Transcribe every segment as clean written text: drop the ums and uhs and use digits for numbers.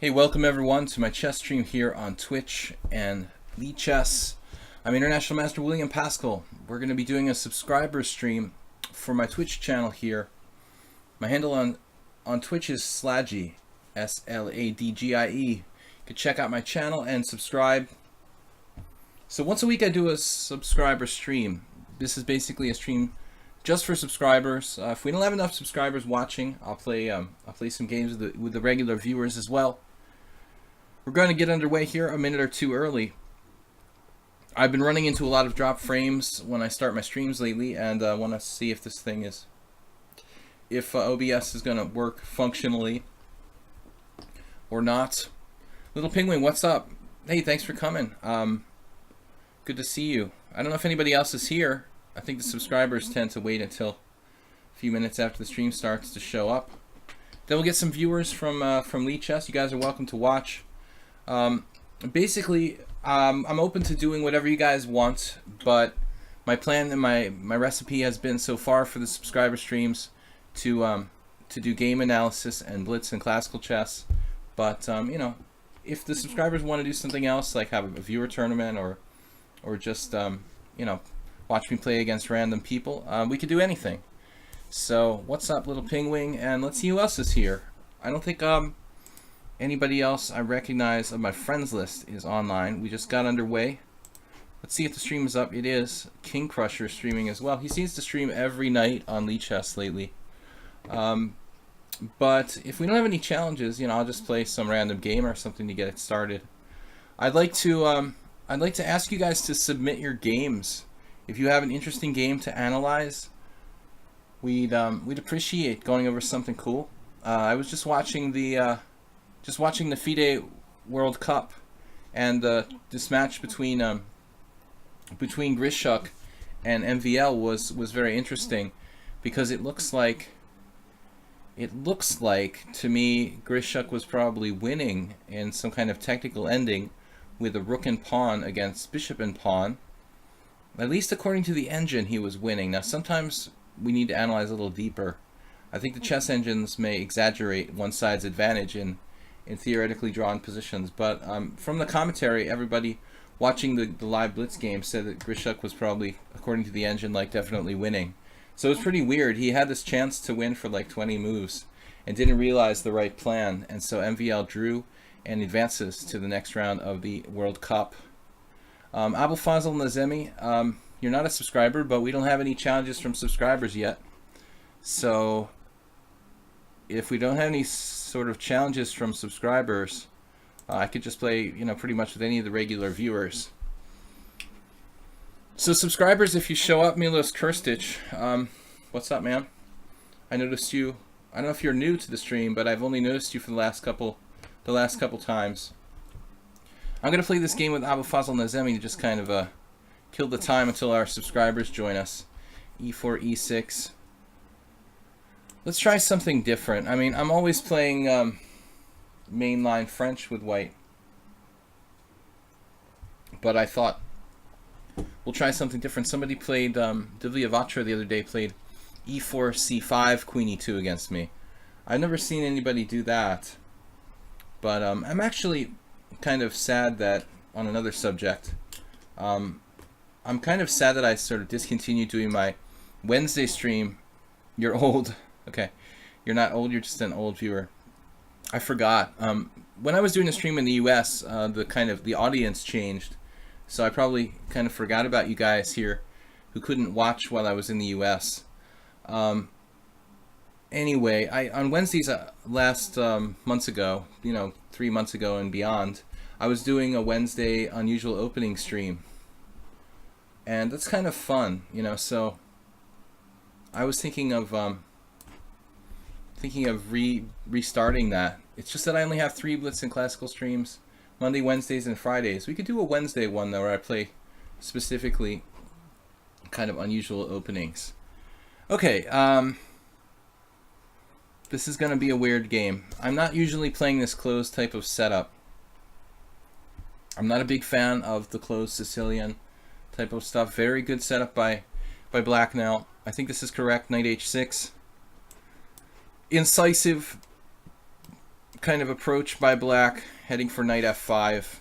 Hey, welcome everyone to my chess stream here on Twitch and lichess. I'm International Master William Pascal. We're going to be doing a subscriber stream for my Twitch channel here. My handle on Twitch is Sladgie, S-L-A-D-G-I-E. You can check out my channel and subscribe. So once a week I do a subscriber stream. This is basically a stream just for subscribers. If we don't have enough subscribers watching, I'll play some games with the regular viewers as well. We're going to get underway here a minute or two early. I've been running into a lot of drop frames when I start my streams lately, and I want to see if this thing is, if OBS is going to work functionally or not. Little Penguin, what's up? Hey, thanks for coming. Good to see you. I don't know if anybody else is here. I think the subscribers tend to wait until a few minutes after the stream starts to show up. Then we'll get some viewers from lichess. You guys are welcome to watch. Basically, I'm open to doing whatever you guys want, but my plan and my recipe has been so far for the subscriber streams to do game analysis and blitz and classical chess. But you know, if the subscribers want to do something else, like have a viewer tournament or just you know, watch me play against random people, we could do anything. So what's up, Little Penguin? And let's see who else is here. I don't think anybody else I recognize of my friends list is online. We just got underway. Let's see if the stream is up. It is. King Crusher streaming as well. He seems to stream every night on lichess lately. But if we don't have any challenges, you know, I'll just play some random game or something to get it started. I'd like to ask you guys to submit your games. If you have an interesting game to analyze, we'd appreciate going over something cool. I was just watching the FIDE World Cup, and this match between Grishuk and MVL was very interesting, because it looks like to me Grishuk was probably winning in some kind of technical ending with a rook and pawn against bishop and pawn. At least according to the engine, he was winning. Now sometimes we need to analyze a little deeper. I think the chess engines may exaggerate one side's advantage in theoretically drawn positions, but from the commentary, everybody watching the live blitz game said that Grishuk was probably, according to the engine, like definitely winning. So it's pretty weird. He had this chance to win for like 20 moves and didn't realize the right plan, and so MVL drew and advances to the next round of the World Cup. Abul Fazl Nazemi, you're not a subscriber, but we don't have any challenges from subscribers yet. So if we don't have any sort of challenges from subscribers, I could just play, you know, pretty much with any of the regular viewers. So subscribers, if you show up, Milos Kirstich, what's up, man? I noticed you. I don't know if you're new to the stream, but I've only noticed you for the last couple times. I'm gonna play this game with Abul Fazl Nazemi to just kind of kill the time until our subscribers join us. E4, E6. Let's try something different. I mean, I'm always playing mainline French with white, but I thought we'll try something different. Somebody played Divlyavatra the other day, played E4, C5, Queen E2 against me. I've never seen anybody do that, but I'm actually kind of sad that, on another subject, I'm kind of sad that I sort of discontinued doing my Wednesday stream. You're old. Okay, you're not old, you're just an old viewer. I forgot. When I was doing a stream in the US, the audience changed, so I probably kind of forgot about you guys here who couldn't watch while I was in the US. Anyway, on Wednesdays last months ago, you know, 3 months ago and beyond, I was doing a Wednesday unusual opening stream, and that's kind of fun, you know. So I was thinking of restarting that. It's just that I only have 3 blitz and classical streams, Monday, Wednesdays, and Fridays. We could do a Wednesday one though, where I play specifically kind of unusual openings. Okay, this is gonna be a weird game. I'm not usually playing this closed type of setup. I'm not a big fan of the closed Sicilian type of stuff. Very good setup by Black now. I think this is correct. Knight H6. Incisive, kind of approach by black, heading for knight f5.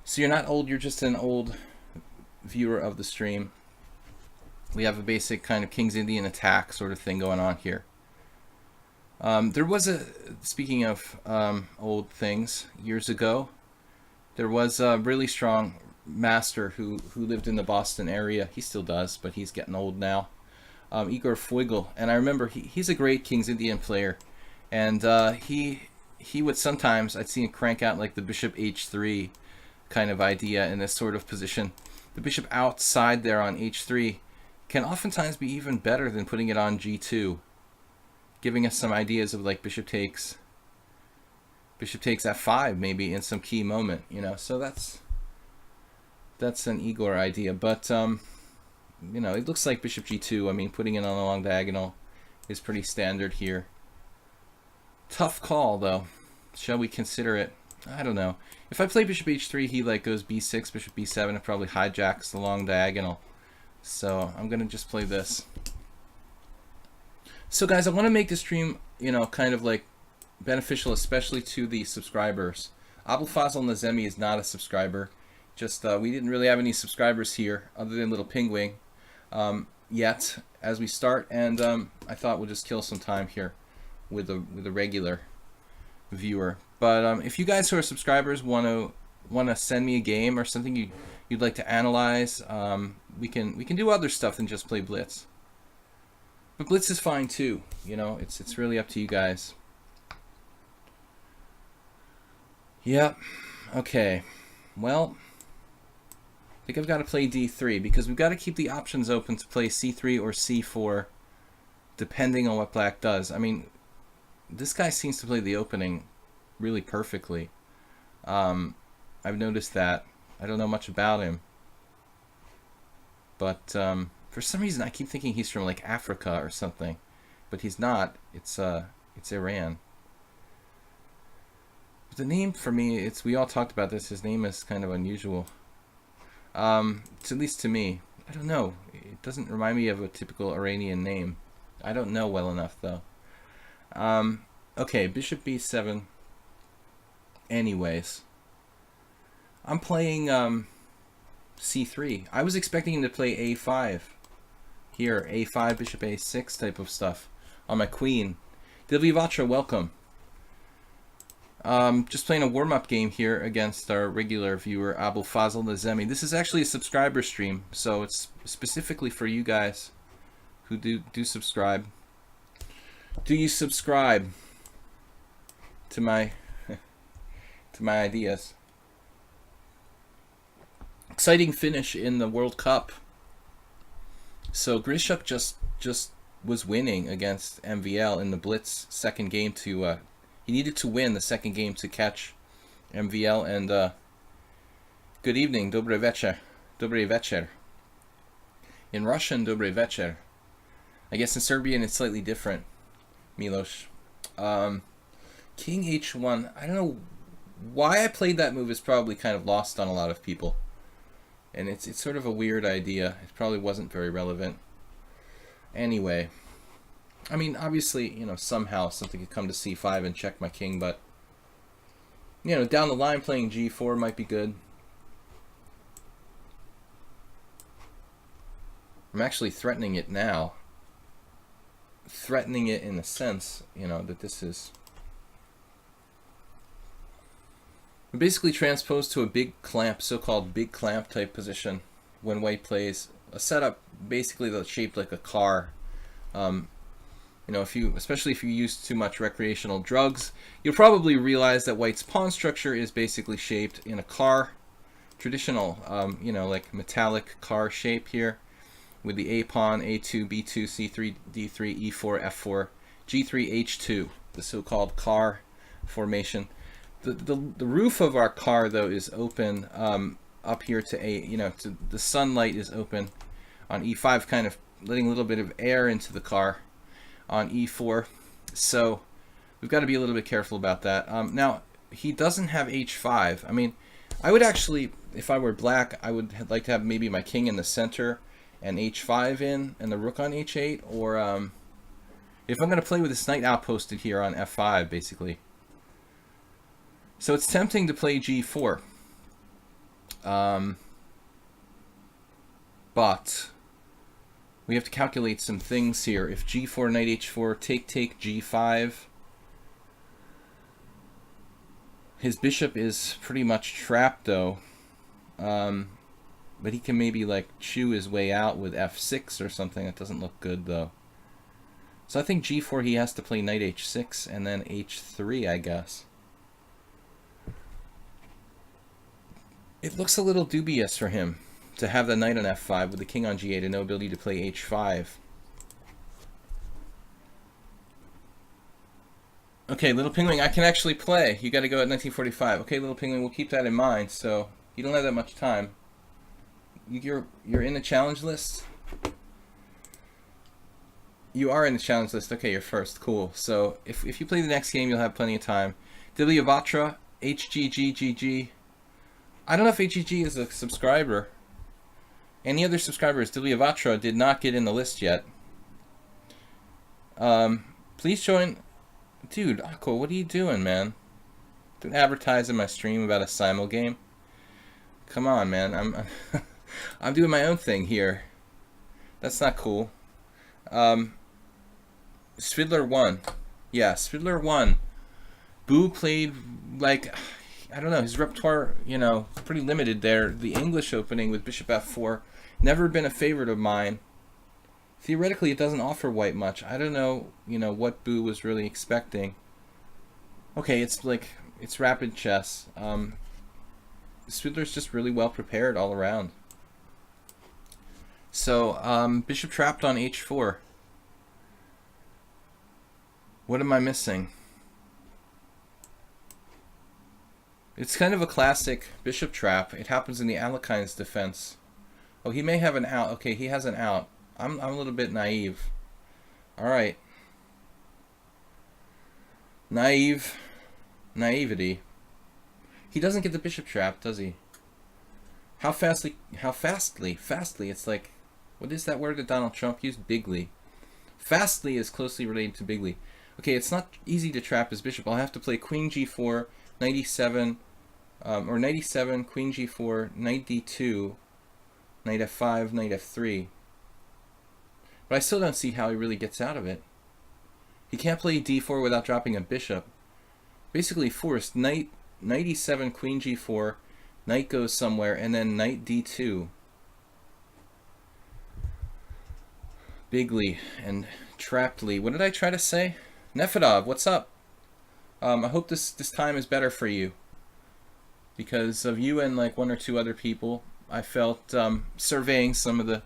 So you're not old, you're just an old viewer of the stream. We have a basic kind of King's Indian attack sort of thing going on here. There was a, speaking of old things, years ago, there was a really strong master who lived in the Boston area. He still does, but he's getting old now. Igor Foigl, and I remember he's a great King's Indian player, and he would sometimes, I'd see him crank out like the bishop h3 kind of idea in this sort of position. The bishop outside there on h3 can oftentimes be even better than putting it on g2, giving us some ideas of like bishop takes f5 maybe in some key moment, you know. So that's an Igor idea, but you know, it looks like bishop g2. I mean, putting it on the long diagonal is pretty standard here. Tough call though. Shall we consider it? I don't know. If I play bishop h3, he like goes b6, bishop b7, and probably hijacks the long diagonal. So I'm gonna just play this. So guys, I want to make this stream, you know, kind of like beneficial, especially to the subscribers. Abulfazl Nazemi is not a subscriber. Just we didn't really have any subscribers here other than Little Pingwing yet as we start, and I thought we'll just kill some time here with a regular viewer. But if you guys who are subscribers want to send me a game or something you'd like to analyze, we can do other stuff than just play Blitz. But Blitz is fine too, you know. It's really up to you guys. Yep. Okay. Well, I think I've got to play d3 because we've got to keep the options open to play c3 or c4 depending on what black does. I mean, this guy seems to play the opening really perfectly. I've noticed that. I don't know much about him, but for some reason I keep thinking he's from like Africa or something, but he's not. It's Iran. But the name for me, we all talked about this. His name is kind of unusual. At least to me. I don't know. It doesn't remind me of a typical Iranian name. I don't know well enough though. Okay, bishop b7. Anyways, I'm playing c3. I was expecting him to play a5 here, a5, bishop a6 type of stuff on my queen. Dilvivatra, welcome. Just playing a warm-up game here against our regular viewer Abulfazl Nazemi. This is actually a subscriber stream, so it's specifically for you guys who do subscribe. Do you subscribe to my to my ideas? Exciting finish in the World Cup. So Grishuk just was winning against MVL in the Blitz second game to he needed to win the second game to catch MVL, and good evening, dobry večer. Dobry večer. In Russian, dobry večer. I guess in Serbian it's slightly different. Milos. King h1. I don't know why I played that move. Is probably kind of lost on a lot of people, and it's sort of a weird idea. It probably wasn't very relevant. Anyway, I mean, obviously, you know, somehow something could come to c5 and check my king, but you know, down the line playing g4 might be good. I'm actually threatening it now. Threatening it in the sense, you know, that this is basically transposed to a big clamp, so-called big clamp type position when white plays a setup basically that's shaped like a car. You know, especially if you use too much recreational drugs, you'll probably realize that white's pawn structure is basically shaped in a car, traditional, you know, like metallic car shape here, with the A pawn, A2, B2, C3, D3, E4, F4, G3, H2, the so-called car formation. The roof of our car though is open up here to you know, to the sunlight is open on E5, kind of letting a little bit of air into the car on E4, so we've got to be a little bit careful about that. Now he doesn't have H5. I mean, I would actually, if I were black, I would like to have maybe my king in the center and H5 in and the rook on H8, or If I'm going to play with this knight outposted here on f5, basically. So it's tempting to play g4. But we have to calculate some things here. If g4, knight h4, take, g5. His bishop is pretty much trapped, though. But he can maybe, like, chew his way out with f6 or something. That doesn't look good, though. So I think g4, he has to play knight h6 and then h3, I guess. It looks a little dubious for him to have the knight on f5 with the king on g8 and no ability to play h5. Okay, Little Pingwing, I can actually play. You got to go at 1945. Okay, Little Pingwing, we'll keep that in mind. So you don't have that much time. You're in the challenge list? You are in the challenge list. Okay, you're first. Cool. So if you play the next game, you'll have plenty of time. Dilyavatra, HGGGG. I don't know if HGG is a subscriber. Any other subscribers? Dilyavatra did not get in the list yet. Please join. Dude, Aqua, what are you doing, man? Don't advertise in my stream about a simul game. Come on, man. I'm doing my own thing here. That's not cool. Svidler won. Yeah, Svidler won. Boo played, like, I don't know, his repertoire, you know, pretty limited there. The English opening with bishop f4, never been a favorite of mine. Theoretically, it doesn't offer white much. I don't know, you know, what Boo was really expecting. Okay, it's like, it's rapid chess. Svidler's just really well prepared all around. So, bishop trapped on h4. What am I missing? It's kind of a classic bishop trap. It happens in the Alekhines defense. Oh, he may have an out. Okay, he has an out. I'm a little bit naive. Alright. Naivety. He doesn't get the bishop trap, does he? How fastly, it's like, what is that word that Donald Trump used? Bigly. Fastly is closely related to bigly. Okay, it's not easy to trap his bishop. I'll have to play queen g4, knight e7, or knight e7, queen g4, knight d2, knight f5, knight f3. But I still don't see how he really gets out of it. He can't play d4 without dropping a bishop. Basically forced. Knight e7, queen g4, knight goes somewhere, and then knight d2. Bigly and Traply. What did I try to say? Nefedov, what's up? I hope this time is better for you. Because of you and like one or two other people, I felt surveying some of the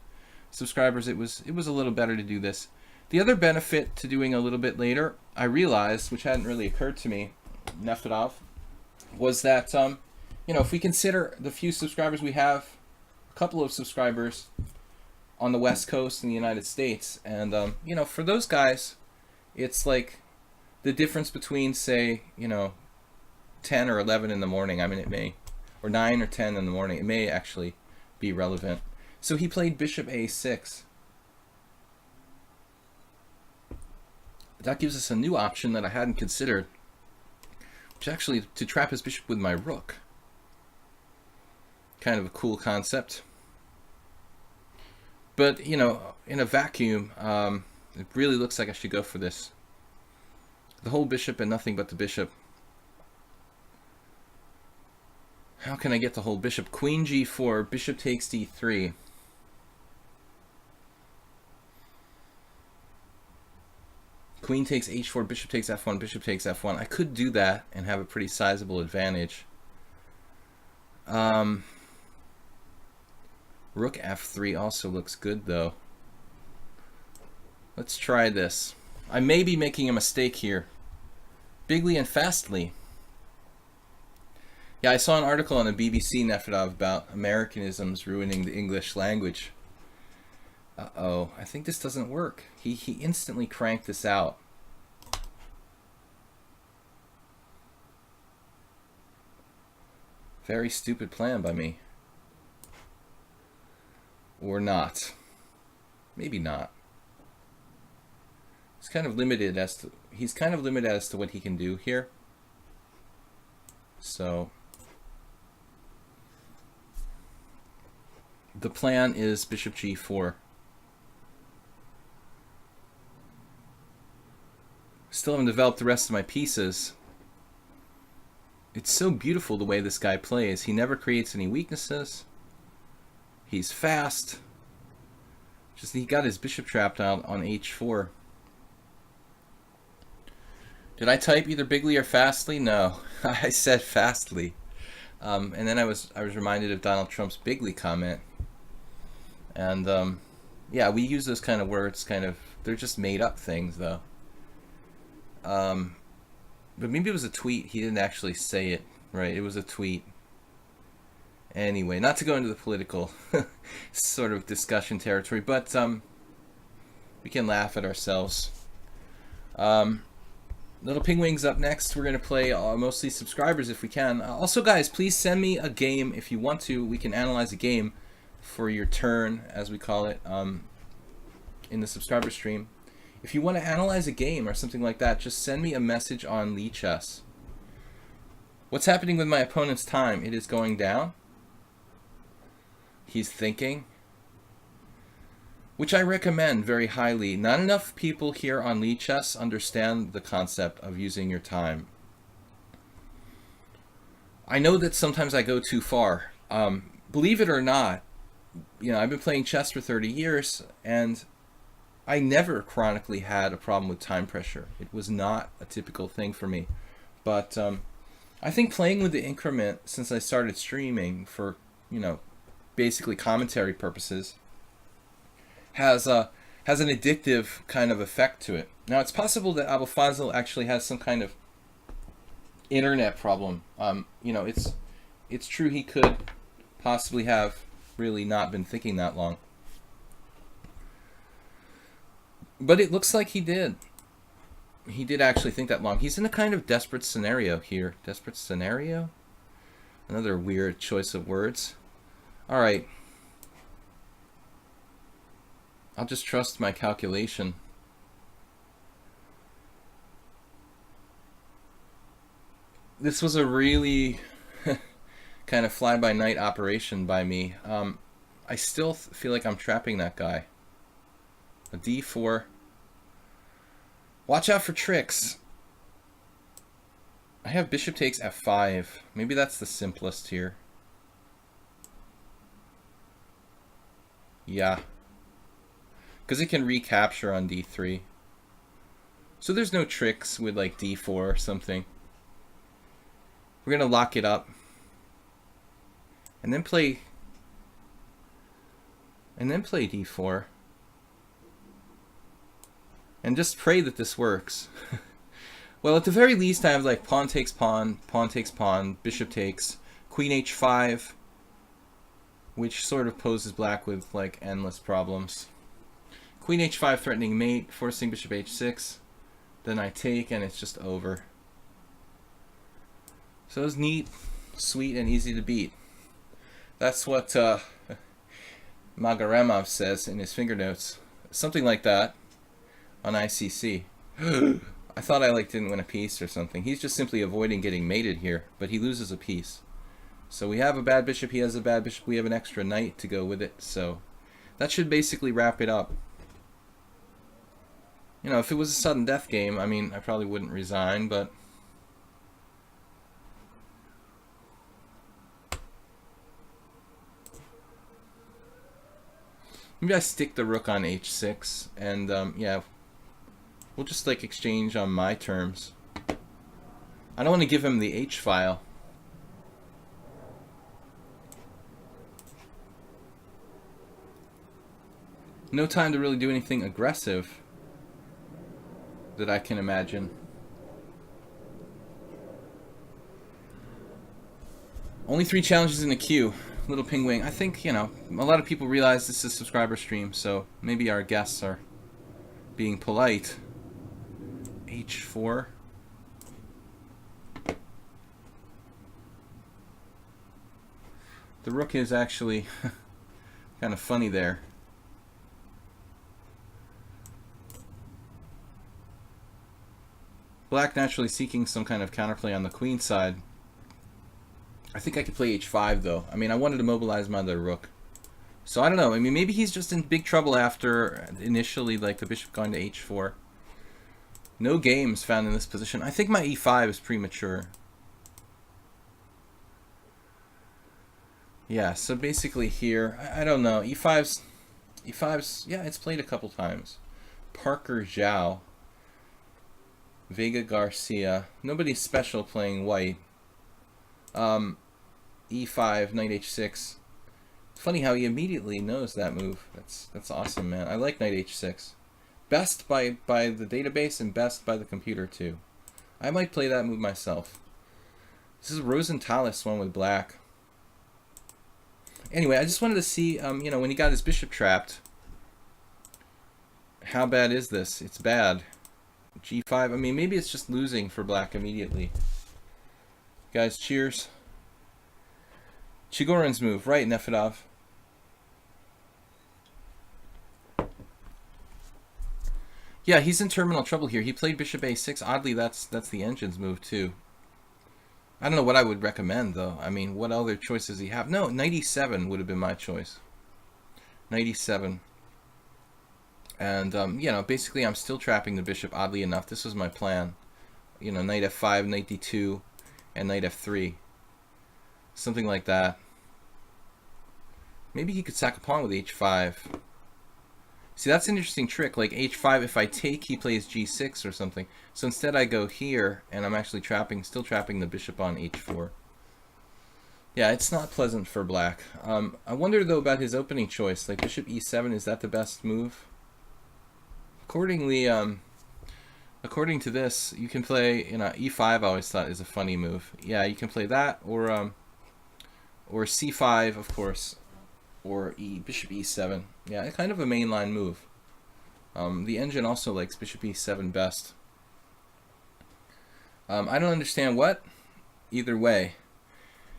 subscribers, it was a little better to do this. The other benefit to doing a little bit later, I realized, which hadn't really occurred to me, Nefedov, was that you know, if we consider the few subscribers we have, a couple of subscribers on the West Coast in the United States, and you know, for those guys, it's like the difference between, say, you know, 10 or 11 in the morning. I mean, it may, or 9 or 10 in the morning. It may actually be relevant. So he played bishop a6. That gives us a new option that I hadn't considered, which is actually to trap his bishop with my rook. Kind of a cool concept. But, you know, in a vacuum, it really looks like I should go for this. The whole bishop and nothing but the bishop. How can I get the whole bishop? Queen g4, bishop takes d3. Queen takes h4, bishop takes f1, bishop takes f1. I could do that and have a pretty sizable advantage. Rook f3 also looks good, though. Let's try this. I may be making a mistake here. Bigly and fastly. Yeah, I saw an article on the BBC, Nefedov, about Americanisms ruining the English language. Uh-oh, I think this doesn't work. He instantly cranked this out. Very stupid plan by me. Or not. Maybe not. He's kind of limited as to what he can do here. So the plan is bishop g4. Still haven't developed the rest of my pieces. It's so beautiful the way this guy plays. He never creates any weaknesses. He's fast. Just he got his bishop trapped out on h4. Did I type either bigly or fastly? No, I said fastly. And then I was reminded of Donald Trump's bigly comment. And yeah, we use those kind of words. They're just made up things, though. But maybe it was a tweet. He didn't actually say it, right? It was a tweet. Anyway, not to go into the political sort of discussion territory, but we can laugh at ourselves. Little Pingwing's up next. We're going to play mostly subscribers if we can. Also, guys, please send me a game if you want to. We can analyze a game for your turn, as we call it, in the subscriber stream. If you want to analyze a game or something like that, just send me a message on lichess. What's happening with my opponent's time? It is going down. He's thinking, which I recommend very highly. Not enough people here on lichess understand the concept of using your time. I know that sometimes I go too far. Believe it or not, you know, I've been playing chess for 30 years, and I never chronically had a problem with time pressure. It was not a typical thing for me. But I think playing with the increment since I started streaming for, you know, basically commentary purposes has an addictive kind of effect to it. Now, it's possible that Abu Fazl actually has some kind of internet problem. You know, it's true he could possibly have really not been thinking that long. But it looks like he did. He did actually think that long. He's in a kind of desperate scenario here. Desperate scenario? Another weird choice of words. All right. I'll just trust my calculation. This was a really kind of fly-by-night operation by me. I still feel like I'm trapping that guy. A d4. Watch out for tricks. I have bishop takes f5. Maybe that's the simplest here. Yeah. Because it can recapture on d3. So there's no tricks with like d4 or something. We're going to lock it up. And then play d4. And just pray that this works. Well, at the very least, I have like pawn takes pawn, bishop takes, queen h5, which sort of poses black with like endless problems. Queen h5 threatening mate, forcing bishop h6. Then I take, and it's just over. So it's neat, sweet, and easy to beat. That's what Magaremov says in his finger notes. Something like that. On ICC. I thought I like didn't win a piece or something. He's just simply avoiding getting mated here, but he loses a piece. So we have a bad bishop, he has a bad bishop, we have an extra knight to go with it, so that should basically wrap it up. You know, if it was a sudden death game, I mean, I probably wouldn't resign, but maybe I stick the rook on h6, and yeah, we'll just like exchange on my terms. I don't want to give him the H file. No time to really do anything aggressive that I can imagine. Only 3 challenges in the queue. Little Pingwing. I think, you know, a lot of people realize this is a subscriber stream, so maybe our guests are being polite. H4. The rook is actually kind of funny there. Black naturally seeking some kind of counterplay on the queen side. I think I could play h5 though. I mean, I wanted to mobilize my other rook. So I don't know. I mean, maybe he's just in big trouble after initially like the bishop going to h4. No games found in this position. I think my e5 is premature. Yeah, so basically here, I don't know. E5's, yeah, it's played a couple times. Parker Zhao, Vega Garcia. Nobody special playing white. E5, knight h6. Funny how he immediately knows that move. That's awesome, man. I like knight h6. Best by the database and best by the computer too. I might play that move myself. This is Rosenthalis one with black. Anyway, I just wanted to see, you know, when he got his bishop trapped, how bad is this? It's bad. G5. I mean, maybe it's just losing for black immediately. Guys, cheers. Chigorin's move, right, Nefedov? Yeah, he's in terminal trouble here. He played bishop a6. Oddly, that's the engine's move too. I don't know what I would recommend though. I mean, what other choices does he have? No, knight e7 would have been my choice. Knight e7. And you know, basically I'm still trapping the bishop, oddly enough. This was my plan. You know, knight f5, knight d2, and knight f3. Something like that. Maybe he could sack a pawn with h5. See, that's an interesting trick. Like h5, if I take, he plays g6 or something. So instead I go here, and I'm actually still trapping the bishop on h4. Yeah, it's not pleasant for black. I wonder, though, about his opening choice. Like bishop e7, is that the best move? Accordingly, according to this, you can play, you know, e5 I always thought is a funny move. Yeah, you can play that, or c5, of course. Or bishop e7. Yeah, kind of a mainline move. The engine also likes bishop e7 best. I don't understand what. Either way.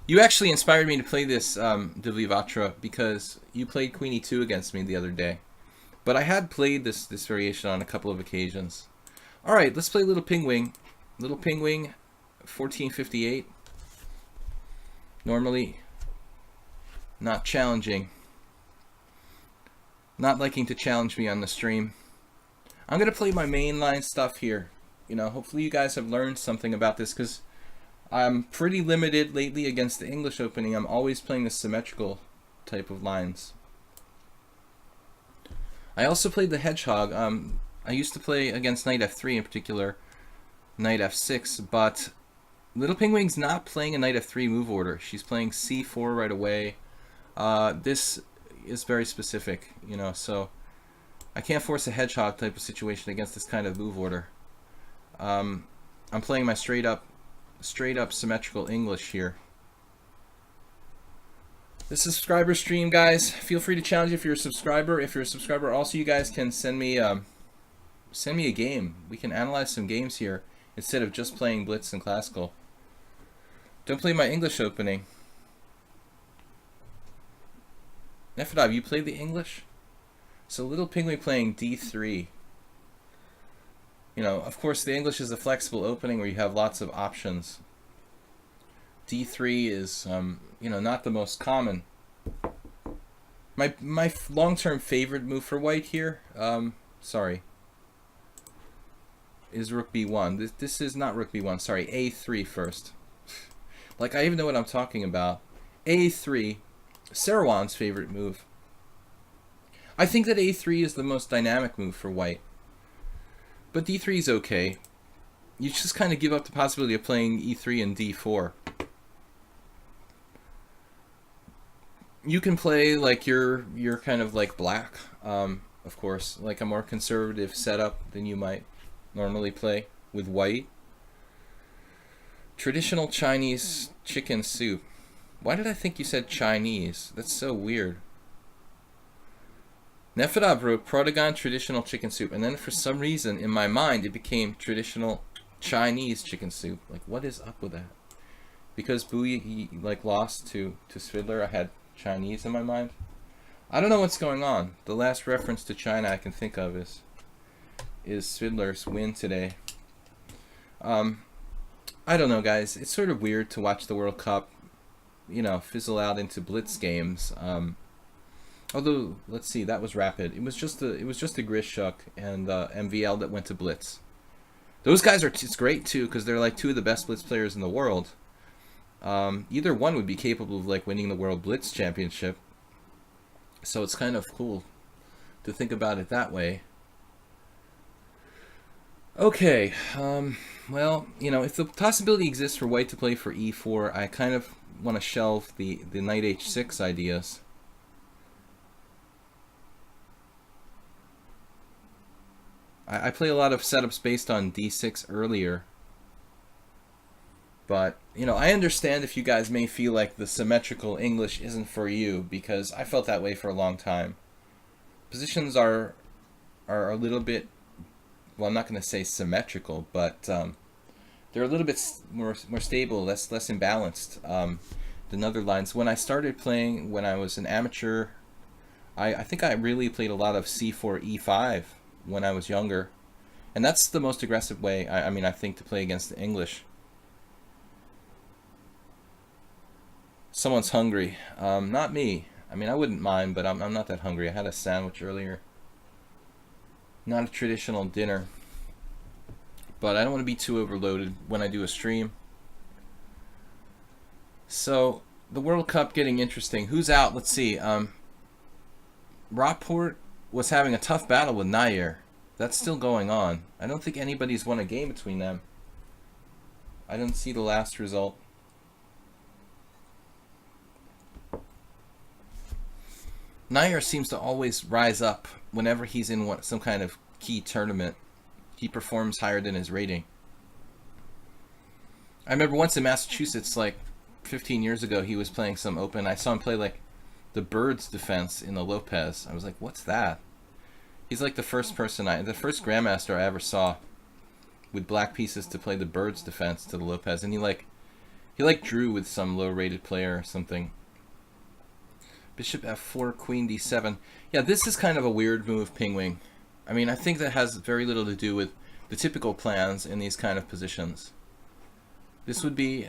You actually inspired me to play this De Vivatra because you played queen e2 against me the other day. But I had played this variation on a couple of occasions. Alright, let's play Little Pingwing. Little Pingwing, 1458. Normally not challenging. Not liking to challenge me on the stream. I'm going to play my mainline stuff here. You know, hopefully you guys have learned something about this, because I'm pretty limited lately against the English opening. I'm always playing the symmetrical type of lines. I also played the Hedgehog. I used to play against knight f3 in particular, knight f6, but Little Pingwing's not playing a knight f3 move order. She's playing c4 right away. This is very specific, you know, so I can't force a hedgehog type of situation against this kind of move order. I'm playing my straight up symmetrical English here. The subscriber stream, guys. Feel free to challenge if you're a subscriber. If you're a subscriber, also you guys can send me a game. We can analyze some games here instead of just playing Blitz and Classical. Don't play my English opening. Nefedov, you played the English? So Little Pingwing playing d3. You know, of course the English is a flexible opening where you have lots of options. d3 is, you know, not the most common. My long-term favorite move for white here, is rook b1. This is not rook b1, sorry, a3 first. Like, I even know what I'm talking about. a3. Sarawan's favorite move. I think that a3 is the most dynamic move for white. But d3 is okay. You just kind of give up the possibility of playing e3 and d4. You can play like you're kind of like black, of course, like a more conservative setup than you might normally play with white. Traditional Chinese chicken soup. Why did I think you said Chinese? That's so weird. Nefedov wrote Protagon traditional chicken soup, and then for some reason in my mind it became traditional Chinese chicken soup. Like, what is up with that? Because Bui like lost to Svidler, I had Chinese in my mind. I don't know what's going on. The last reference to China I can think of is Svidler's win today. I don't know, guys. It's sort of weird to watch the World Cup, fizzle out into blitz games. Although, let's see, that was rapid. It was just a Grishuk and MVL that went to blitz. Those guys it's great too because they're like two of the best blitz players in the world. Either one would be capable of like winning the World Blitz Championship. So it's kind of cool to think about it that way. Okay, well, if the possibility exists for white to play for e4, I kind of want to shelve the knight h6 ideas. I play a lot of setups based on d6 earlier. But, I understand if you guys may feel like the symmetrical English isn't for you, because I felt that way for a long time. Positions are a little bit, well, I'm not going to say symmetrical, but they're a little bit more stable, less imbalanced than other lines. When I started playing, when I was an amateur, I think I really played a lot of c4, e5 when I was younger. And that's the most aggressive way, I think, to play against the English. Someone's hungry. Not me. I wouldn't mind, but I'm not that hungry. I had a sandwich earlier. Not a traditional dinner. But I don't want to be too overloaded when I do a stream. So, the World Cup getting interesting. Who's out? Let's see. Rockport was having a tough battle with Nair. That's still going on. I don't think anybody's won a game between them. I didn't see the last result. Nair seems to always rise up whenever he's in some kind of key tournament. He performs higher than his rating. I remember once in Massachusetts, like 15 years ago, he was playing some open. I saw him play like the Birds defense in the Lopez. I was like, what's that? He's like the first first grandmaster I ever saw with black pieces to play the Birds defense to the Lopez, and he drew with some low-rated player or something. Bishop f4, queen d7. Yeah, this is kind of a weird move, Pingwing. I think that has very little to do with the typical plans in these kind of positions. This would be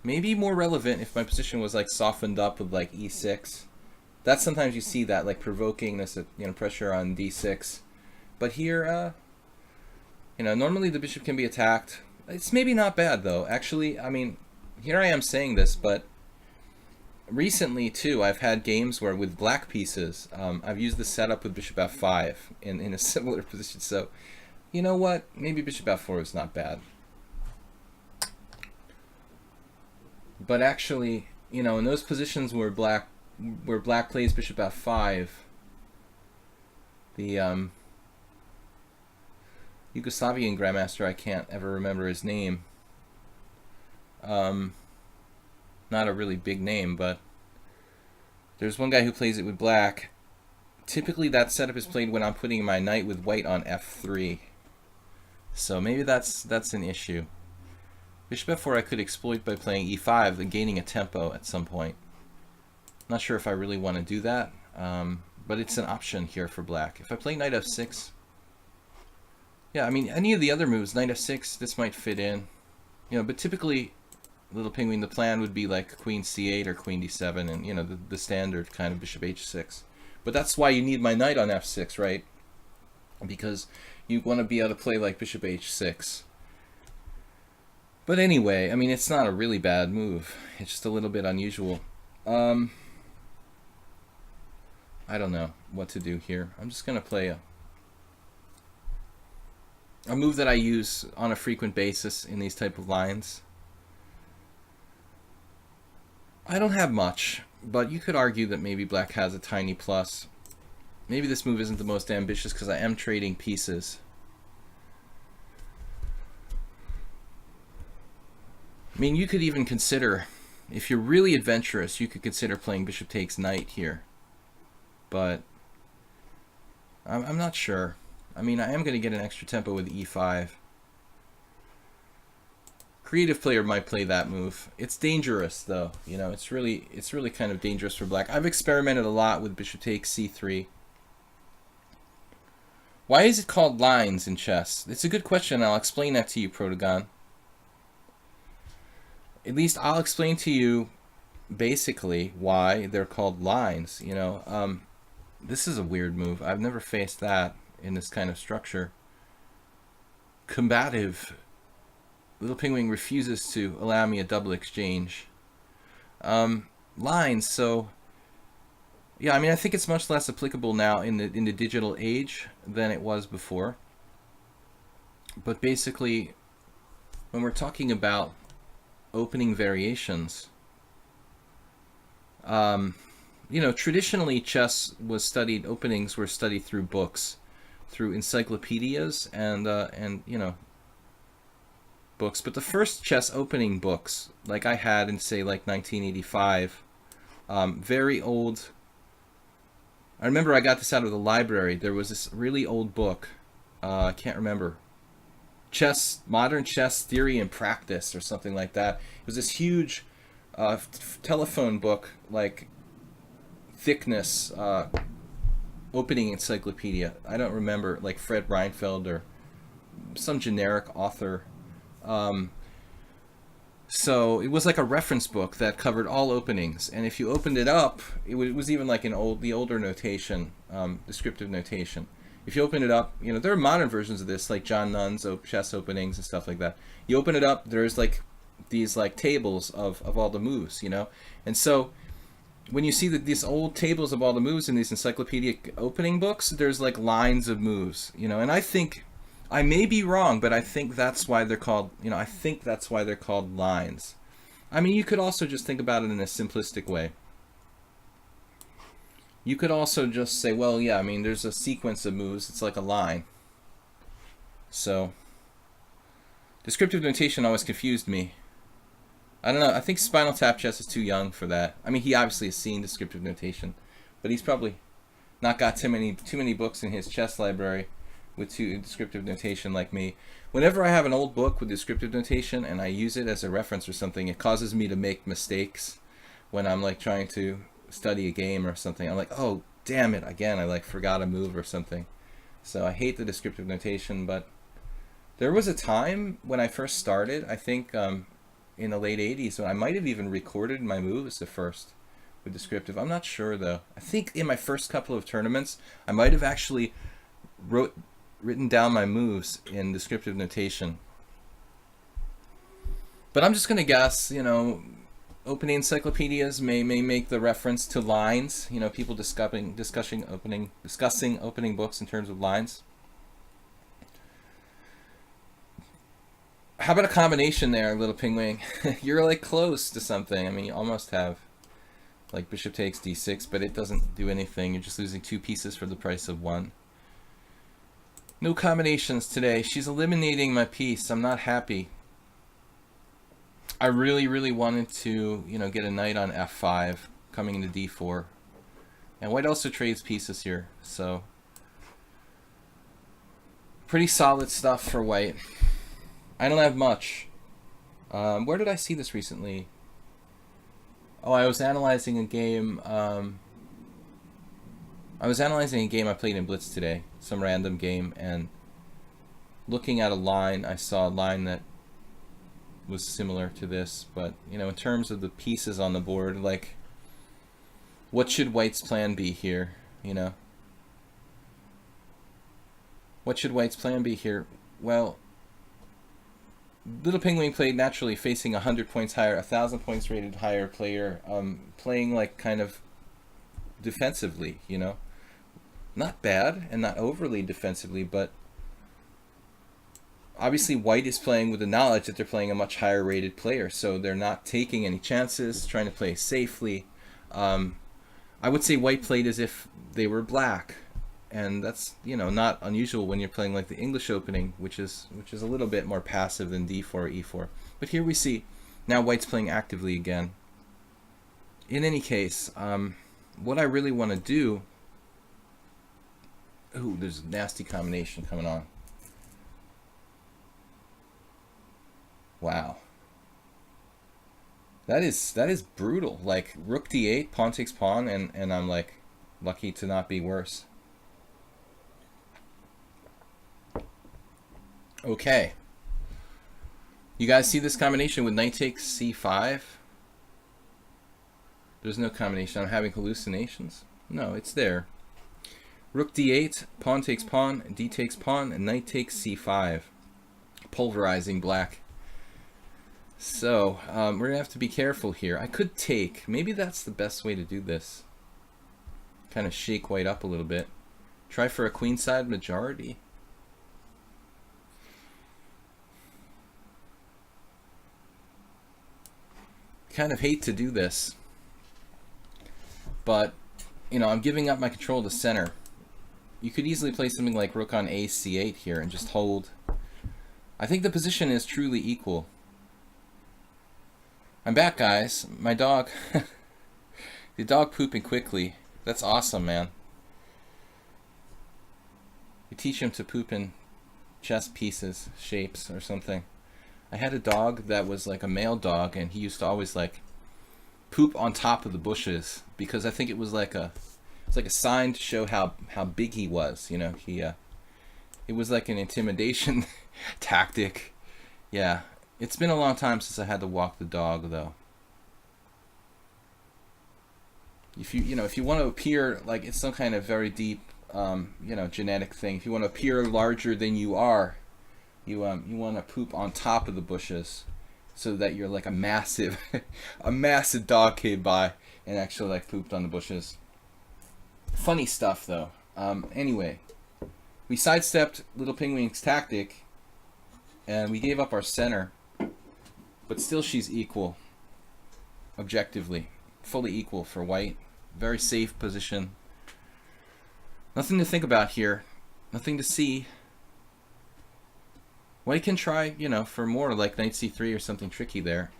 maybe more relevant if my position was like softened up with like e6. That's sometimes you see that, like provoking this, pressure on d6. But here, normally the bishop can be attacked. It's maybe not bad though. Actually, here I am saying this, but recently too, I've had games where with black pieces, I've used the setup with bishop f5 in a similar position. So, you know what? Maybe bishop f4 is not bad. But actually, in those positions where black plays bishop f5, the Yugoslavian grandmaster, I can't ever remember his name. Not a really big name, but there's one guy who plays it with black. Typically that setup is played when I'm putting my knight with white on f3. So maybe that's an issue. Bishop f4 I could exploit by playing e5 and gaining a tempo at some point. Not sure if I really want to do that, but it's an option here for black. If I play knight f6, yeah, any of the other moves, knight f6, this might fit in. But typically, Little Penguin, the plan would be like queen c8 or queen d7 and, the standard kind of bishop h6. But that's why you need my knight on f6, right? Because you want to be able to play like bishop h6. But anyway, it's not a really bad move. It's just a little bit unusual. I don't know what to do here. I'm just going to play a move that I use on a frequent basis in these type of lines. I don't have much, but you could argue that maybe black has a tiny plus. Maybe this move isn't the most ambitious because I am trading pieces. You could even consider, if you're really adventurous, you could consider playing bishop takes knight here. But I'm not sure. I am going to get an extra tempo with e5. Creative player might play that move. It's dangerous though. It's really kind of dangerous for black. I've experimented a lot with bishop takes c3. Why is it called lines in chess? It's a good question. I'll explain that to you, Protagon. At least I'll explain to you basically why they're called lines. This is a weird move. I've never faced that in this kind of structure. Combative. Little Penguin refuses to allow me a double exchange. Lines, so yeah, I mean, I think it's much less applicable now in the digital age than it was before. But basically, when we're talking about opening variations, traditionally chess was studied, openings were studied through books, through encyclopedias and books. But the first chess opening books, like I had in, say, like 1985, very old. I remember I got this out of the library. There was this really old book. I can't remember. Modern Chess Theory and Practice or something like that. It was this huge telephone book, like thickness, opening encyclopedia. I don't remember, like Fred Reinfeld or some generic author. So it was like a reference book that covered all openings, and if you opened it up, it was even like the older notation, descriptive notation. If you open it up, there are modern versions of this, like John Nunn's chess openings and stuff like that. You open it up, there's like these like tables of all the moves, and so when you see these old tables of all the moves in these encyclopedic opening books, there's like lines of moves, and I think, I may be wrong, but I think that's why they're called, I think that's why they're called lines. I mean, you could also just think about it in a simplistic way. You could also just say, well, yeah, I mean, there's a sequence of moves. It's like a line. So, descriptive notation always confused me. I don't know. I think Spinal Tap Chess is too young for that. I mean, he obviously has seen descriptive notation, but he's probably not got too many books in his chess library with descriptive notation like me. Whenever I have an old book with descriptive notation and I use it as a reference or something, it causes me to make mistakes when I'm like trying to study a game or something. I'm like, oh, damn it, again, I like forgot a move or something. So I hate the descriptive notation, but there was a time when I first started, I think in the late 80s, when I might have even recorded my moves at first with descriptive. I'm not sure though. I think in my first couple of tournaments, I might have actually written down my moves in descriptive notation. But I'm just going to guess, opening encyclopedias may make the reference to lines, people discussing opening books in terms of lines. How about a combination there, Little Penguin? You're like close to something. I mean, you almost have like bishop takes d6, but it doesn't do anything. You're just losing 2 pieces for the price of 1. No combinations today. She's eliminating my piece. I'm not happy. I really, really wanted to, get a knight on f5, coming into d4. And white also trades pieces here, so pretty solid stuff for white. I don't have much. Where did I see this recently? Oh, I was analyzing a game. I played in Blitz today, some random game, and looking at a line, I saw a line that was similar to this, but in terms of the pieces on the board, like, what should white's plan be here? What should white's plan be here? Well, Little Penguin played naturally facing 100 points higher, 1,000 points rated higher player, playing like kind of defensively, not bad and not overly defensively, but obviously white is playing with the knowledge that they're playing a much higher rated player, so they're not taking any chances, trying to play safely. I would say white played as if they were black, and that's not unusual when you're playing like the English opening, which is a little bit more passive than d4 or e4. But here we see now white's playing actively again. In any case, what I really want to do. Ooh, there's a nasty combination coming on. Wow. That is brutal. Like rook d8, pawn takes pawn, and I'm like lucky to not be worse. Okay. You guys see this combination with knight takes c5? There's no combination. I'm having hallucinations. No, it's there. Rook d8, pawn takes pawn, d takes pawn, and knight takes c5. Pulverizing black. So, we're going to have to be careful here. I could take. Maybe that's the best way to do this. Kind of shake white up a little bit. Try for a queenside majority. Kind of hate to do this. But, you know, I'm giving up my control to center. You could easily play something like rook on a c8 here and just hold. I think the position is truly equal. I'm back, guys. My dog. The dog pooping quickly. That's awesome, man. You teach him to poop in chess pieces, shapes, or something. I had a dog that was like a male dog, and he used to always like poop on top of the bushes because I think it was like a sign to show how big he was. You know, it was like an intimidation tactic. Yeah. It's been a long time since I had to walk the dog, though. If you want to appear like it's some kind of very deep, genetic thing. If you want to appear larger than you are, you want to poop on top of the bushes, so that you're like a massive, a massive dog came by and actually like pooped on the bushes. Funny stuff, though. Anyway, we sidestepped Little Penguin's tactic, and we gave up our center. But still she's equal, objectively. Fully equal for white. Very safe position. Nothing to think about here. Nothing to see. White can try, for more like knight c3 or something tricky there.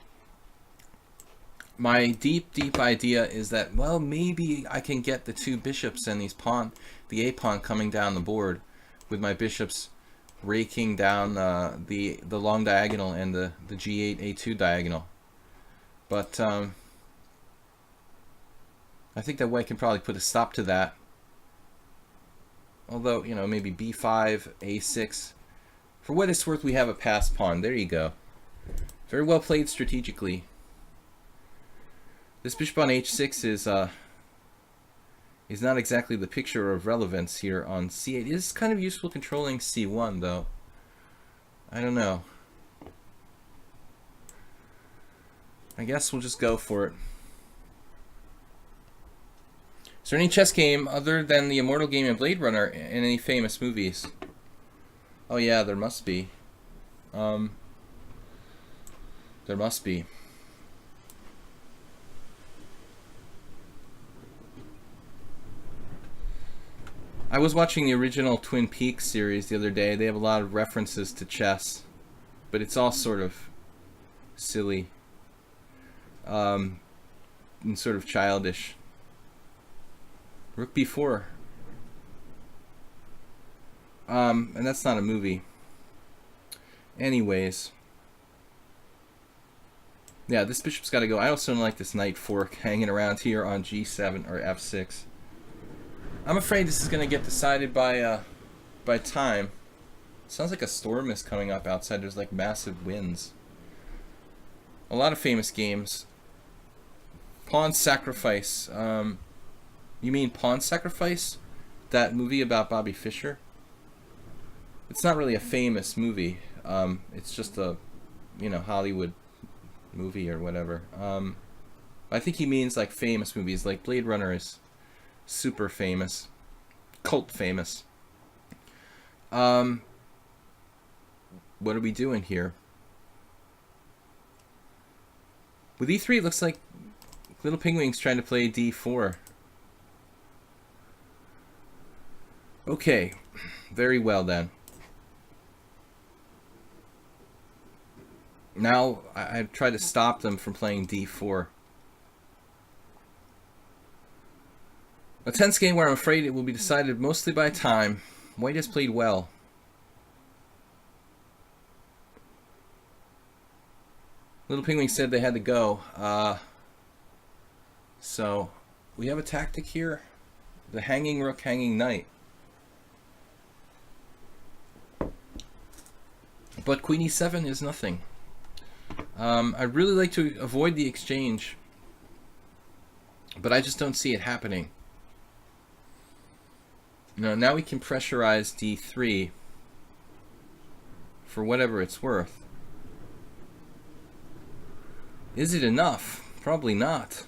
My deep idea is that, well, maybe I can get the two bishops and the a pawn coming down the board with my bishops raking down the long diagonal and the g8 a2 diagonal, but I think that white can probably put a stop to that. Although, maybe b5 a6. For what it's worth, we have a passed pawn. There you go. Very well played strategically. This bishop on h6 is not exactly the picture of relevance here on c8. It is kind of useful controlling c1, though. I don't know. I guess we'll just go for it. Is there any chess game other than the Immortal game and Blade Runner in any famous movies? Oh yeah, there must be. There must be. I was watching the original Twin Peaks series the other day. They have a lot of references to chess, but it's all sort of silly and sort of childish. Rook b4. And that's not a movie. Anyways. Yeah, this bishop's got to go. I also don't like this knight fork hanging around here on g7 or f6. I'm afraid this is going to get decided by time. Sounds like a storm is coming up outside. There's like massive winds. A lot of famous games. Pawn Sacrifice. You mean Pawn Sacrifice? That movie about Bobby Fischer? It's not really a famous movie. It's just a, Hollywood movie or whatever. I think he means like famous movies. Like Blade Runner is super famous, cult famous. What are we doing here? With e3, it looks like Little Penguin's trying to play d4. Okay, very well then. Now I try to stop them from playing d4. A tense game where I'm afraid it will be decided mostly by time. White has played well. Little Penguin said they had to go. So we have a tactic here. The hanging rook, hanging knight. But queen e7 is nothing. I'd really like to avoid the exchange, but I just don't see it happening. Now we can pressurize d3 for whatever it's worth. Is it enough? Probably not.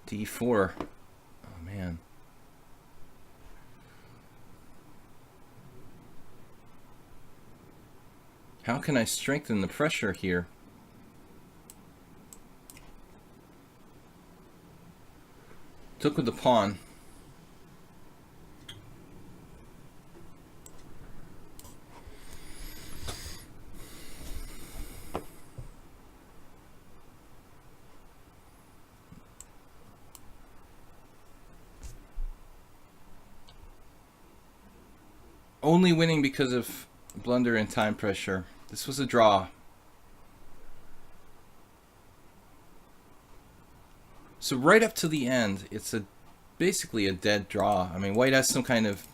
d4. Oh man. How can I strengthen the pressure here? Took with the pawn. Only winning because of blunder and time pressure. This was a draw. So right up to the end, it's basically a dead draw. I mean, white has some kind of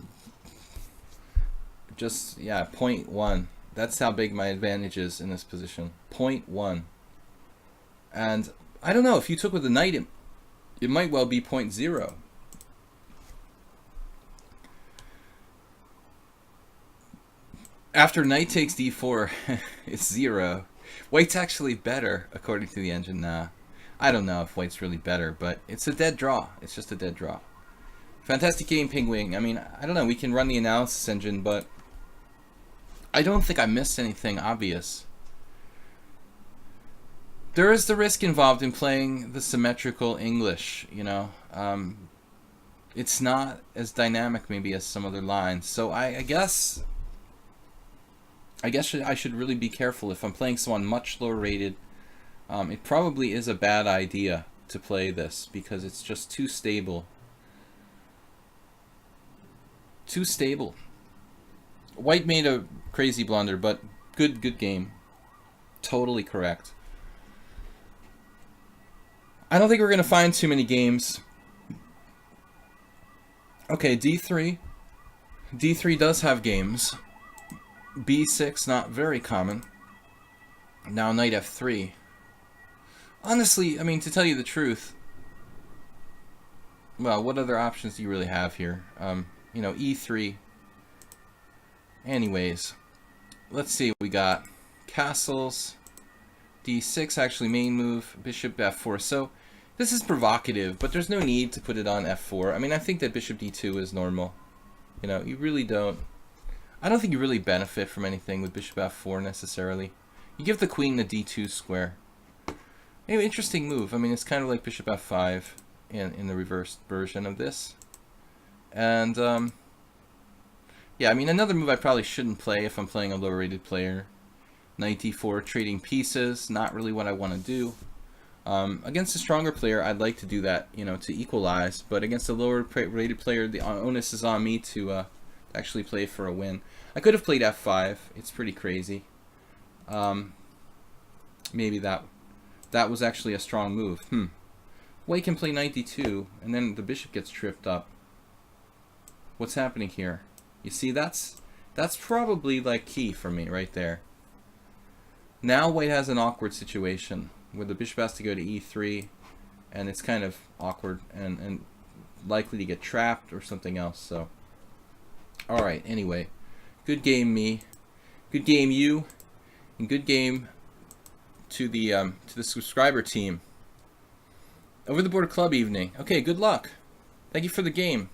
just, yeah, 0.1. That's how big my advantage is in this position. 0.1. And I don't know, if you took with the knight, it might well be 0.0. After knight takes d4, it's 0. White's actually better, according to the engine. Nah, I don't know if white's really better, but it's a dead draw. It's just a dead draw. Fantastic game, Pingwing. I mean, I don't know, we can run the analysis engine, but I don't think I missed anything obvious. There is the risk involved in playing the symmetrical English, you know. It's not as dynamic maybe as some other lines. So I guess I should really be careful if I'm playing someone much lower rated. It probably is a bad idea to play this because it's just too stable. Too stable. White made a crazy blunder, but good game. Totally correct. I don't think we're going to find too many games. Okay, d3. d3 does have games. b6, not very common. Now knight f3. Honestly, I mean, to tell you the truth, well, what other options do you really have here? You know, e3. Anyways, let's see what we got. Castles, d6, actually main move, bishop f4. So this is provocative, but there's no need to put it on f4. I mean, I think that bishop d2 is normal. You know, you really don't. I don't think you really benefit from anything with bishop f4 necessarily. You give the queen the d2 square. Anyway, interesting move. I mean, it's kind of like bishop f5 in the reversed version of this. And, yeah, I mean, another move I probably shouldn't play if I'm playing a lower rated player. Knight d4, trading pieces, not really what I want to do. Against a stronger player, I'd like to do that, you know, to equalize. But against a lower rated player, the onus is on me to actually play for a win. I could have played f5. It's pretty crazy. Maybe that was actually a strong move. White can play knight d2, and then the bishop gets tripped up. What's happening here? You see, that's probably like key for me right there. Now white has an awkward situation where the bishop has to go to e3, and it's kind of awkward and likely to get trapped or something else. So, all right. Anyway, good game, me. Good game, you, and good game to the subscriber team. Over the Border Club evening. Okay, good luck. Thank you for the game.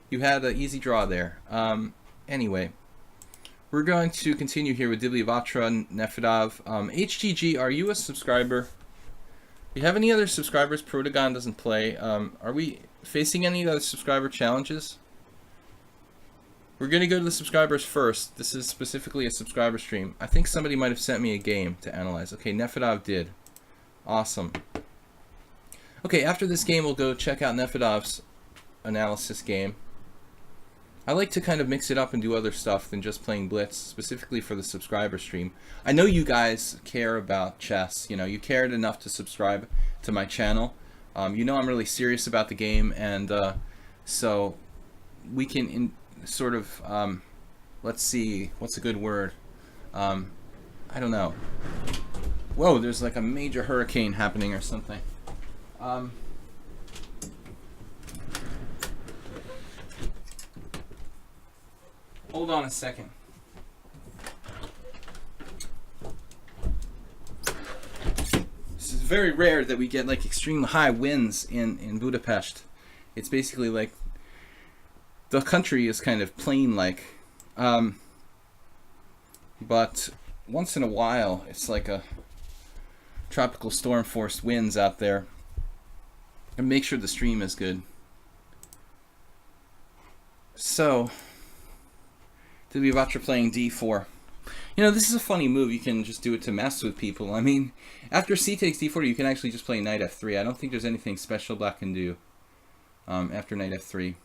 You had an easy draw there. Anyway, we're going to continue here with Dibliavatra Nefedov. HTG, are you a subscriber? Do you have any other subscribers Protagon doesn't play? Are we facing any other subscriber challenges? We're going to go to the subscribers first. This is specifically a subscriber stream. I think somebody might have sent me a game to analyze. Okay, Nefedov did. Awesome. Okay, after this game, we'll go check out Nefedov's analysis game. I like to kind of mix it up and do other stuff than just playing Blitz, specifically for the subscriber stream. I know you guys care about chess. You know, you cared enough to subscribe to my channel. You know I'm really serious about the game, and so we can sort of, let's see, what's a good word? I don't know. Whoa, there's like a major hurricane happening or something. Hold on a second. This is very rare that we get like extremely high winds in Budapest. It's basically like the country is kind of plain-like. But once in a while, it's like a tropical storm force winds out there. And make sure the stream is good. So, Dilyavatra playing d4. You know, this is a funny move. You can just do it to mess with people. I mean, after c takes d4, you can actually just play knight f3. I don't think there's anything special black can do after knight f3.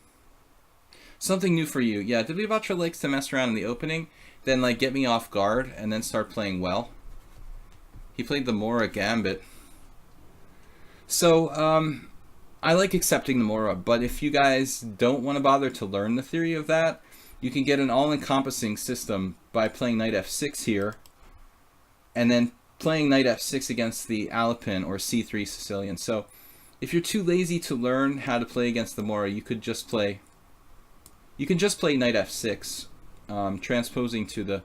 Something new for you. Yeah, Dilyavatra likes to mess around in the opening, then like get me off guard, and then start playing well. He played the Mora Gambit. So, I like accepting the Mora, but if you guys don't want to bother to learn the theory of that, you can get an all-encompassing system by playing knight f6 here, and then playing knight f6 against the Alapin or c3 Sicilian. So, if you're too lazy to learn how to play against the Mora, you could just play. You can just play knight f6, transposing to the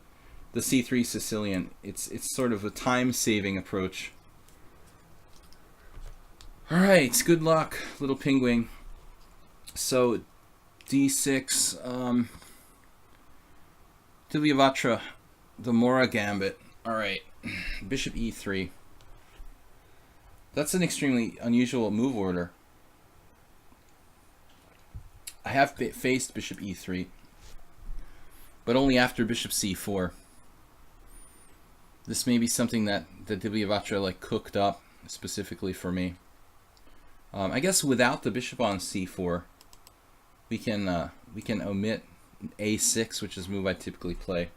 c3 Sicilian. It's sort of a time-saving approach. All right, good luck, little penguin. So, d6. Dilyavatra, the Mora Gambit. All right, bishop e3. That's an extremely unusual move order. I have faced bishop e3, but only after bishop c4. This may be something that Dilyavatra like cooked up specifically for me. I guess without the bishop on c4, we can omit a6, which is a move I typically play.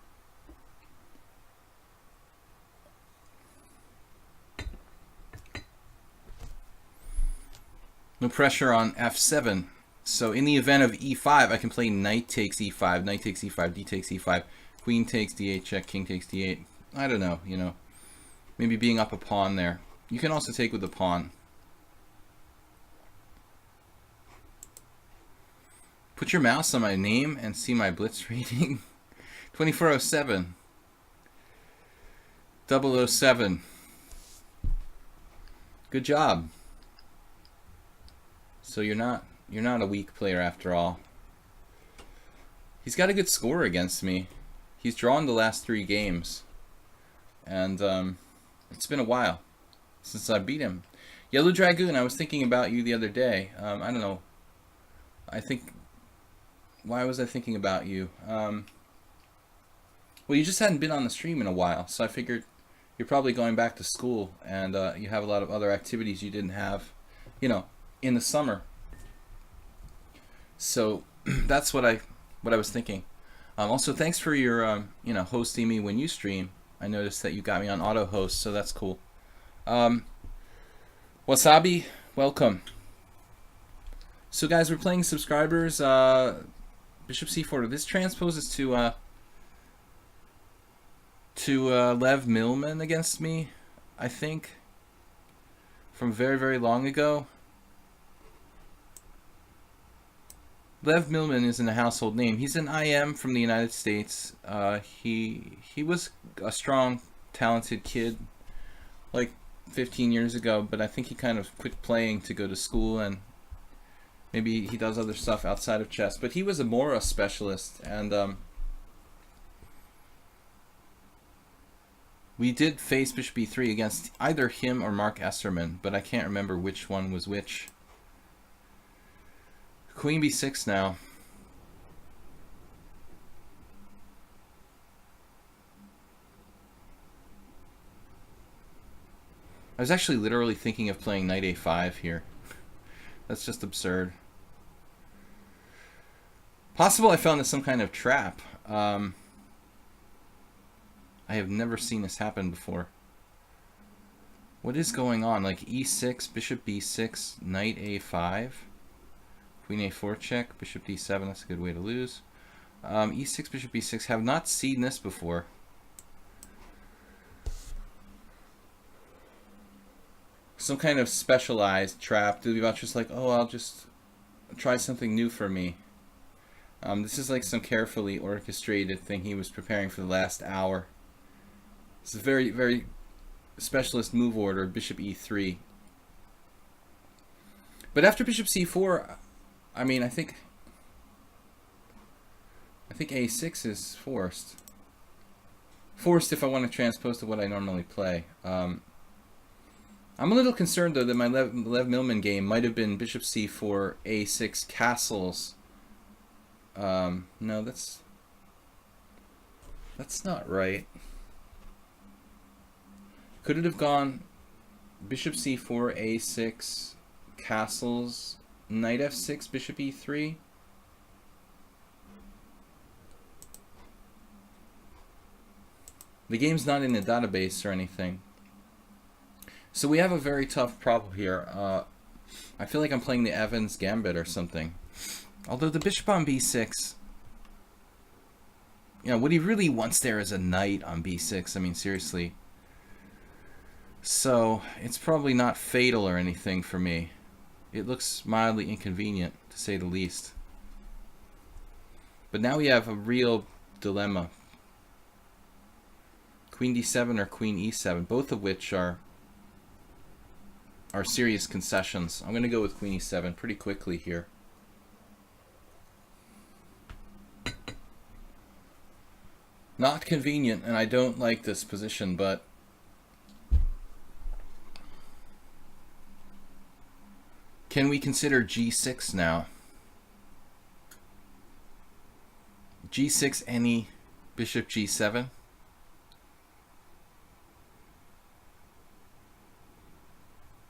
No pressure on f7. So in the event of e5, I can play knight takes e5, knight takes e5, d takes e5, queen takes d8 check, king takes d8. I don't know, you know, maybe being up a pawn there. You can also take with the pawn. Put your mouse on my name and see my blitz rating. 2407. 007. Good job. So you're not a weak player after all. He's got a good score against me. He's drawn the last 3 games. And it's been a while since I beat him. Yellow Dragoon, I was thinking about you the other day. I don't know. Why was I thinking about you? Well, you just hadn't been on the stream in a while, so I figured you're probably going back to school and you have a lot of other activities you didn't have, you know, in the summer. So that's what I was thinking. Also, thanks for your you know, hosting me when you stream. I noticed that you got me on auto host, so that's cool. Wasabi, welcome. So guys, we're playing subscribers. Bishop c4. This transposes to Lev Milman against me, I think, from very, very long ago. Lev Milman isn't a household name. He's an IM from the United States. He was a strong, talented kid like 15 years ago, but I think he kind of quit playing to go to school, and maybe he does other stuff outside of chess. But he was a Mora specialist, and we did face bishop b3 against either him or Mark Esserman, but I can't remember which one was which. Queen b6 now. I was actually literally thinking of playing knight a5 here. That's just absurd. Possible I fell into some kind of trap. I have never seen this happen before. What is going on? Like e6, bishop b6, knight a5. Queen a4 check, bishop d7, that's a good way to lose. E6, bishop b6, have not seen this before. Some kind of specialized trap. Dubivac's just like, oh, I'll just try something new for me. This is like some carefully orchestrated thing he was preparing for the last hour. It's a very, very specialist move order, bishop e3. But after bishop c4, I mean, I think a6 is forced. Forced if I want to transpose to what I normally play. I'm a little concerned, though, that my Lev Milman game might have been bishop c4, a6, castles. No, that's not right. Could it have gone bishop c4, a6, castles, knight f6, bishop e3? The game's not in the database or anything. So we have a very tough problem here. I feel like I'm playing the Evans Gambit or something. Although the bishop on b6, you know, what he really wants there is a knight on b6. I mean, seriously. So it's probably not fatal or anything for me. It looks mildly inconvenient, to say the least. But now we have a real dilemma. Queen d7 or queen e7, both of which are serious concessions. I'm going to go with queen e7 pretty quickly here. Not convenient, and I don't like this position, but can we consider g6 now? g6 any bishop g7?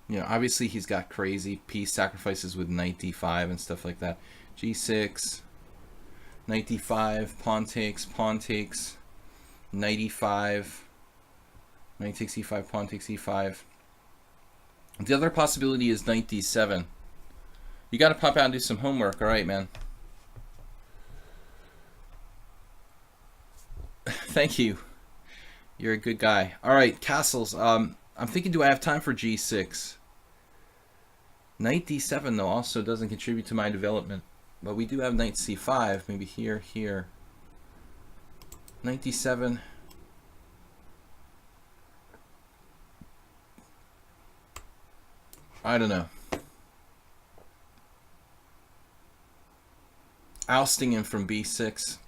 You know, obviously he's got crazy piece sacrifices with knight d5 and stuff like that. g6, knight d5, pawn takes, knight e5, knight takes e5, pawn takes e5. The other possibility is knight d7. You got to pop out and do some homework, all right, man. Thank you. You're a good guy. All right, castles. I'm thinking, do I have time for g6? Knight d7, though, also doesn't contribute to my development. But we do have knight c5, maybe here, here. Knight d7. I don't know. Ousting him from b6.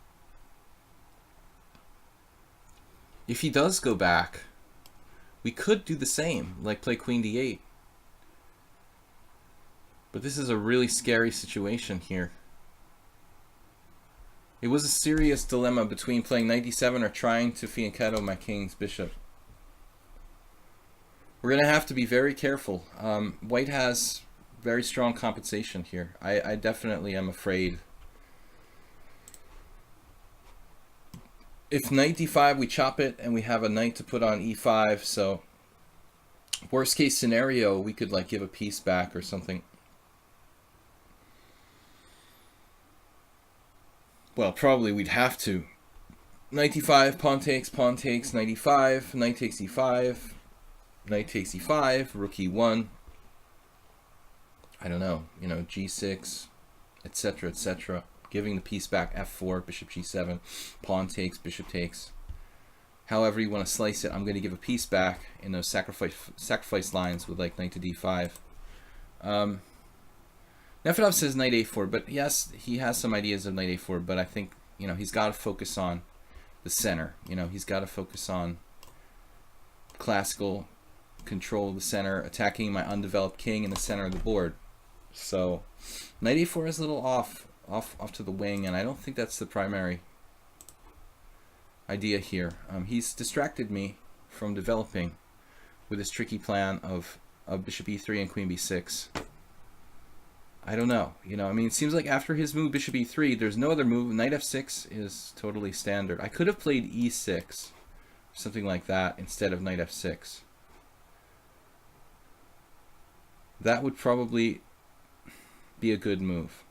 If he does go back, we could do the same, like play queen d8. But this is a really scary situation here. It was a serious dilemma between playing knight d7 or trying to fianchetto my king's bishop. We're going to have to be very careful. White has very strong compensation here. I definitely am afraid. If knight d5, we chop it and we have a knight to put on e5, so worst case scenario, we could like give a piece back or something. Well, probably we'd have to. Knight d5, pawn takes, knight e5, knight takes e5, knight takes e5, rook e1. I don't know, you know, g6, etc., etc. Giving the piece back, f4, bishop g7, pawn takes, bishop takes. However you want to slice it, I'm going to give a piece back in those sacrifice lines with like knight to d5. Nefedov says knight a4, but yes, he has some ideas of knight a4, but I think, you know, he's got to focus on the center. You know, he's got to focus on classical control of the center, attacking my undeveloped king in the center of the board. So knight a4 is a little off to the wing, and I don't think that's the primary idea here. He's distracted me from developing with his tricky plan of bishop e3 and queen b6. I don't know. You know, I mean, it seems like after his move bishop e3, there's no other move. Knight f6 is totally standard. I could have played e6, something like that, instead of knight f6. That would probably be a good move.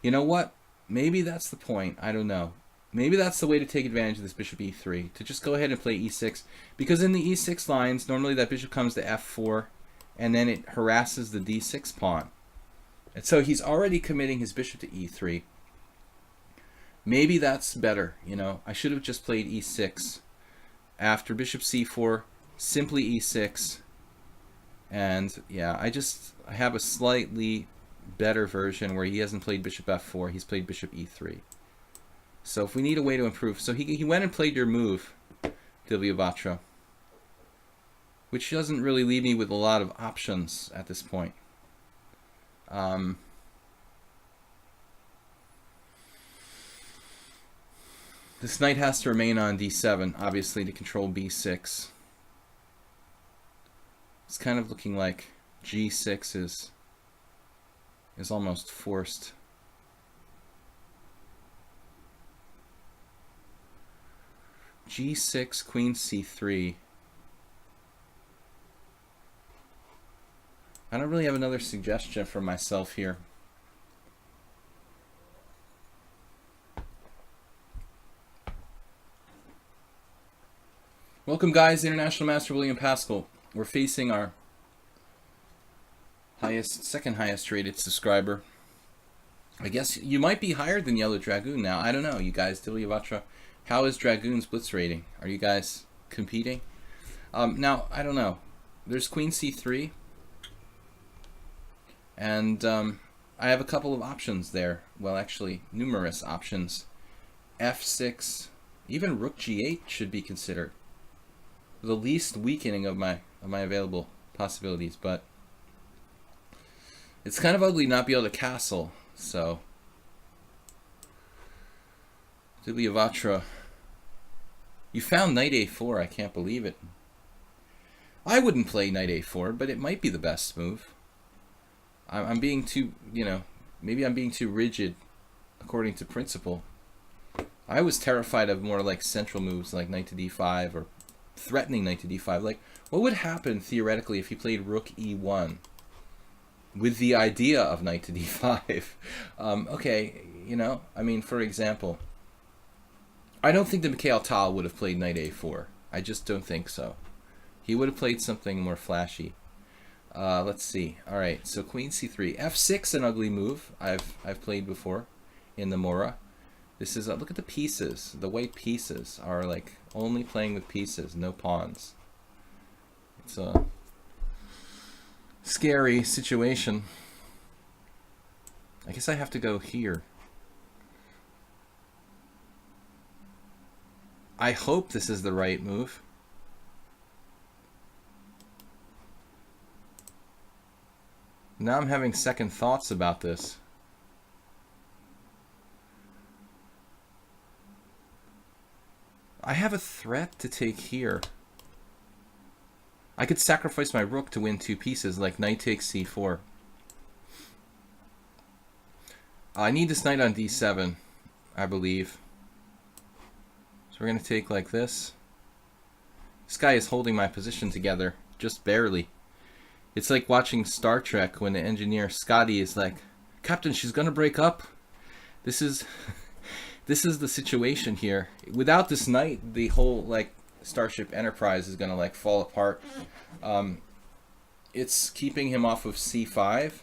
You know what? Maybe that's the point. I don't know. Maybe that's the way to take advantage of this bishop e3, to just go ahead and play e6. Because in the e6 lines, normally that bishop comes to f4, and then it harasses the d6 pawn. And so he's already committing his bishop to e3. Maybe that's better, you know. I should have just played e6. After bishop c4, simply e6. And yeah, I have a slightly better version where he hasn't played bishop f4, he's played bishop e3. So if we need a way to improve, so he went and played your move, Dilyavatra, which doesn't really leave me with a lot of options at this point. This knight has to remain on d7, obviously, to control b6. It's kind of looking like g6 is almost forced. g6, queen c3. I don't really have another suggestion for myself here. Welcome, guys, International Master William Pascal. We're facing our second highest rated subscriber. I guess you might be higher than Yellow Dragoon now. I don't know, you guys. Dilyavatra, how is Dragoon's blitz rating? Are you guys competing? Now, I don't know. There's queen c3. And I have a couple of options there. Well, actually, numerous options. f6, even rook g8 should be considered. The least weakening of my available possibilities, but it's kind of ugly not be able to castle. So, Dilyavatra, you found knight a4. I can't believe it. I wouldn't play knight a4, but it might be the best move. I'm being too, you know, maybe I'm being too rigid according to principle. I was terrified of more like central moves like knight to d5 or threatening knight to d5. Like, what would happen theoretically if you played rook e1 with the idea of knight to d5? Okay, you know, I mean, for example, I don't think that Mikhail Tal would have played knight a4. I just don't think so. He would have played something more flashy. Let's see. All right, so queen c3, f6, an ugly move I've played before in the Mora. This is look at the pieces. The white pieces are like only playing with pieces, no pawns. It's a scary situation. I guess I have to go here. I hope this is the right move. Now I'm having second thoughts about this. I have a threat to take here. I could sacrifice my rook to win two pieces, like knight takes c4. I need this knight on d7, I believe. So we're going to take like this. This guy is holding my position together, just barely. It's like watching Star Trek when the engineer Scotty is like, "Captain, she's going to break up." This is the situation here. Without this knight, the whole like Starship Enterprise is going to like fall apart. It's keeping him off of c5.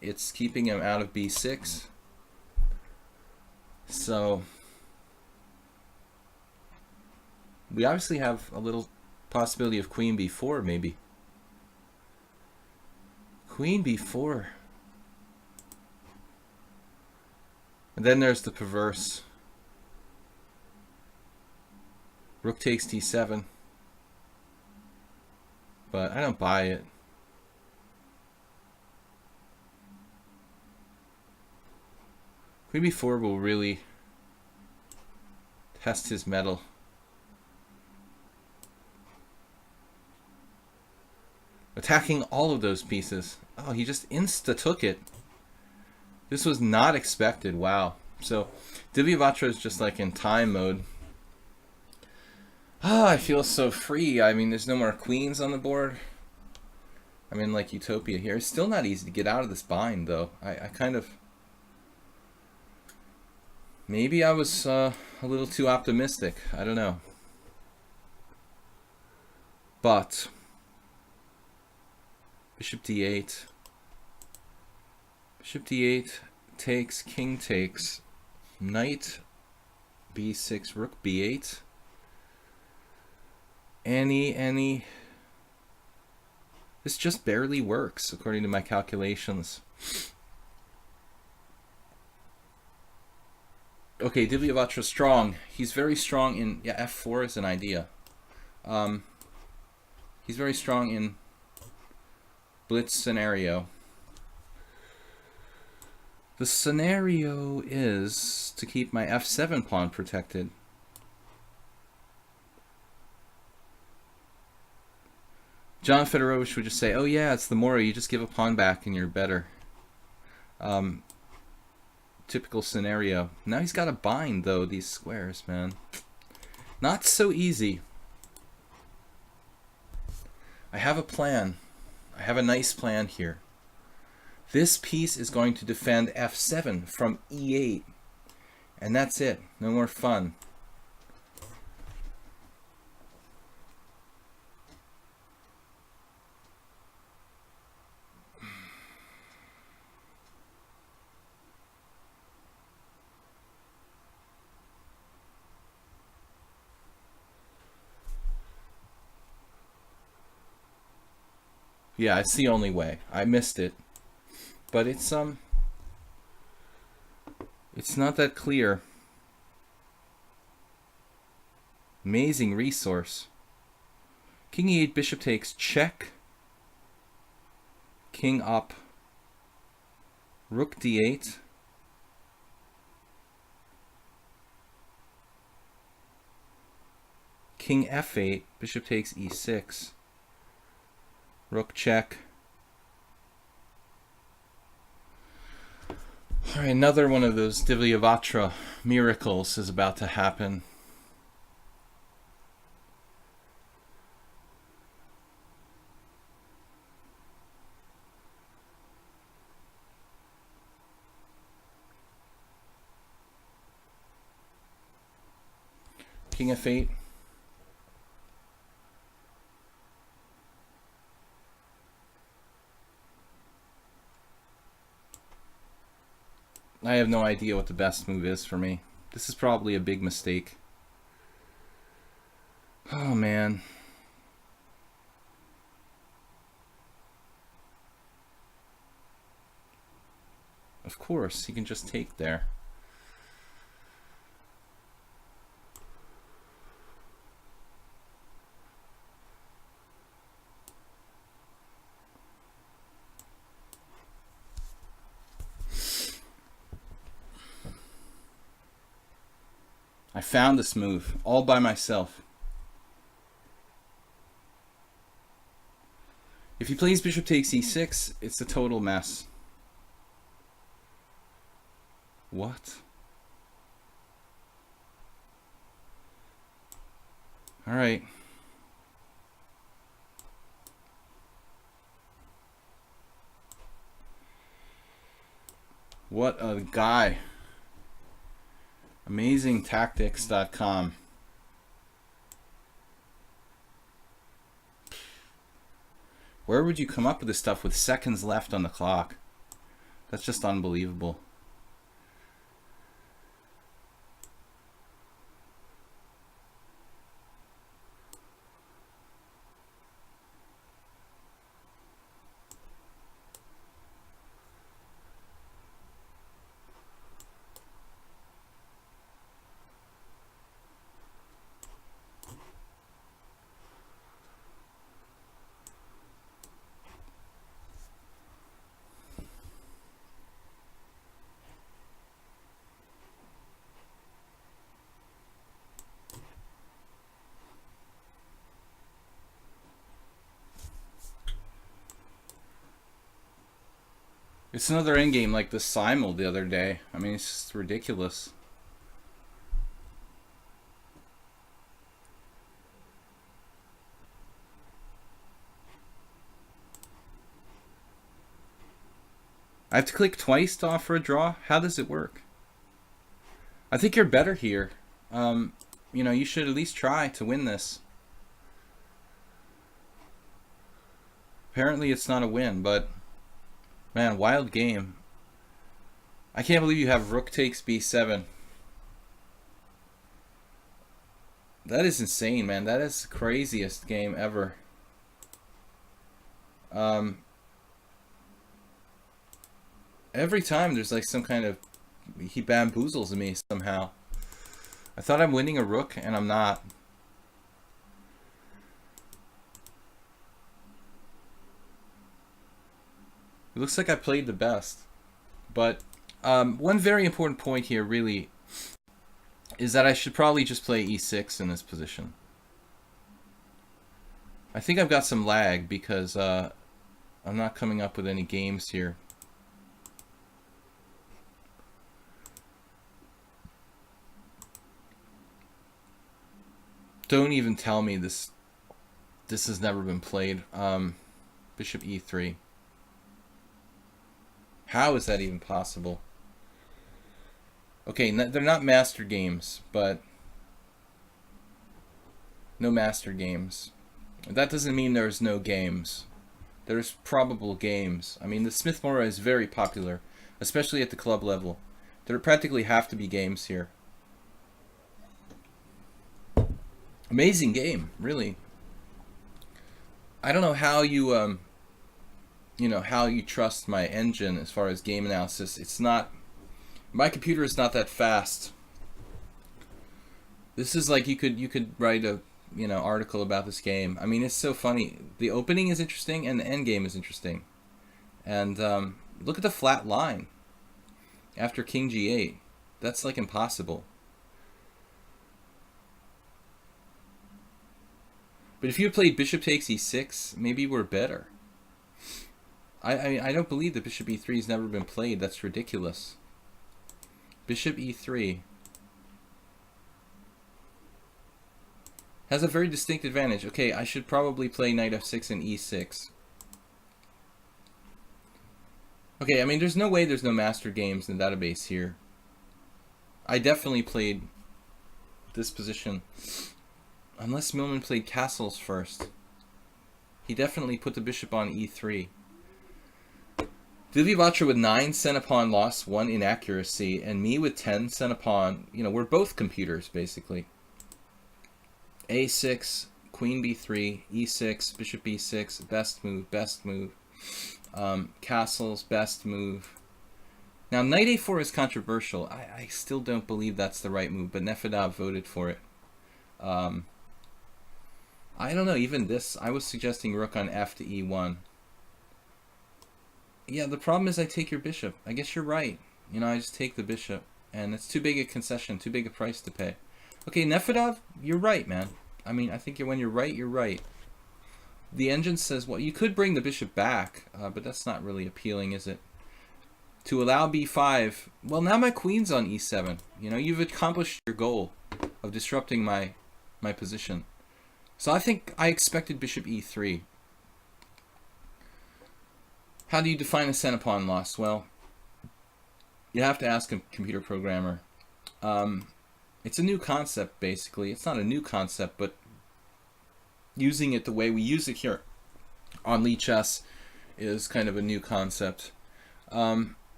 It's keeping him out of b6. So we obviously have a little possibility of queen b4 maybe. Queen b4. And then there's the perverse rook takes d7. But I don't buy it. Queen b4 will really test his mettle. Attacking all of those pieces. Oh, he just insta-took it. This was not expected. Wow. So, Dilyavatra is just like in time mode. Ah, I feel so free. I mean, there's no more queens on the board. I'm in like utopia here. It's still not easy to get out of this bind, though. I kind of... Maybe I was a little too optimistic. I don't know. But bishop d8. Bishop d8 takes, king takes, knight b6, rook b8. Any. This just barely works according to my calculations. Okay, Divyavatra strong. He's very strong in, yeah, f4 is an idea. He's very strong in blitz scenario. The scenario is to keep my f7 pawn protected. John Fedorovich would just say, oh yeah, it's the Mora, you just give a pawn back and you're better. Typical scenario. Now he's got to bind, though, these squares, man. Not so easy. I have a plan. I have a nice plan here. This piece is going to defend f7 from e8. And that's it. No more fun. Yeah, it's the only way. I missed it. But it's not that clear. Amazing resource. King e8, bishop takes, check. King up. Rook d8. King f8, bishop takes e6. Rook check. All right, another one of those Divyavatra miracles is about to happen. King f8. I have no idea what the best move is for me. This is probably a big mistake. Oh, man. Of course, he can just take there. I found this move all by myself. If he plays bishop takes e6, it's a total mess. What? All right. What a guy. AmazingTactics.com. Where would you come up with this stuff with seconds left on the clock? That's just unbelievable. It's another endgame like the Simul the other day. I mean, it's just ridiculous. I have to click twice to offer a draw? How does it work? I think you're better here. You know, you should at least try to win this. Apparently it's not a win, but man, wild game. I can't believe you have rook takes b7. That is insane, man. That is the craziest game ever. Every time there's like some kind of... he bamboozles me somehow. I thought I'm winning a rook, and I'm not. It looks like I played the best. But one very important point here, really, is that I should probably just play e6 in this position. I think I've got some lag because I'm not coming up with any games here. Don't even tell me this has never been played. Bishop e3. How is that even possible? Okay, they're not master games, but no master games. That doesn't mean there's no games. There's probable games. I mean, the Smith-Morra is very popular, especially at the club level. There practically have to be games here. Amazing game, really. I don't know how you you know, how you trust my engine as far as game analysis. It's not, my computer is not that fast. This is like you could write a, you know, article about this game. I mean, it's so funny. The opening is interesting and the end game is interesting. And look at the flat line after king g8. That's like impossible. But if you had played bishop takes e6, maybe we're better. I don't believe that bishop e3 has never been played. That's ridiculous. Bishop e3 has a very distinct advantage. Okay, I should probably play knight f6 and e6. Okay, I mean, there's no way there's no master games in the database here. I definitely played this position. Unless Millman played castles first. He definitely put the bishop on e3. Vivivacha with 9 cent pawn lost 1 inaccuracy, and me with 10 cent pawn. You know, we're both computers, basically. a6, queen b3, e6, bishop b6, best move, best move. Castles, best move. Now, knight a4 is controversial. I still don't believe that's the right move, but Nefedov voted for it. I don't know, even this, I was suggesting rook on f to e1. Yeah, the problem is I take your bishop. I guess you're right. You know, I just take the bishop. And it's too big a concession, too big a price to pay. Okay, Nefedov, you're right, man. I mean, I think when you're right, you're right. The engine says, well, you could bring the bishop back, but that's not really appealing, is it? To allow b5, well, now my queen's on e7. You know, you've accomplished your goal of disrupting my position. So I think I expected bishop e3. How do you define a cent pawn loss? Well, you have to ask a computer programmer. It's a new concept, basically. It's not a new concept, but using it the way we use it here on lichess is kind of a new concept.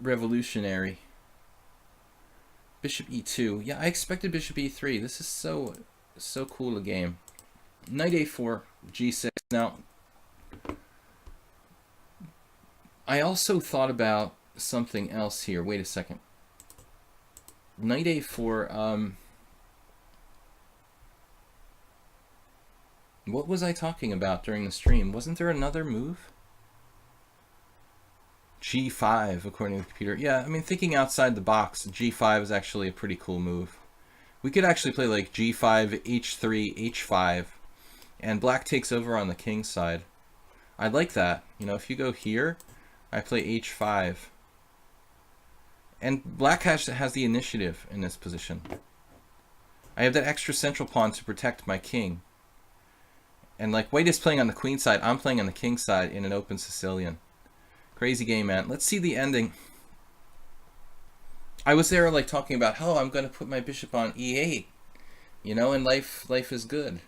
Revolutionary. Bishop e2. Yeah, I expected bishop e3. This is so cool a game. Knight a4, g6. Now, I also thought about something else here. Wait a second. Knight a4. What was I talking about during the stream? Wasn't there another move? g5, according to the computer. Yeah, I mean, thinking outside the box, g5 is actually a pretty cool move. We could actually play like g5, h3, h5, and black takes over on the king side. I like that. You know, if you go here, I play h5. And black has the initiative in this position. I have that extra central pawn to protect my king. And like white is playing on the queen side, I'm playing on the king side in an open Sicilian. Crazy game, man. Let's see the ending. I was there like talking about, oh, I'm going to put my bishop on e8, you know, and life is good.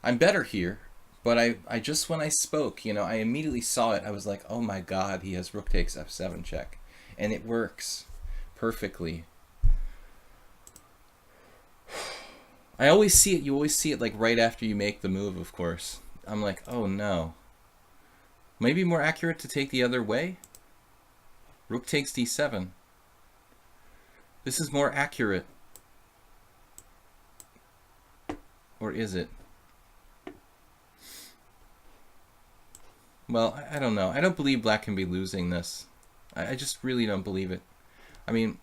I'm better here, but I just, when I spoke, you know, I immediately saw it. I was like, oh my god, he has rook takes f7 check. And it works perfectly. I always see it, you always see it like right after you make the move, of course. I'm like, oh no. Maybe more accurate to take the other way? Rook takes d7. This is more accurate. Or is it? Well, I don't know. I don't believe black can be losing this. I just really don't believe it. I mean,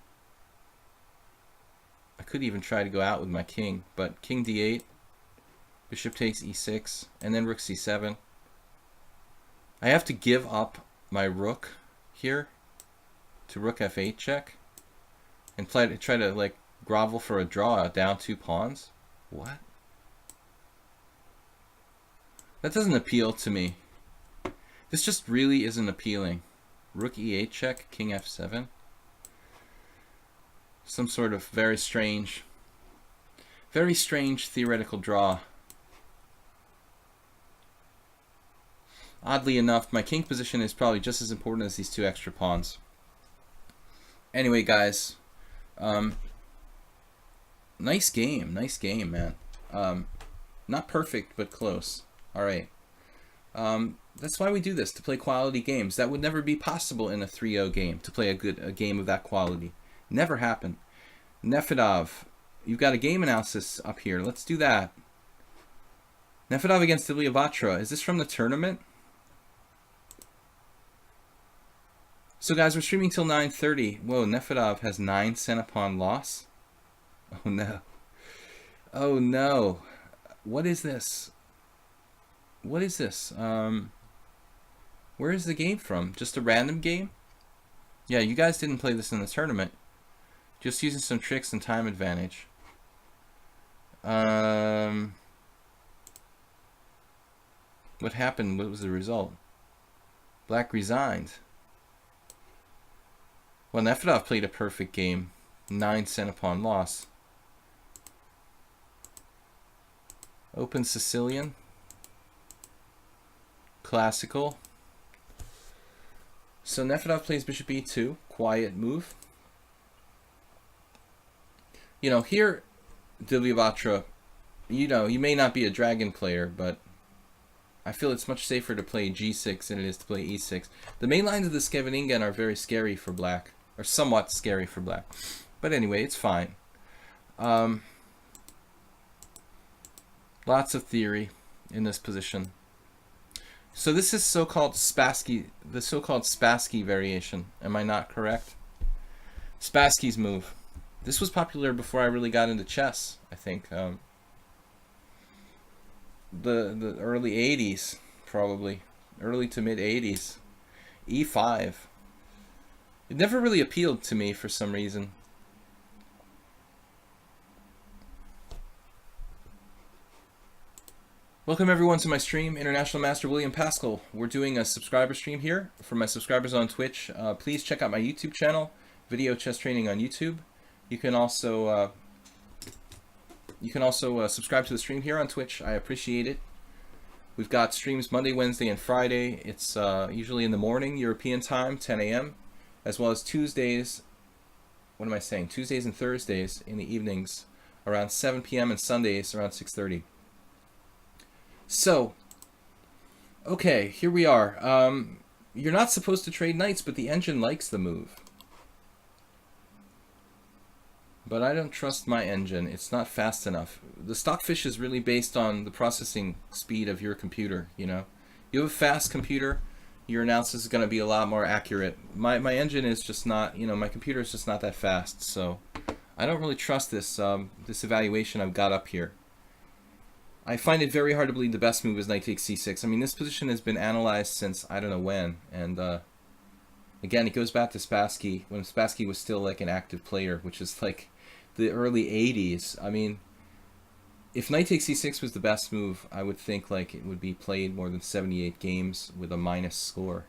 I could even try to go out with my king, but king d8, bishop takes e6, and then rook c7. I have to give up my rook here to rook f8 check and try to like grovel for a draw down 2 pawns. What? That doesn't appeal to me. This just really isn't appealing. Rook e8 check, king f7. Some sort of very strange theoretical draw. Oddly enough, my king position is probably just as important as these 2 extra pawns. Anyway, guys, nice game, man. Not perfect, but close. All right. That's why we do this, to play quality games. That would never be possible in a 3-0 game, to play a game of that quality. Never happened. Nefedov, you've got a game analysis up here. Let's do that. Nefedov against Dilyavatra. Is this from the tournament? So guys, we're streaming till 9:30. Whoa, Nefedov has 9 cent-upon loss? Oh no. Oh no. What is this? What is this? Where is the game from? Just a random game? Yeah, you guys didn't play this in the tournament. Just using some tricks and time advantage. What happened? What was the result? Black resigned. Well, Nefedov played a perfect game. 9 cent-upon loss. Open Sicilian. Classical. So Nefedov plays bishop e2. Quiet move. You know, here, Dilyavatra, you know, you may not be a dragon player, but I feel it's much safer to play g6 than it is to play e6. The main lines of the Scheveningen are very scary for black, or somewhat scary for black. But anyway, it's fine. Lots of theory in this position. So this is so-called Spassky, the so-called Spassky variation. Am I not correct? Spassky's move. This was popular before I really got into chess, I think. The early 80s, probably. Early to mid 80s. E5. It never really appealed to me for some reason. Welcome everyone to my stream, International Master William Pascal. We're doing a subscriber stream here for my subscribers on Twitch. Please check out my YouTube channel, Video Chess Training on YouTube. You can also subscribe to the stream here on Twitch. I appreciate it. We've got streams Monday, Wednesday, and Friday. It's usually in the morning, European time, 10 a.m., as well as Tuesdays. What am I saying? Tuesdays and Thursdays in the evenings, around 7 p.m. and Sundays around 6:30. So, okay, here we are. You're not supposed to trade knights, but the engine likes the move. But I don't trust my engine. It's not fast enough. The Stockfish is really based on the processing speed of your computer, you know. You have a fast computer, your analysis is going to be a lot more accurate. My engine is just not, you know, my computer is just not that fast, so I don't really trust this this evaluation I've got up here. I find it very hard to believe the best move is knight takes c6. I mean, this position has been analyzed since I don't know when, and again, it goes back to Spassky, when Spassky was still like an active player, which is like the early 80s. I mean, if knight takes c6 was the best move, I would think like it would be played more than 78 games with a minus score.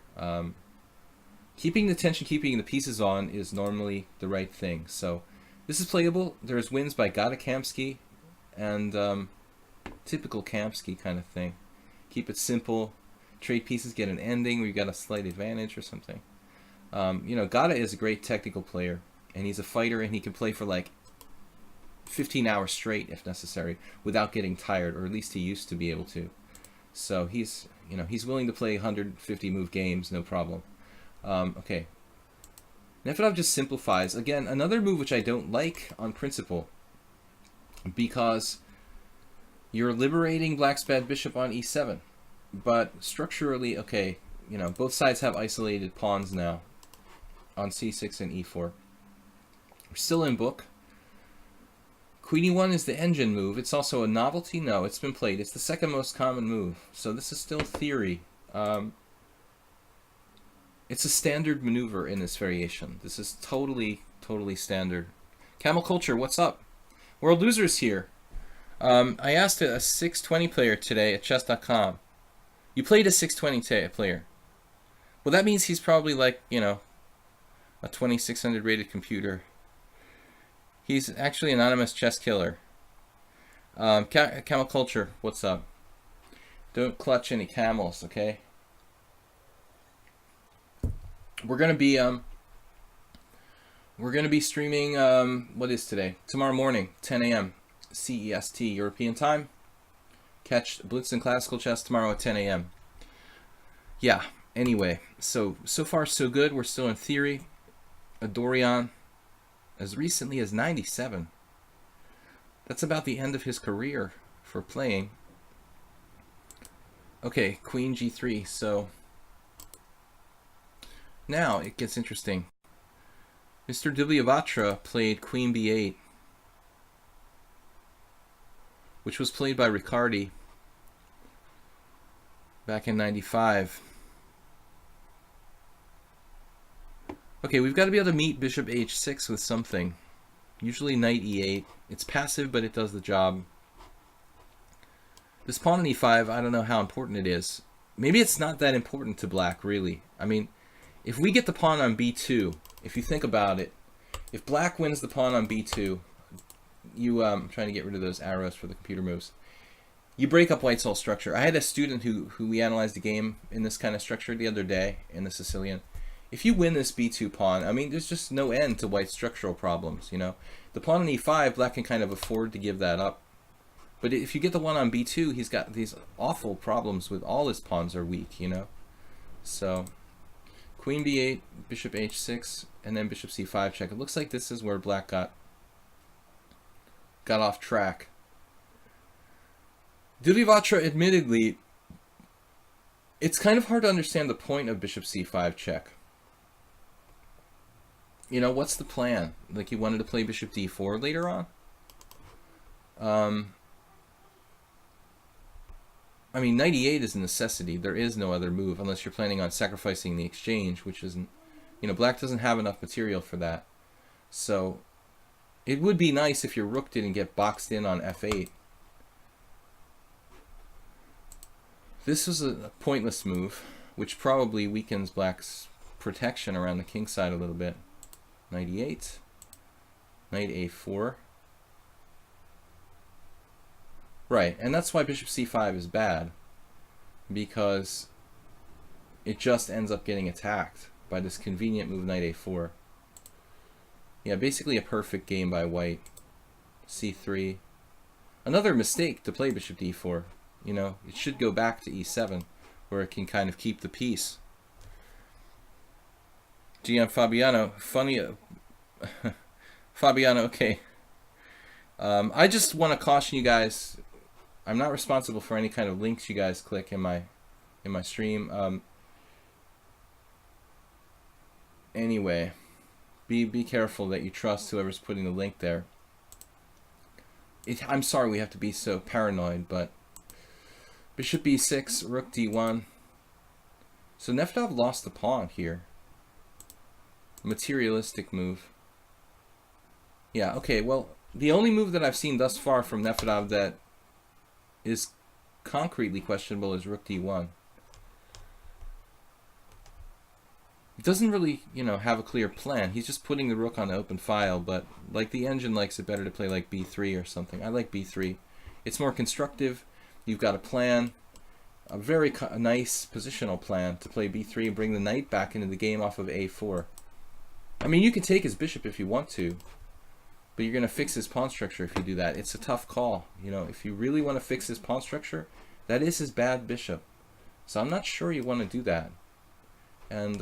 keeping the tension, keeping the pieces on is normally the right thing. So this is playable. There's wins by Gata Kamsky and typical Kamsky kind of thing. Keep it simple. Trade pieces, get an ending where you got a slight advantage or something. You know, Gata is a great technical player, and he's a fighter, and he can play for like 15 hours straight if necessary without getting tired, or at least he used to be able to. So he's, you know, he's willing to play 150 move games, no problem. Okay. Nefedov just simplifies. Again, another move which I don't like on principle, because you're liberating black's bad bishop on e7. But structurally, okay, you know, both sides have isolated pawns now on c6 and e4. We're still in book. Queen e1 is the engine move. It's also a novelty. No, it's been played. It's the second most common move. So this is still theory. It's a standard maneuver in this variation. This is totally standard. Camel Culture, what's up? World Losers here. I asked a 620 player today at chess.com. You played a 620 player. Well, that means he's probably like, you know, a 2600 rated computer. He's actually an anonymous chess killer. Camel Culture, what's up? Don't clutch any camels, okay? We're gonna be streaming what is today? Tomorrow morning, 10 a.m. CEST European time. Catch Blitz and Classical Chess tomorrow at 10 a.m. Yeah, anyway, so far so good. We're still in theory. Dorian, as recently as 97. That's about the end of his career for playing. Okay, Queen G3. So now it gets interesting. Mr. Dubliavatra played Queen B8, which was played by Riccardi back in 95. Okay, we've got to be able to meet Bishop H6 with something. Usually Knight E8. It's passive, but it does the job. This pawn on E5, I don't know how important it is. Maybe it's not that important to black, really. I mean, if we get the pawn on B2, if you think about it, if black wins the pawn on B2, you, I'm trying to get rid of those arrows for the computer moves. You break up white's whole structure. I had a student who we analyzed the game in this kind of structure the other day in the Sicilian. If you win this B2 pawn, I mean, there's just no end to white's structural problems, you know. The pawn on E5, black can kind of afford to give that up. But if you get the one on B2, he's got these awful problems with all his pawns are weak, you know. So, Queen B8, Bishop H6, and then Bishop C5 check. It looks like this is where black got off track. Dubliavatra, admittedly, it's kind of hard to understand the point of Bishop C5 check. You know, what's the plan? Like, he wanted to play Bishop D4 later on? I mean, Knight E8 is a necessity. There is no other move unless you're planning on sacrificing the exchange, which isn't, you know, black doesn't have enough material for that. So, it would be nice if your rook didn't get boxed in on F8. This was a pointless move, which probably weakens black's protection around the king side a little bit. Knight E8, Knight A4. Right, and that's why Bishop C5 is bad, because it just ends up getting attacked by this convenient move Knight A4. Yeah, basically a perfect game by white. C3. Another mistake to play Bishop D4. You know, it should go back to E7, where it can kind of keep the peace. GM Fabiano, funny. Fabiano, okay. I just want to caution you guys. I'm not responsible for any kind of links you guys click in my stream. Anyway, be careful that you trust whoever's putting the link there. I'm sorry we have to be so paranoid, but Bishop B6, Rook D1. So Nefedov lost the pawn here. Materialistic move. Yeah, okay, well, the only move that I've seen thus far from Nefedov that is concretely questionable is Rook D1. doesn't really, you know, have a clear plan. He's just putting the rook on the open file, but like the engine likes it better to play like b3 or something. I like b3. It's more constructive. You've got a plan, a very nice positional plan to play b3 and bring the knight back into the game off of a4. I mean, you can take his bishop if you want to, but you're going to fix his pawn structure if you do that. It's a tough call. You know, if you really want to fix his pawn structure, that is his bad bishop. So I'm not sure you want to do that. And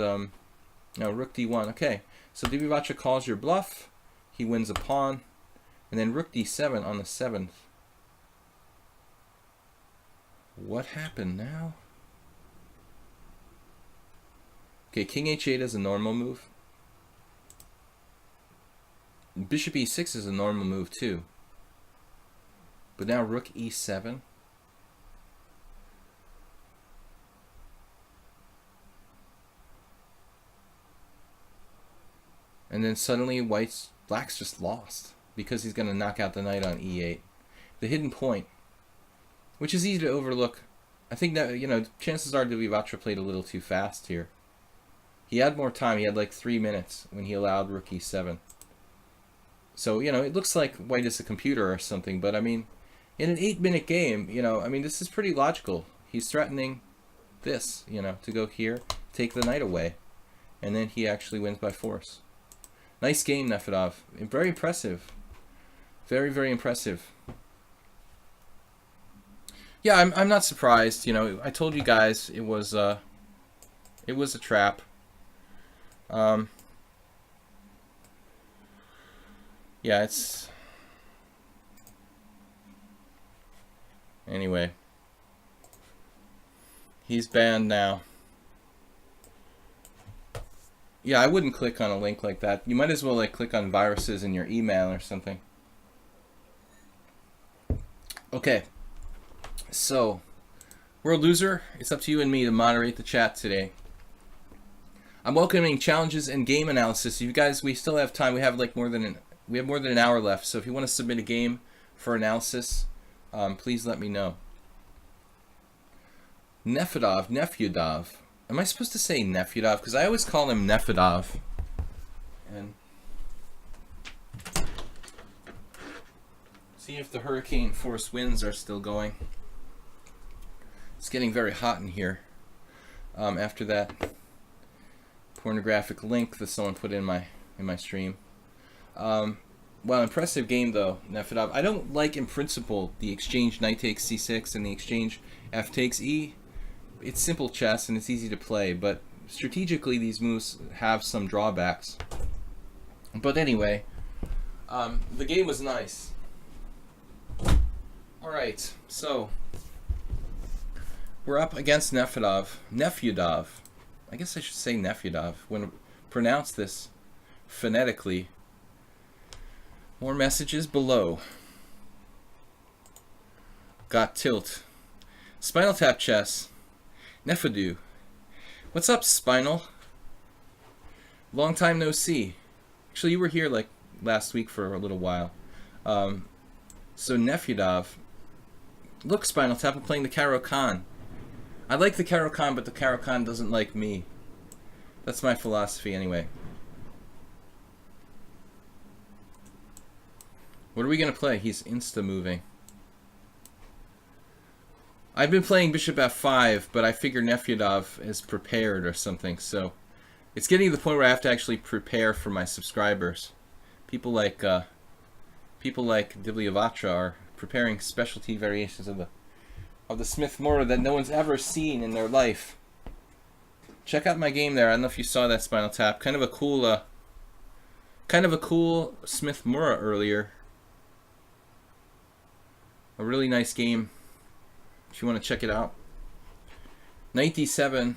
now rook d1. Okay, so Divivacha calls your bluff. He wins a pawn. And then rook d7 on the 7th. What happened now? Okay, king h8 is a normal move. Bishop e6 is a normal move too. But now rook e7. And then suddenly black's just lost because he's going to knock out the knight on e8. The hidden point, which is easy to overlook. I think that, you know, chances are Divivacha played a little too fast here. He had more time. He had like 3 minutes when he allowed rook e7. So, you know, it looks like white is a computer or something, but I mean, in an 8-minute game, you know, I mean, this is pretty logical. He's threatening this, you know, to go here, take the knight away, and then he actually wins by force. Nice game, Nefedov. Very impressive. Very, very impressive. Yeah, I'm not surprised. You know, I told you guys it was a trap. Yeah, it's... Anyway. He's banned now. Yeah, I wouldn't click on a link like that. You might as well like click on viruses in your email or something. Okay. So, World Loser, it's up to you and me to moderate the chat today. I'm welcoming challenges and game analysis. You guys, we still have time. We have like more than an hour left. So if you want to submit a game for analysis, please let me know. Nefedov. Am I supposed to say Nefedov? Because I always call him Nefedov. And see if the hurricane force winds are still going. It's getting very hot in here. After that pornographic link that someone put in my stream. Well, impressive game though, Nefedov. I don't like in principle the exchange knight takes c6 and the exchange f takes e. It's simple chess and it's easy to play, but strategically these moves have some drawbacks. But anyway, the game was nice. Alright, so we're up against Nefedov. I guess I should say Nefedov. When pronounce this phonetically. More messages below. Got tilt. Spinal Tap Chess. Nefedu. What's up, Spinal? Long time no see. Actually, you were here like last week for a little while. So Nefedov. Look, Spinal Tap, I'm playing the Caro-Kann. I like the Caro-Kann, but the Caro-Kann doesn't like me. That's my philosophy anyway. What are we going to play? He's insta-moving. I've been playing bishop f5, but I figure Nefedov is prepared or something, so it's getting to the point where I have to actually prepare for my subscribers. People like Divivacha are preparing specialty variations of the Smith-Morra that no one's ever seen in their life. Check out my game there. I don't know if you saw that, Spinal Tap. Kind of a cool Smith-Morra earlier. A really nice game. If you want to check it out. Knight d7.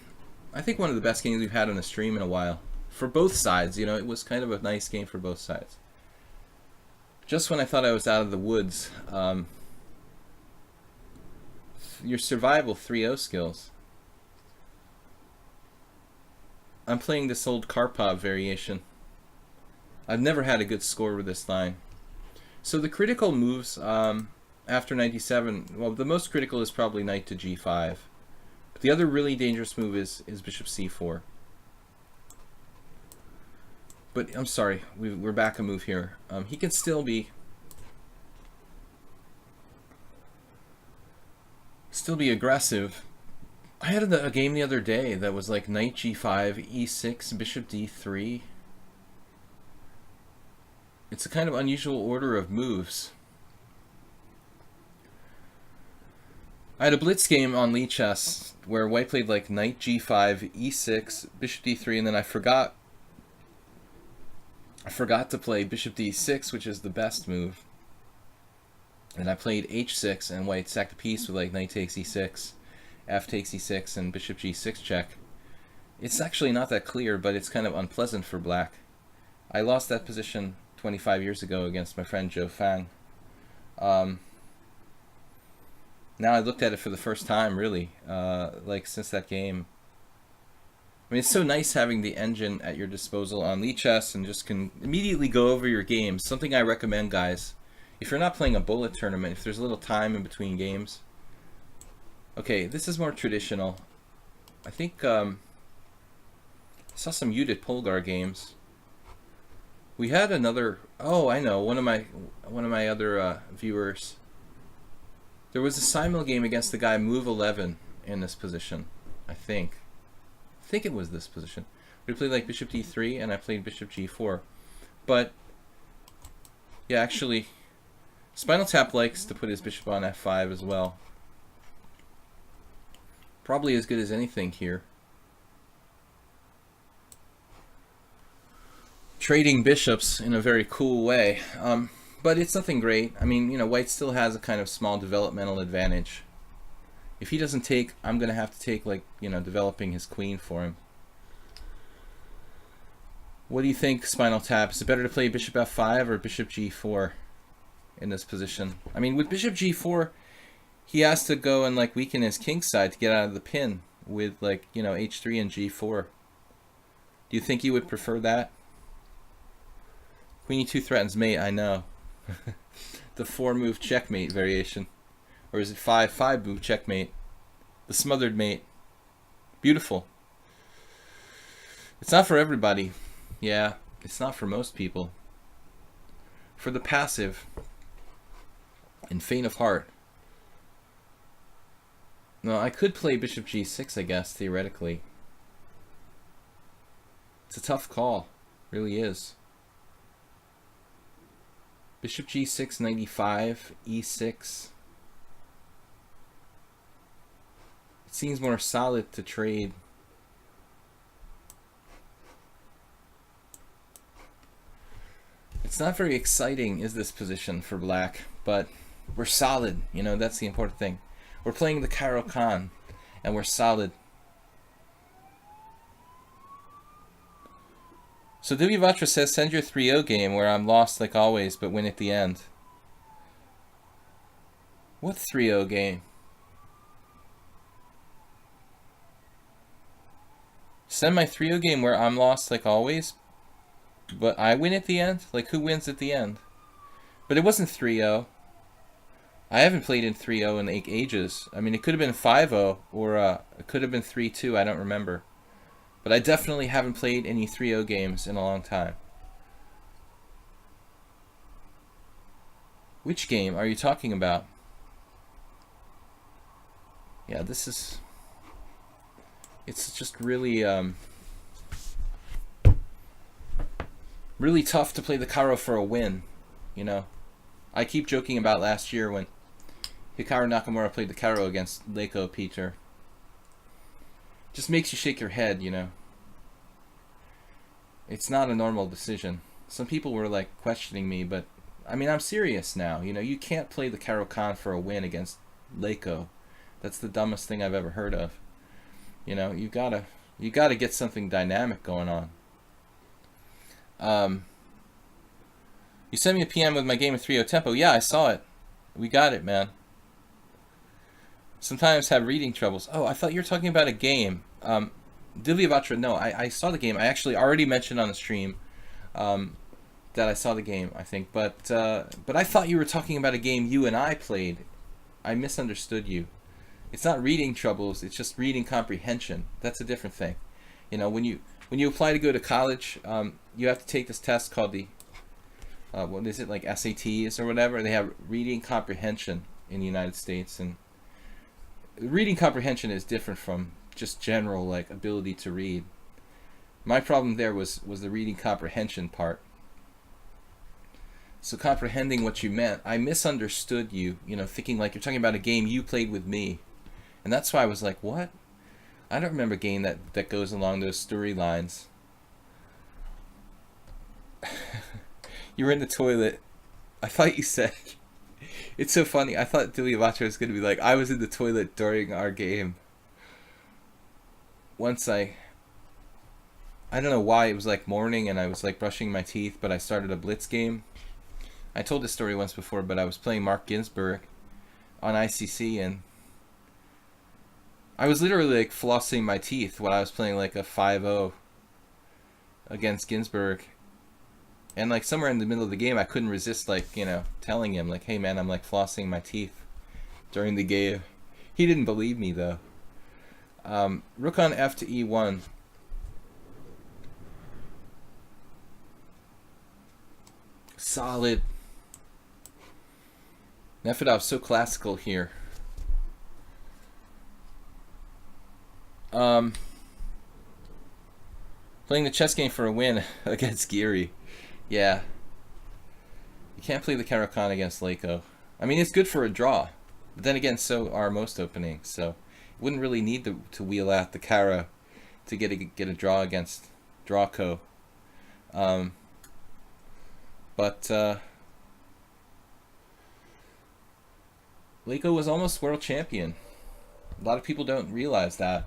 I think one of the best games we've had on the stream in a while. For both sides, you know, it was kind of a nice game for both sides. Just when I thought I was out of the woods, your survival 3-0 skills. I'm playing this old Karpov variation. I've never had a good score with this line. So the critical moves after 97, well, the most critical is probably knight to g5. But the other really dangerous move is bishop c4. But I'm sorry, we're back a move here. He can still be aggressive. I had a game the other day that was like knight g5, e6, bishop d3. It's a kind of unusual order of moves. I had a blitz game on lichess where white played like knight g5, e6, bishop d3, and then I forgot to play bishop d6, which is the best move. And I played h6, and white sacked a piece with like knight takes e6, f takes e6, and bishop g6 check. It's actually not that clear, but it's kind of unpleasant for black. I lost that position 25 years ago against my friend Joe Fang. Now I looked at it for the first time, really, like since that game. I mean, it's so nice having the engine at your disposal on lichess and just can immediately go over your games. Something I recommend, guys. If you're not playing a bullet tournament, if there's a little time in between games. Okay, this is more traditional. I think I saw some Judith Polgar games. We had another. Oh, I know, one of my other viewers. There was a simul game against the guy move 11 in this position. I think it was this position. We played like bishop d3, and I played bishop g4. But yeah, actually, Spinal Tap likes to put his bishop on f5 as well. Probably as good as anything here. Trading bishops in a very cool way. But it's nothing great. I mean, you know, white still has a kind of small developmental advantage. If he doesn't take, I'm going to have to take, like, you know, developing his queen for him. What do you think, Spinal Tap? Is it better to play bishop f5 or bishop g4 in this position? I mean, with bishop g4, he has to go and, like, weaken his king side to get out of the pin with, like, you know, h3 and g4. Do you think you would prefer that? Queen e2 threatens mate, I know. The 4-move checkmate variation. Or is it 5-5-move checkmate? The smothered mate. Beautiful. It's not for everybody. Yeah, it's not for most people. For the passive and faint of heart. No, I could play bishop g6, I guess, theoretically. It's a tough call. It really is. Bishop g6, 95, e6. It seems more solid to trade. It's not very exciting, is this position for black, but we're solid, you know, that's the important thing. We're playing the Caro-Kann, and we're solid. So Divyavatra says, send your 3-0 game where I'm lost like always, but win at the end. What 3-0 game? Send my 3-0 game where I'm lost like always, but I win at the end? Like, who wins at the end? But it wasn't 3-0. I haven't played in 3-0 in ages. I mean, it could have been 5-0, or it could have been 3-2, I don't remember. But I definitely haven't played any 3-0 games in a long time. Which game are you talking about? Yeah, this is... It's just really, really tough to play the Caro for a win, you know. I keep joking about last year when Hikaru Nakamura played the Caro against Leiko Peter. Just makes you shake your head, you know. It's not a normal decision. Some people were like questioning me, but I mean, I'm serious now. You know, you can't play the Caro-Kann for a win against Leiko. That's the dumbest thing I've ever heard of. You know, you gotta get something dynamic going on. You sent me a PM with my game of 3-0 tempo. Yeah, I saw it. We got it, man. Sometimes have reading troubles. Oh, I thought you were talking about a game. Divyavatra, no, I saw the game. I actually already mentioned on the stream that I saw the game, I think. But I thought you were talking about a game you and I played. I misunderstood you. It's not reading troubles, it's just reading comprehension. That's a different thing. You know, when you when you apply to go to college, you have to take this test called the what is it, like SATs or whatever. They have reading comprehension in the United States, and reading comprehension is different from just general like ability to read. My problem there was the reading comprehension part. So comprehending what you meant, I misunderstood you, thinking like you're talking about a game you played with me. And that's why I was like, what? I don't remember a game that goes along those storylines. You were in the toilet. I thought you said... It's so funny. I thought Diliavacha was going to be like, I was in the toilet during our game. Once I don't know why, it was like morning and I was like brushing my teeth, but I started a blitz game. I told this story once before, but I was playing Mark Ginsburg on ICC, and I was literally like flossing my teeth while I was playing like a 5-0 against Ginsburg. And like somewhere in the middle of the game, I couldn't resist like, telling him like, hey man, I'm like flossing my teeth during the game. He didn't believe me though. Rook on F to E1. Solid. Nefedov's so classical here. Playing the chess game for a win against Geary. Yeah. You can't play the Caro-Kann against Leko. I mean, it's good for a draw. But then again, so are most openings. So you wouldn't really need to wheel out the Caro to get a draw against Drawko. But Leko was almost world champion. A lot of people don't realize that.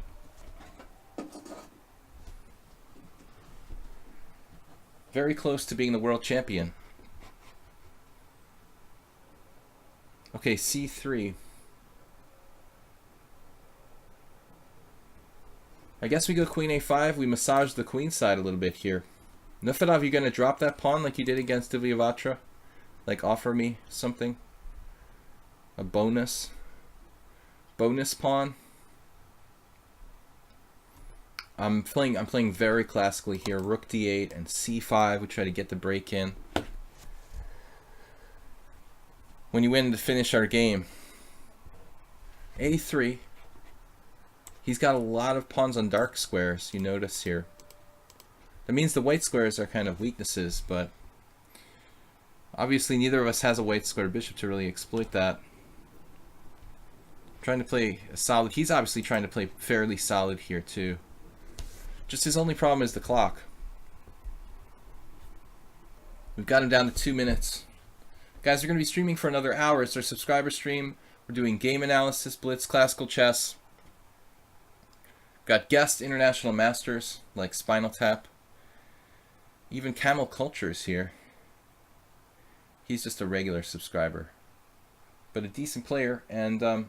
Very close to being the world champion. Okay, C3. I guess we go Queen A5. We massage the queen side a little bit here. Nefedov, you gonna drop that pawn like you did against Diliavacha? Like offer me something? A bonus pawn? I'm playing very classically here. Rook D8 and C5. We try to get the break in. When you win to finish our game. A3. He's got a lot of pawns on dark squares, you notice here. That means the white squares are kind of weaknesses, but obviously neither of us has a white square bishop to really exploit that. Trying to play a solid. He's obviously trying to play fairly solid here too. Just his only problem is the clock. We've got him down to 2 minutes. Guys, we're going to be streaming for another hour. It's our subscriber stream. We're doing game analysis, blitz, classical chess. Got guest international masters like Spinal Tap. Even Camel Culture's here. He's just a regular subscriber, but a decent player, and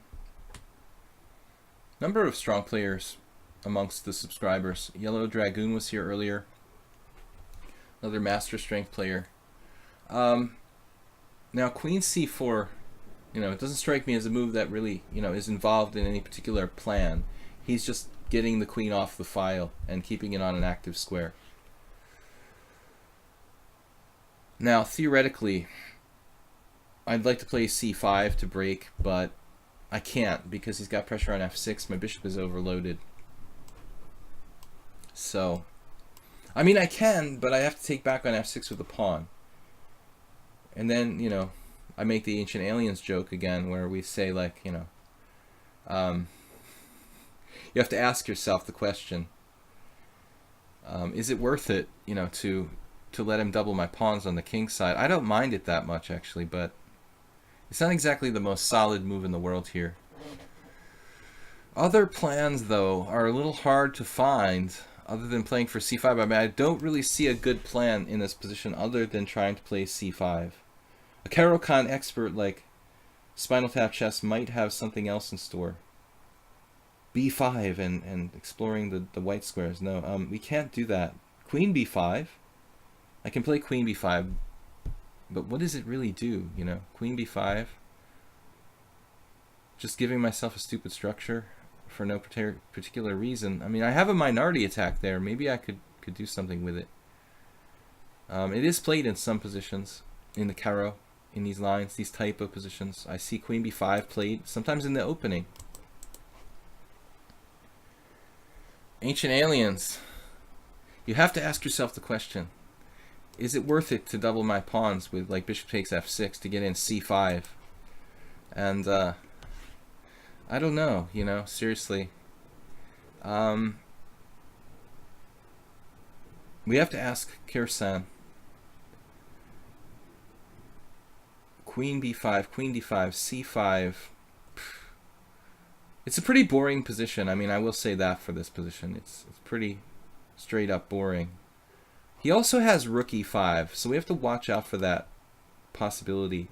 number of strong players amongst the subscribers. Yellow Dragoon was here earlier. Another master strength player. Now Queen C4, it doesn't strike me as a move that really, is involved in any particular plan. He's just getting the queen off the file and keeping it on an active square. Now, theoretically, I'd like to play C5 to break, but I can't because he's got pressure on F6. My bishop is overloaded. So, I mean, I can, but I have to take back on F6 with a pawn. And then, I make the Ancient Aliens joke again where we say, like, you have to ask yourself the question, is it worth it, to let him double my pawns on the king side? I don't mind it that much, actually, but it's not exactly the most solid move in the world here. Other plans, though, are a little hard to find other than playing for C5. I mean, I don't really see a good plan in this position other than trying to play C5. A Caro-Kann expert like Spinal Tap Chess might have something else in store. B5 and exploring the white squares. No, we can't do that. Queen B5. I can play Queen B5, but what does it really do, Queen B5. Just giving myself a stupid structure for no particular reason. I mean, I have a minority attack there. Maybe I could could do something with it. It is played in some positions in the Karo, in these lines, these type of positions. I see queen b5 played sometimes in the opening. Ancient Aliens. You have to ask yourself the question, is it worth it to double my pawns with like bishop takes f6 to get in c5? And I don't know, you know, seriously. We have to ask Kirsan. Queen b5, queen d5, c5. It's a pretty boring position. I mean, I will say that for this position. It's pretty straight up boring. He also has rook e5, so we have to watch out for that possibility.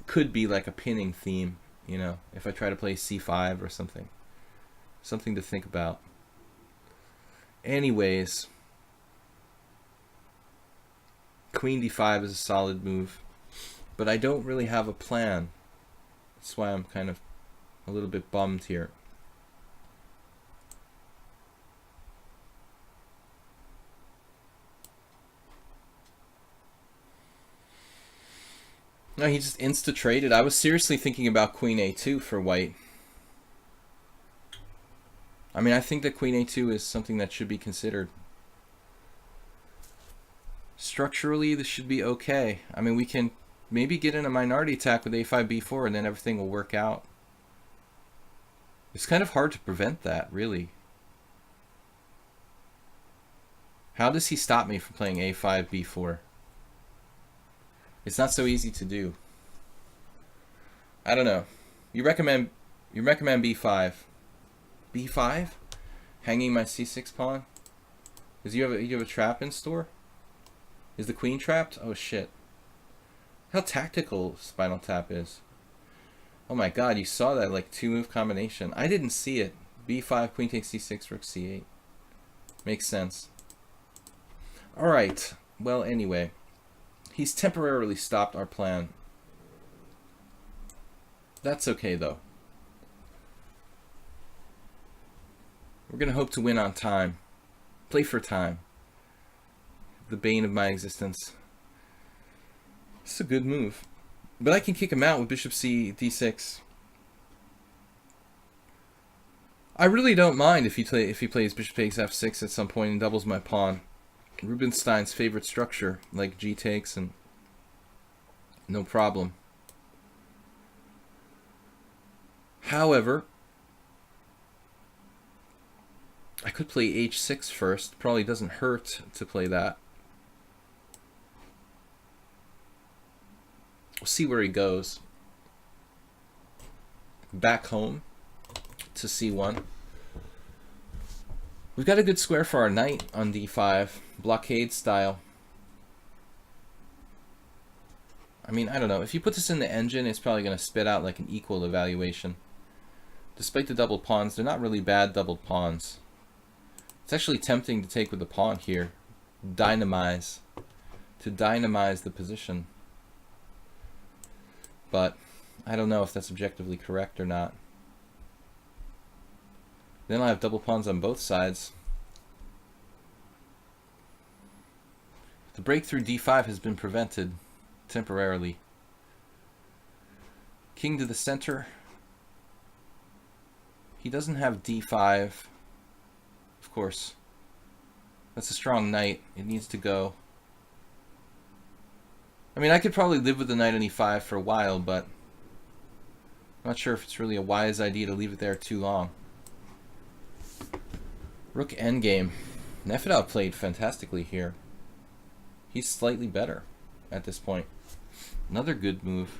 Could be like a pinning theme, you know, if I try to play c5 or something. Something to think about. Anyways, queen d5 is a solid move, but I don't really have a plan. That's why I'm kind of a little bit bummed here. No, he just insta-traded. I was seriously thinking about queen a2 for white. I mean, I think that queen a2 is something that should be considered. Structurally, this should be okay. I mean, we can maybe get in a minority attack with a5, b4, and then everything will work out. It's kind of hard to prevent that, really. How does he stop me from playing a5, b4? It's not so easy to do. I don't know. You recommend b5. b5? Hanging my c6 pawn? Because you have a trap in store? Is the queen trapped? Oh shit. How tactical Spinal Tap is. Oh my god, you saw that like 2-move combination. I didn't see it. b5, queen takes c6, rook c8. Makes sense. Alright, well anyway. He's temporarily stopped our plan. That's okay though. We're gonna hope to win on time. Play for time. The bane of my existence. It's a good move. But I can kick him out with bishop c d6. I really don't mind if he plays bishop takes f6 at some point and doubles my pawn. Rubinstein's favorite structure, like g takes, and no problem. However, I could play h6 first. Probably doesn't hurt to play that. We'll see where he goes. Back home to c1. We've got a good square for our knight on d5, blockade style. I mean, I don't know. If you put this in the engine, it's probably going to spit out like an equal evaluation. Despite the doubled pawns, they're not really bad doubled pawns. It's actually tempting to take with the pawn here. Dynamize. To dynamize the position. But I don't know if that's objectively correct or not. Then I have double pawns on both sides. The breakthrough d5 has been prevented temporarily. King to the center. He doesn't have d5. Of course. That's a strong knight. It needs to go. I mean, I could probably live with the knight on e5 for a while, but I'm not sure if it's really a wise idea to leave it there too long. Rook endgame. Nefedov played fantastically here. He's slightly better at this point. Another good move.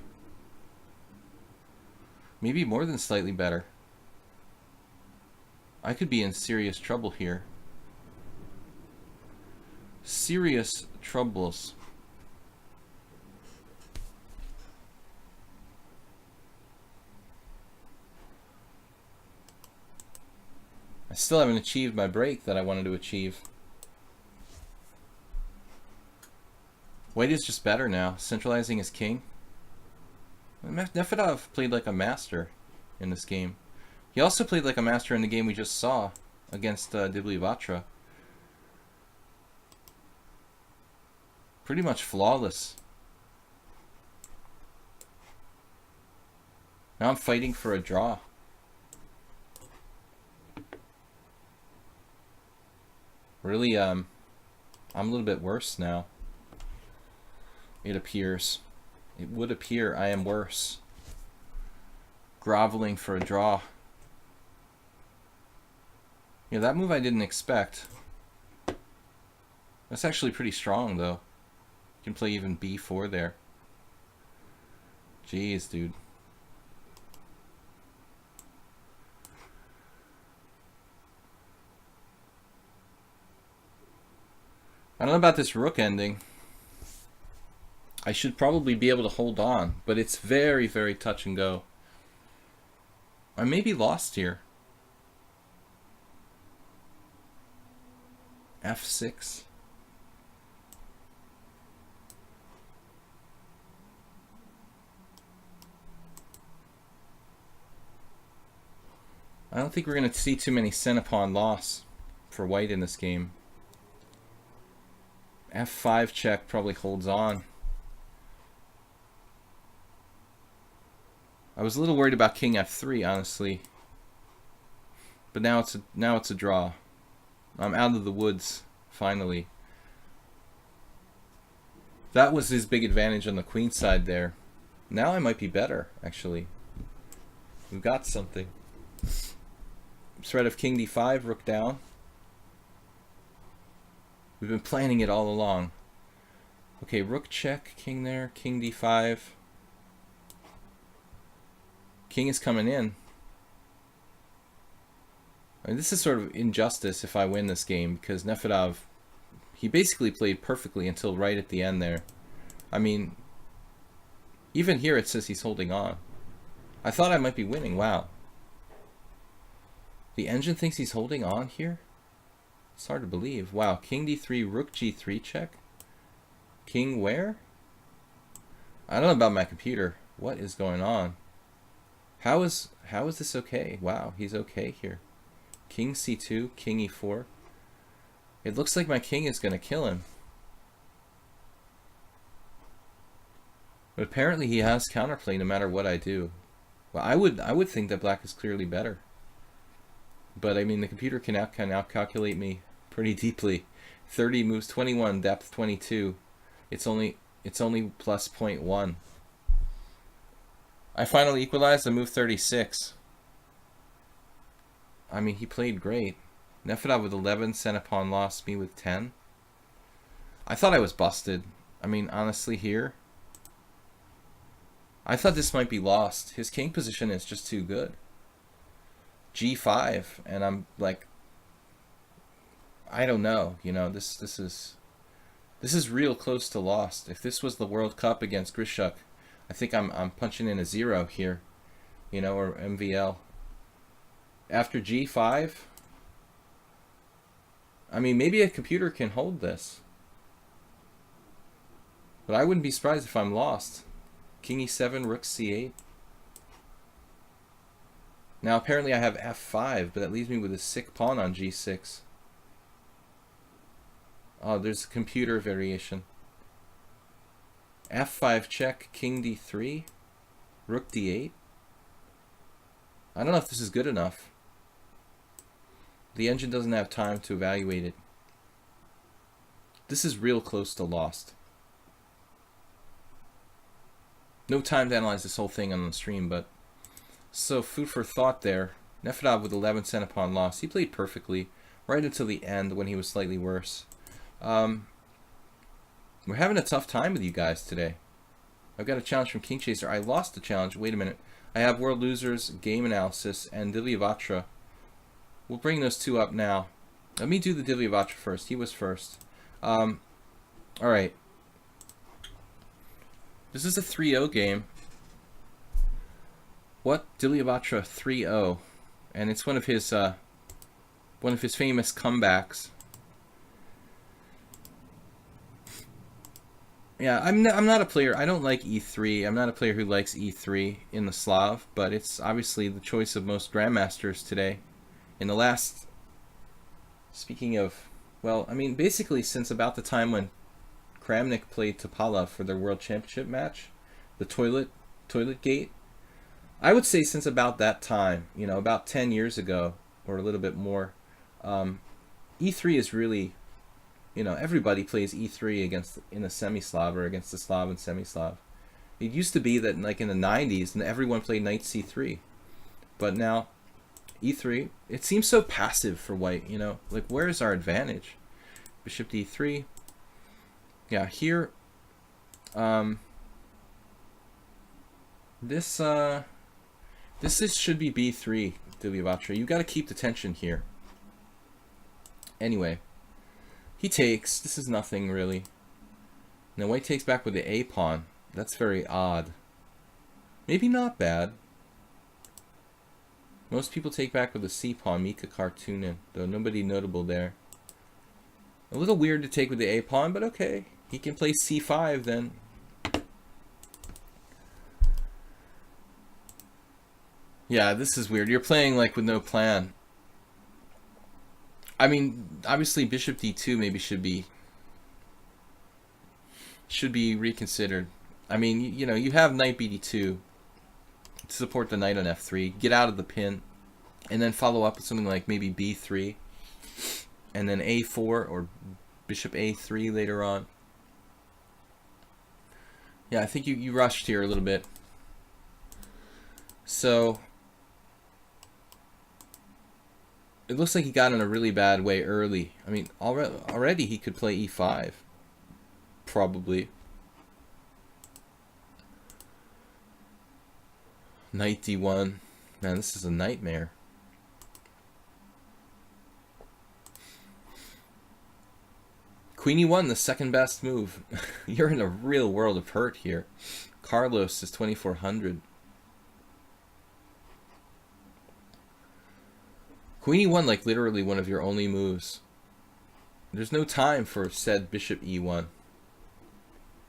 Maybe more than slightly better. I could be in serious trouble here. Serious troubles. I still haven't achieved my break that I wanted to achieve. White is just better now, centralizing his king. Nefedov played like a master in this game. He also played like a master in the game we just saw. against Diblivatra. Pretty much flawless. Now I'm fighting for a draw. Really, I'm a little bit worse now. It appears. It would appear I am worse. Groveling for a draw. Yeah, that move I didn't expect. That's actually pretty strong, though. You can play even b4 there. Jeez, dude. I don't know about this rook ending. I should probably be able to hold on, but it's very, very touch and go. I may be lost here. f6. I don't think we're going to see too many cent-pawn loss for white in this game. f5 check probably holds on. I was a little worried about king f3, honestly, but now it's a draw. I'm out of the woods finally. That was his big advantage on the queen side there. Now I might be better, actually. We've got something. Threat of king d5, rook down. We've been planning it all along. Okay, rook check, king there, king d5. King is coming in. I mean, this is sort of injustice if I win this game, because Nefedov, he basically played perfectly until right at the end there. I mean, even here it says he's holding on. I thought I might be winning. Wow. The engine thinks he's holding on here? It's hard to believe. Wow, king d3, rook g3 check? King where? I don't know about my computer. What is going on? How is this okay? Wow, he's okay here. King c2, king e4. It looks like my king is going to kill him. But apparently he has counterplay no matter what I do. Well, I would think that black is clearly better. But I mean, the computer can now calculate me pretty deeply. 30 moves 21, depth 22. It's only plus 0.1. I finally equalized the move 36. I mean, he played great. Nefedov with 11, cent-pawn lost, me with 10. I thought I was busted. I mean, honestly, here, I thought this might be lost. His king position is just too good. G5, and I'm like, I don't know. You know, this is real close to lost. If this was the World Cup against Grishuk, I think I'm punching in a 0 here, you know, or MVL. After G5, I mean, maybe a computer can hold this, but I wouldn't be surprised if I'm lost. King e7, rook c8. Now apparently I have f5, but that leaves me with a sick pawn on g6. Oh, there's a computer variation. f5 check, king d3, rook d8. I don't know if this is good enough. The engine doesn't have time to evaluate it. This is real close to lost. No time to analyze this whole thing on the stream, but so food for thought there. Nefedov with 11 cent-pawn loss. He played perfectly right until the end when he was slightly worse. We're having a tough time with you guys today. I've got a challenge from King Chaser. I lost the challenge. Wait a minute. I have World Losers, Game Analysis, and Dilyavatra. We'll bring those two up now. Let me do the Dilyavatra first. He was first. Alright. This is a 3-0 game. What? Dilyavatra 3-0. And it's one of his famous comebacks. Yeah, I'm not a player. I don't like e3. I'm not a player who likes e3 in the Slav, but it's obviously the choice of most grandmasters today. In the last Speaking of, well, I mean, basically since about the time when Kramnik played Topalov for their World Championship match, the toilet gate, I would say since about that time, you know, about 10 years ago or a little bit more, E3 is really, you know, everybody plays E3 against in a semi-Slav or against the Slav and semi-Slav. It used to be that like in the 90s, and everyone played knight C3, but now E3, it seems so passive for white, you know, like where's our advantage? Bishop D3. Yeah, here, this should be B3, Dilyavatra. You got to keep the tension here. Anyway, he takes. This is nothing really. Now white takes back with the A pawn. That's very odd. Maybe not bad. Most people take back with the C pawn, Mika Kartunin, though nobody notable there. A little weird to take with the A pawn, but okay. He can play C5 then. Yeah, this is weird. You're playing like with no plan. I mean, obviously bishop D2 maybe should be reconsidered. I mean, you know, you have knight BD2 to support the knight on F3, get out of the pin, and then follow up with something like maybe B3, and then A4 or bishop A3 later on. Yeah, I think you rushed here a little bit. So it looks like he got in a really bad way early. I mean, already he could play E5, probably. Knight D1. Man, this is a nightmare. Queen E1, the second best move. You're in a real world of hurt here. Carlos is 2400. Queen E1, like literally one of your only moves. There's no time for said bishop E1.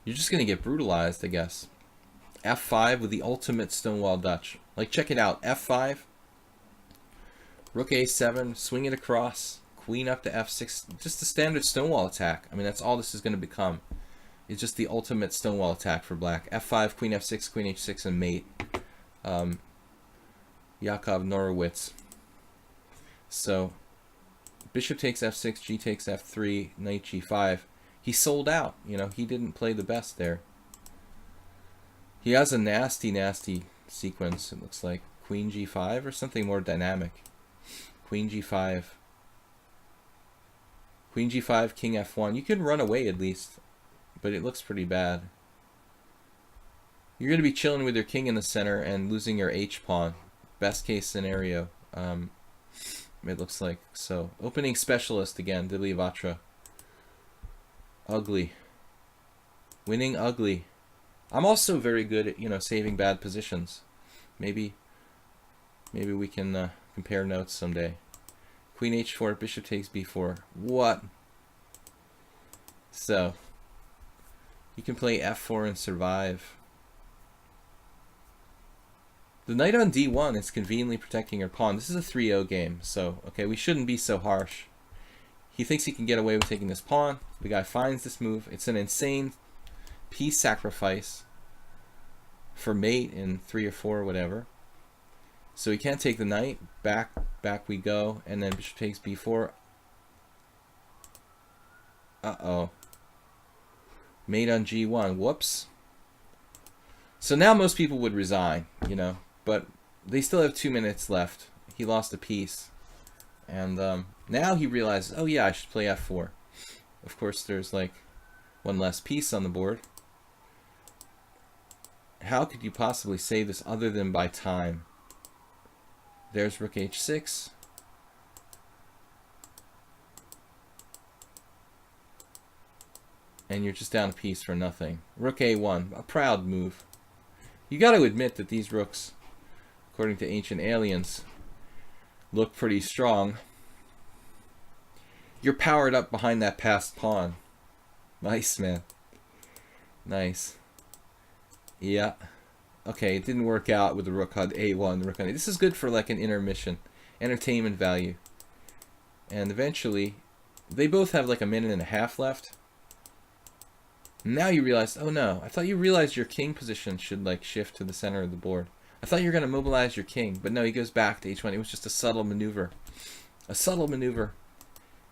You're just going to get brutalized, I guess. F5 with the ultimate Stonewall Dutch. Like, check it out. F5. Rook A7. Swing it across. Queen up to F6. Just a standard Stonewall attack. I mean, that's all this is going to become. It's just the ultimate Stonewall attack for black. F5, Queen F6, Queen H6, and mate. Yakov Norowitz. So, bishop takes F6, G takes F3, knight G5. He sold out. You know, he didn't play the best there. He has a nasty, nasty sequence, it looks like. Queen G5 or something more dynamic. Queen G5. Queen G5, King F1. You can run away at least, but it looks pretty bad. You're going to be chilling with your king in the center and losing your H-pawn. Best case scenario, it looks like. So, opening specialist again, Dilyavatra. Ugly. Winning ugly. I'm also very good at, you know, saving bad positions. Maybe we can compare notes someday. Queen H4, bishop takes B4. What? So, you can play F4 and survive. The knight on D1 is conveniently protecting your pawn. This is a 3-0 game, so, okay, we shouldn't be so harsh. He thinks he can get away with taking this pawn. The guy finds this move. It's an insane piece sacrifice for mate in 3 or 4 or whatever. So he can't take the knight. Back we go, and then bishop takes b4. Uh-oh. Mate on g1. Whoops. So now most people would resign, you know, but they still have 2 minutes left. He lost a piece. And now he realizes, oh yeah, I should play f4. Of course, there's like one less piece on the board. How could you possibly say this other than by time? There's rook h6. And you're just down a piece for nothing. Rook a1, a proud move. You got to admit that these rooks, according to ancient aliens, look pretty strong. You're powered up behind that passed pawn. Nice, man. Nice. Yeah. Okay, it didn't work out with the rook on a1, the rook on a. This is good for like an intermission, entertainment value. And eventually, they both have like a minute and a half left. Now you realize, oh no, I thought you realized your king position should like shift to the center of the board. I thought you were going to mobilize your king, but no, he goes back to h1. It was just a subtle maneuver. A subtle maneuver.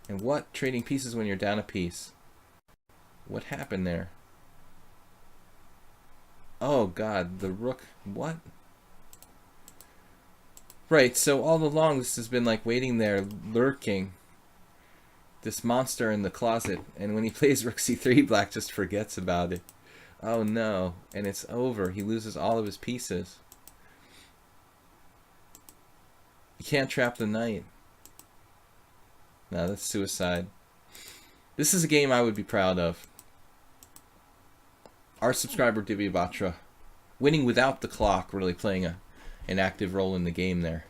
And what? Trading pieces when you're down a piece. What happened there? Oh god, the rook. What? Right, so all along this has been like waiting there, lurking. This monster in the closet. And when he plays rook c3, black just forgets about it. Oh no. And it's over. He loses all of his pieces. You can't trap the knight. No, that's suicide. This is a game I would be proud of. Our subscriber Divya Batra winning without the clock, really playing an active role in the game there.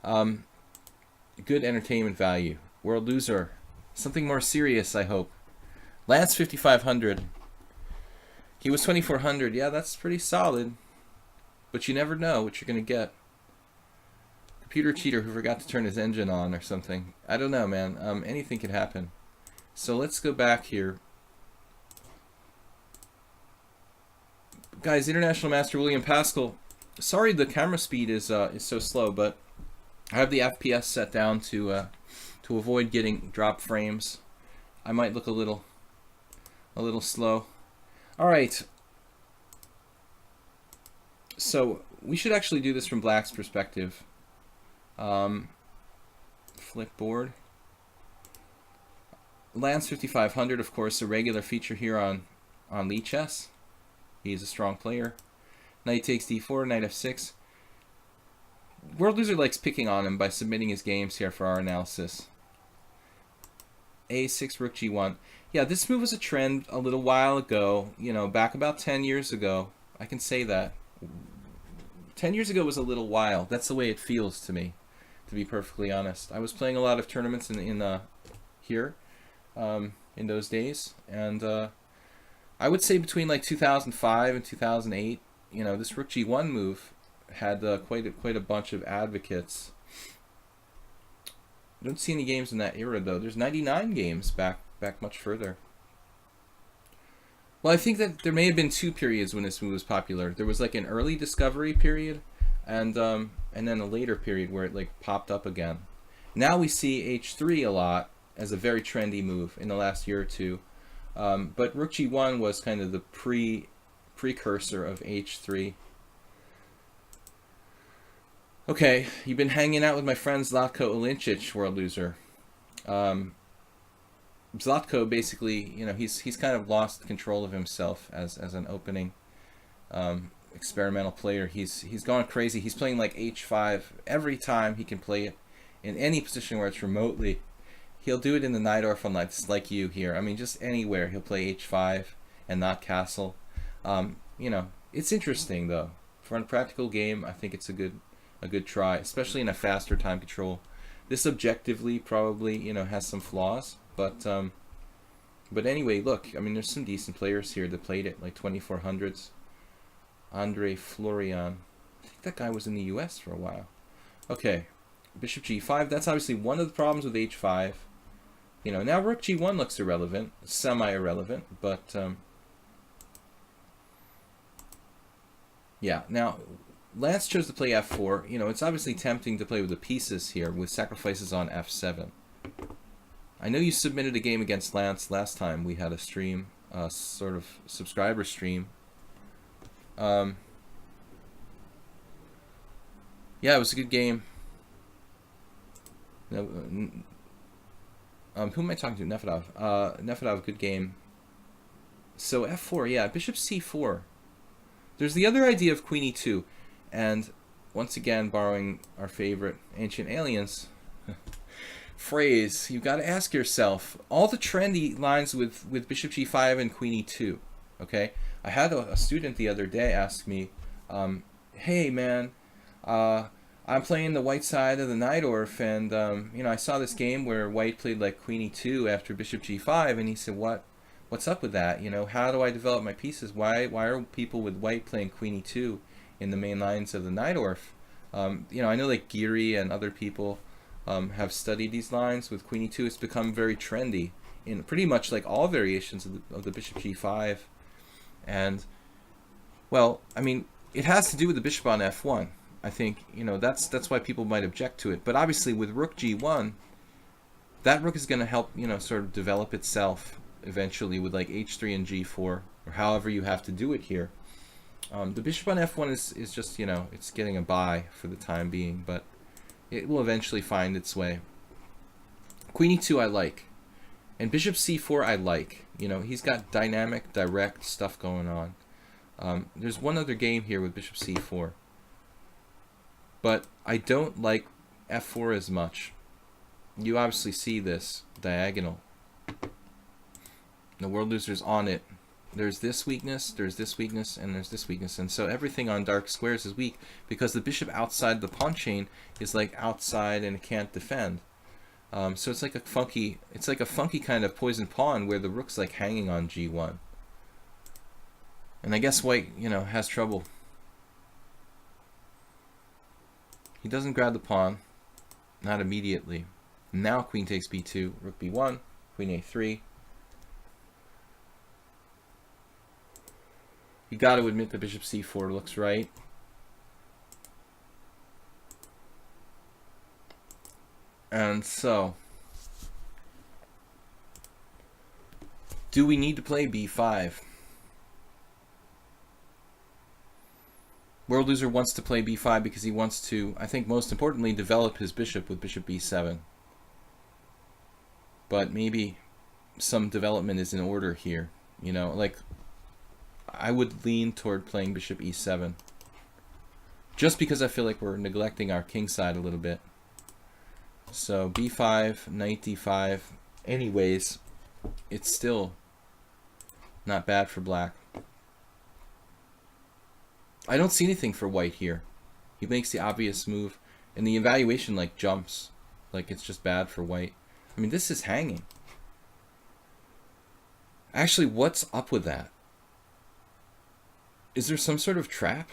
Good entertainment value. World loser. Something more serious, I hope. Lance 5500. He was 2400. Yeah, that's pretty solid. But you never know what you're going to get. Computer cheater who forgot to turn his engine on or something. I don't know, man. Anything could happen. So let's go back here. Guys, International Master William Pascal. Sorry the camera speed is so slow, but I have the FPS set down to avoid getting drop frames. I might look a little slow. All right. So we should actually do this from black's perspective. Flip board. Lance 5500, of course, a regular feature here on lichess. He's a strong player. Knight takes d4, knight f6. World Loser likes picking on him by submitting his games here for our analysis. a6, rook g1. Yeah, this move was a trend a little while ago, you know, back about 10 years ago. I can say that. 10 years ago was a little while. That's the way it feels to me, to be perfectly honest. I was playing a lot of tournaments in here in those days, and I would say between like 2005 and 2008, you know, this rook g1 move had quite a bunch of advocates. I don't see any games in that era though. There's 99 games back much further. Well, I think that there may have been two periods when this move was popular. There was like an early discovery period, and then a later period where it like popped up again. Now we see h3 a lot as a very trendy move in the last year or two. But rook g1 was kind of the precursor of h3. Okay, you've been hanging out with my friend Zlatko Olincic, World Loser. Zlatko basically, you know, he's kind of lost control of himself as an opening experimental player. He's gone crazy. He's playing like h5 every time he can play it in any position where it's remotely. He'll do it in the Najdorf on like you here. I mean, just anywhere he'll play h5 and not castle. You know, it's interesting though. For a practical game, I think it's a good try, especially in a faster time control. This objectively probably, you know, has some flaws, but anyway, look, I mean, there's some decent players here that played it, like 2400s. Andre Florian. I think that guy was in the US for a while. Okay, bishop g5. That's obviously one of the problems with h5. You know, now rook g1 looks irrelevant, semi-irrelevant, but yeah. Now, Lance chose to play f4. You know, it's obviously tempting to play with the pieces here with sacrifices on f7. I know you submitted a game against Lance last time we had a stream, sort of subscriber stream. Yeah, it was a good game. Who am I talking to? Nefedov. Nefedov, good game. So f4, yeah, bishop c4. There's the other idea of queen e2. And once again, borrowing our favorite Ancient Aliens phrase, you've got to ask yourself, all the trendy lines with bishop g5 and queen e2, okay? I had a student the other day ask me, hey man, I'm playing the white side of the Najdorf, and you know, I saw this game where white played like queen e2 after bishop g5, and he said, what's up with that? You know, how do I develop my pieces? Why are people with white playing queen e2 in the main lines of the Najdorf? You know, I know like Geary and other people have studied these lines with queen e2. It's become very trendy in pretty much like all variations of the bishop g5. And, well, I mean, it has to do with the bishop on f1. I think, you know, that's why people might object to it. But obviously with rook g1, that rook is going to help, you know, sort of develop itself eventually with like h3 and g4, or however you have to do it here. The bishop on f1 is just, you know, it's getting a bye for the time being, but it will eventually find its way. Queen e2 I like. And bishop c4 I like. You know, he's got dynamic, direct stuff going on. There's one other game here with bishop c4. But I don't like f4 as much. You obviously see this diagonal. The world loser's on it. There's this weakness, there's this weakness, and there's this weakness. And so everything on dark squares is weak because the bishop outside the pawn chain is like outside and it can't defend. So it's like a funky kind of poison pawn where the rook's like hanging on g1. And I guess white, you know, has trouble. He doesn't grab the pawn, not immediately. Now queen takes b2, rook b1, queen a3. You got to admit the bishop c4 looks right. And so, do we need to play b5? World Loser wants to play b5 because he wants to, I think most importantly, develop his bishop with bishop b7. But maybe some development is in order here. You know, like, I would lean toward playing bishop e7. Just because I feel like we're neglecting our king side a little bit. So b5, knight d5. Anyways, it's still not bad for black. I don't see anything for white here. He makes the obvious move, and the evaluation like jumps. Like it's just bad for white. I mean, this is hanging. Actually, what's up with that? Is there some sort of trap?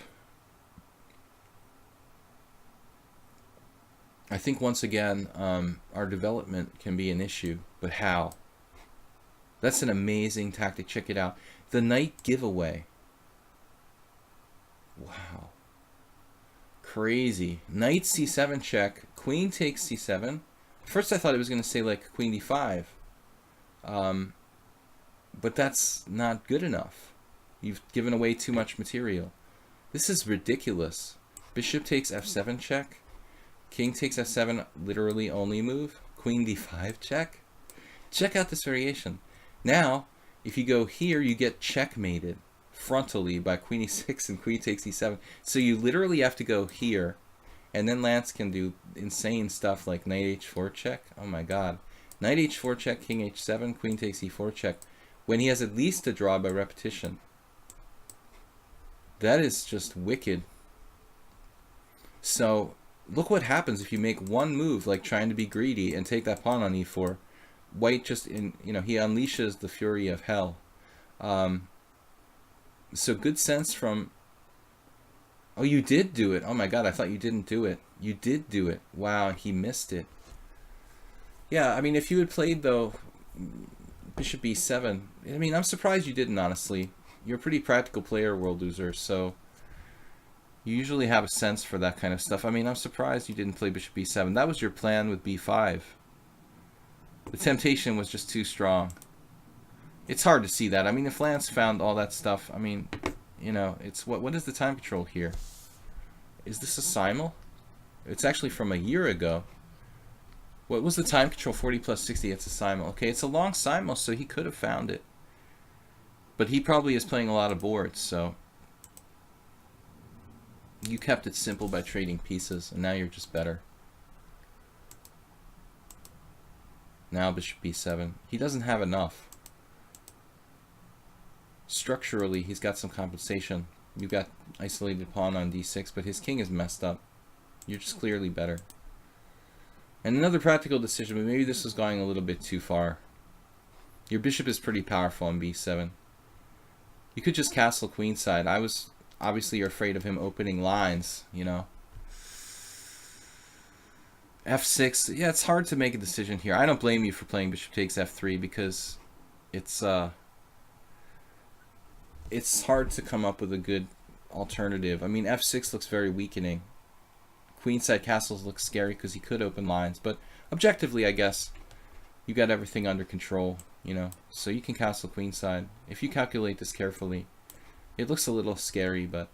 I think once again, our development can be an issue, but how? That's an amazing tactic. Check it out. The knight giveaway. Wow. Crazy. Knight c7 check. Queen takes c7. First I thought it was going to say like queen d5. But that's not good enough. You've given away too much material. This is ridiculous. Bishop takes f7 check. King takes f7, literally only move. Queen d5 check. Check out this variation. Now, if you go here, you get checkmated frontally by queen e6 and queen takes e7. So you literally have to go here, and then Lance can do insane stuff like knight h4 check. Oh my god. Knight h4 check, king h7, queen takes e4 check, when he has at least a draw by repetition. That is just wicked. So look what happens if you make one move, like trying to be greedy and take that pawn on e4. White just, he unleashes the fury of hell. So good sense from... Oh, you did do it. Oh my god, I thought you didn't do it. You did do it. Wow, he missed it. Yeah, I mean, if you had played, though, bishop e7, I mean, I'm surprised you didn't, honestly. You're a pretty practical player, World Loser, so you usually have a sense for that kind of stuff. I mean, I'm surprised you didn't play bishop e7. That was your plan with b5. The temptation was just too strong. It's hard to see that. I mean, if Lance found all that stuff, I mean, you know, it's what is the time control here? Is this a simul? It's actually from a year ago. What was the time control? 40 plus 60, it's a simul. Okay, it's a long simul, so he could have found it. But he probably is playing a lot of boards, so you kept it simple by trading pieces, and now you're just better. Now bishop b7. He doesn't have enough. Structurally, he's got some compensation. You've got isolated pawn on d6, but his king is messed up. You're just clearly better. And another practical decision, but maybe this was going a little bit too far. Your bishop is pretty powerful on b7. You could just castle queenside. Obviously you're afraid of him opening lines, you know. f6. Yeah, it's hard to make a decision here. I don't blame you for playing bishop takes f3 because it's hard to come up with a good alternative. I mean, f6 looks very weakening. Queenside castles look scary because he could open lines, but objectively, I guess you got everything under control, you know. So you can castle queenside if you calculate this carefully. It looks a little scary, but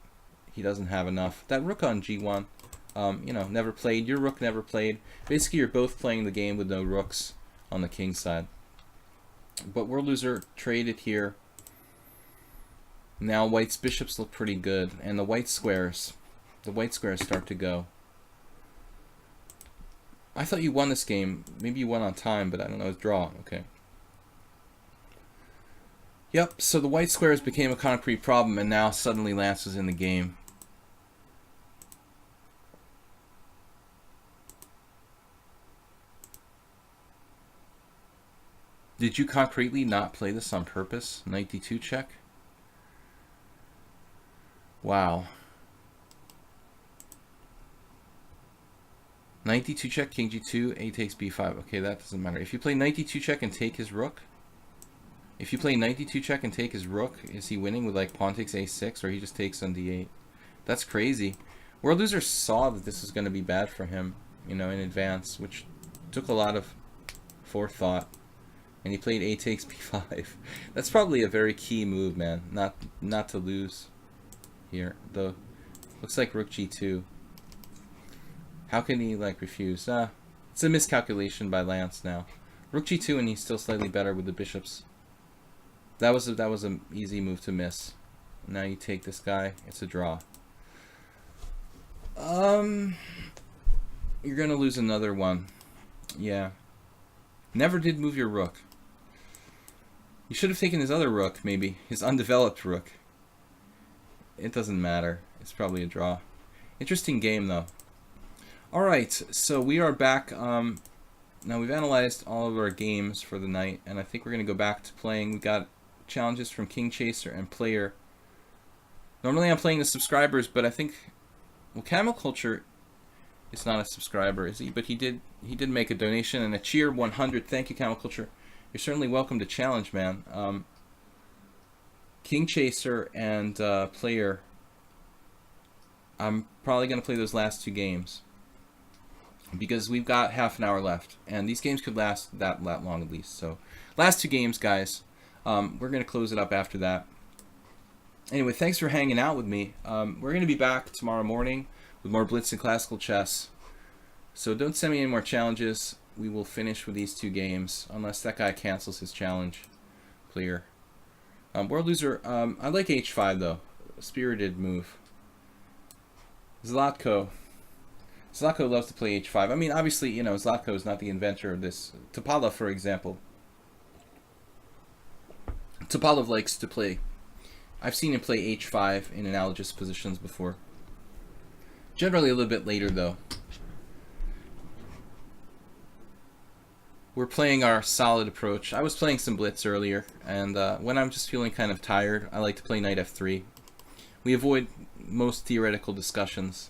he doesn't have enough. That rook on g1, you know, never played. Your rook never played. Basically, you're both playing the game with no rooks on the king side. But World Loser traded here. Now white's bishops look pretty good, and the white squares start to go. I thought you won this game. Maybe you won on time, but I don't know. It's draw. Okay. Yep, so the white squares became a concrete problem, and now suddenly Lance was in the game. Did you concretely not play this on purpose? Knight d2 check? Wow. Knight d2 check, king g2, a takes b5. Okay, that doesn't matter. If you play knight d2 check and take his rook, if you play knight d2 check and take his rook, is he winning with like pawn takes a6, or he just takes on d8? That's crazy. World Loser saw that this was going to be bad for him, you know, in advance, which took a lot of forethought. And he played a takes b5. That's probably a very key move, man. Not to lose here. Though, looks like rook g2. How can he like refuse? It's a miscalculation by Lance now. Rook g2, and he's still slightly better with the bishops. That was an easy move to miss. Now you take this guy. It's a draw. You're gonna lose another one. Yeah. Never did move your rook. You should have taken his other rook, maybe. His undeveloped rook. It doesn't matter. It's probably a draw. Interesting game, though. Alright, so we are back. Now we've analyzed all of our games for the night, and I think we're going to go back to playing. We got challenges from King Chaser and Player. Normally I'm playing the subscribers, but I think... Well, Camel Culture is not a subscriber, is he? But he did make a donation and a cheer 100. Thank you, Camel Culture. You're certainly welcome to challenge, man. King Chaser and Player. I'm probably going to play those last two games because we've got half an hour left, and these games could last that long at least. So, last two games, guys. We're going to close it up after that. Anyway, thanks for hanging out with me. We're going to be back tomorrow morning with more Blitz and Classical Chess. So don't send me any more challenges. We will finish with these two games, unless that guy cancels his challenge. Clear. World Loser, I like h5, though. A spirited move. Zlatko loves to play h5. I mean, obviously, you know, Zlatko is not the inventor of this. Topalov, for example. Topalov likes to play... I've seen him play h5 in analogous positions before. Generally a little bit later, though. We're playing our solid approach. I was playing some blitz earlier, and when I'm just feeling kind of tired, I like to play knight f3. We avoid most theoretical discussions.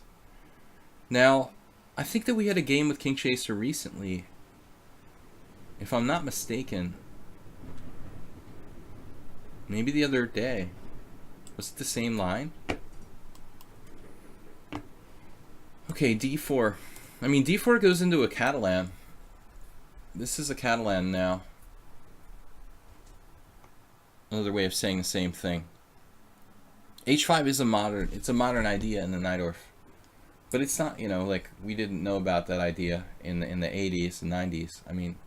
Now, I think that we had a game with King Chaser recently. If I'm not mistaken. Maybe the other day. Was it the same line? Okay, d4. I mean, d4 goes into a Catalan. This is a Catalan now. Another way of saying the same thing. h5 is a modern idea in the Najdorf. But it's not, you know, like, we didn't know about that idea in the 80s and 90s. I mean,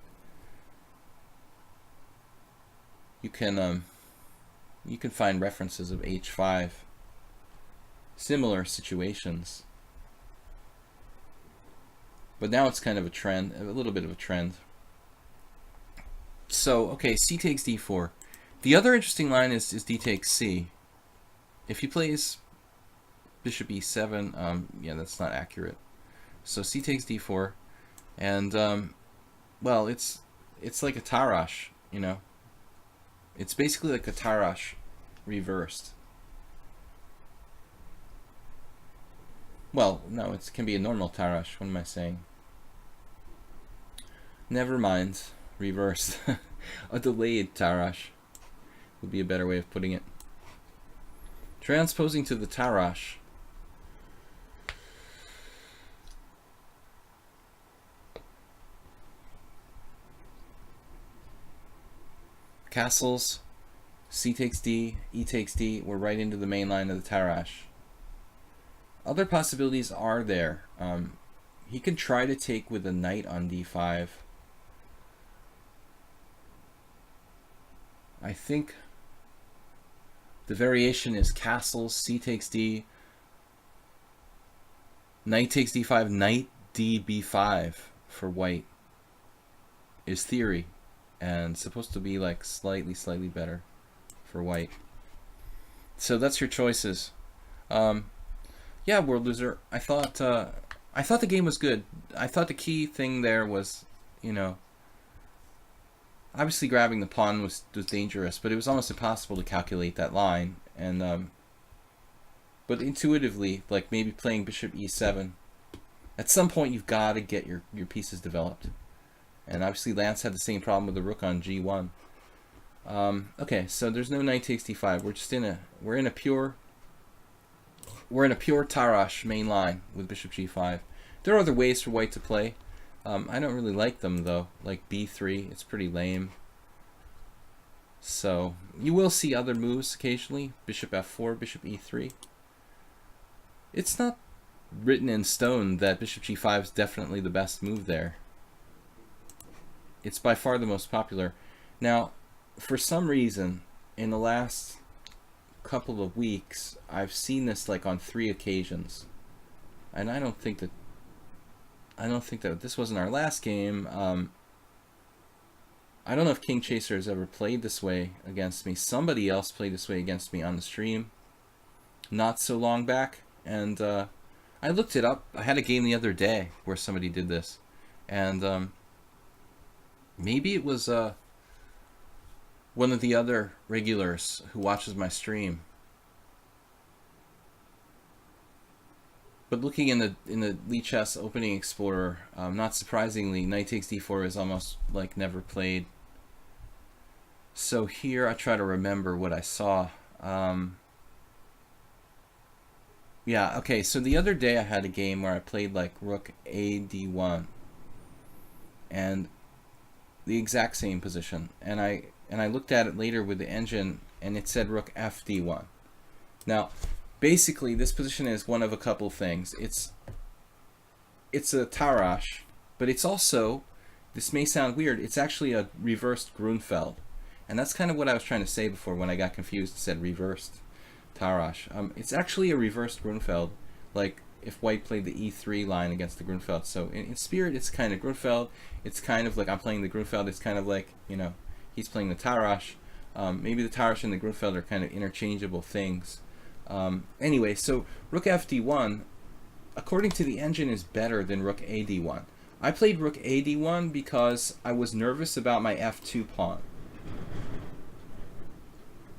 you can find references of h5, similar situations. But now it's kind of a trend, a little bit of a trend. So, okay, c takes d4. The other interesting line is d takes c. If he plays bishop e7, yeah, that's not accurate. So c takes d4, and well, it's like a Tarash, you know. It's basically like a Tarash reversed. Well, no, it can be a normal Tarash. What am I saying? Never mind. Reversed. A delayed Tarash would be a better way of putting it. Transposing to the Tarash. Castles, C takes D, E takes D, we're right into the main line of the Tarash. Other possibilities are there. He can try to take with a knight on D5. I think the variation is castles, C takes D, knight takes D5, knight D B5 for white is theory. And supposed to be like slightly better for white. So that's your choices. Yeah, World Loser. I thought the game was good. I thought the key thing there was, you know, obviously grabbing the pawn was dangerous, but it was almost impossible to calculate that line. And but intuitively, like maybe playing bishop e7, at some point you've got to get your pieces developed. And obviously Lance had the same problem with the rook on g1. Okay, so there's no knight takes d5. We're in a pure Tarash main line with bishop g5. There are other ways for white to play. I don't really like them though. Like b3, it's pretty lame. So you will see other moves occasionally. Bishop f4, bishop e3. It's not written in stone that bishop g5 is definitely the best move there. It's by far the most popular. Now, for some reason, in the last couple of weeks, I've seen this like on 3 occasions, and I don't think that this wasn't our last game. I don't know if King Chaser has ever played this way against me. Somebody else played this way against me on the stream, not so long back, and I looked it up. I had a game the other day where somebody did this, and maybe it was one of the other regulars who watches my stream. But looking in the lichess opening explorer, not surprisingly, knight takes d4 is almost like never played. So here I try to remember what I saw. Yeah, okay. So the other day I had a game where I played like rook a d1, and the exact same position, and I looked at it later with the engine, and it said rook f d1. Now, basically, this position is one of a couple things. It's a Tarash, but it's also, this may sound weird, it's actually a reversed Grunfeld, and that's kind of what I was trying to say before when I got confused and said reversed Tarash. It's actually a reversed Grunfeld, like if white played the e3 line against the Grunfeld. So in spirit, it's kind of Grunfeld. It's kind of like I'm playing the Grunfeld. It's kind of like, you know, he's playing the Tarash. Maybe the Tarash and the Grunfeld are kind of interchangeable things. Anyway, so rook f d1, according to the engine, is better than rook a d1. I played rook a d1 because I was nervous about my f2 pawn.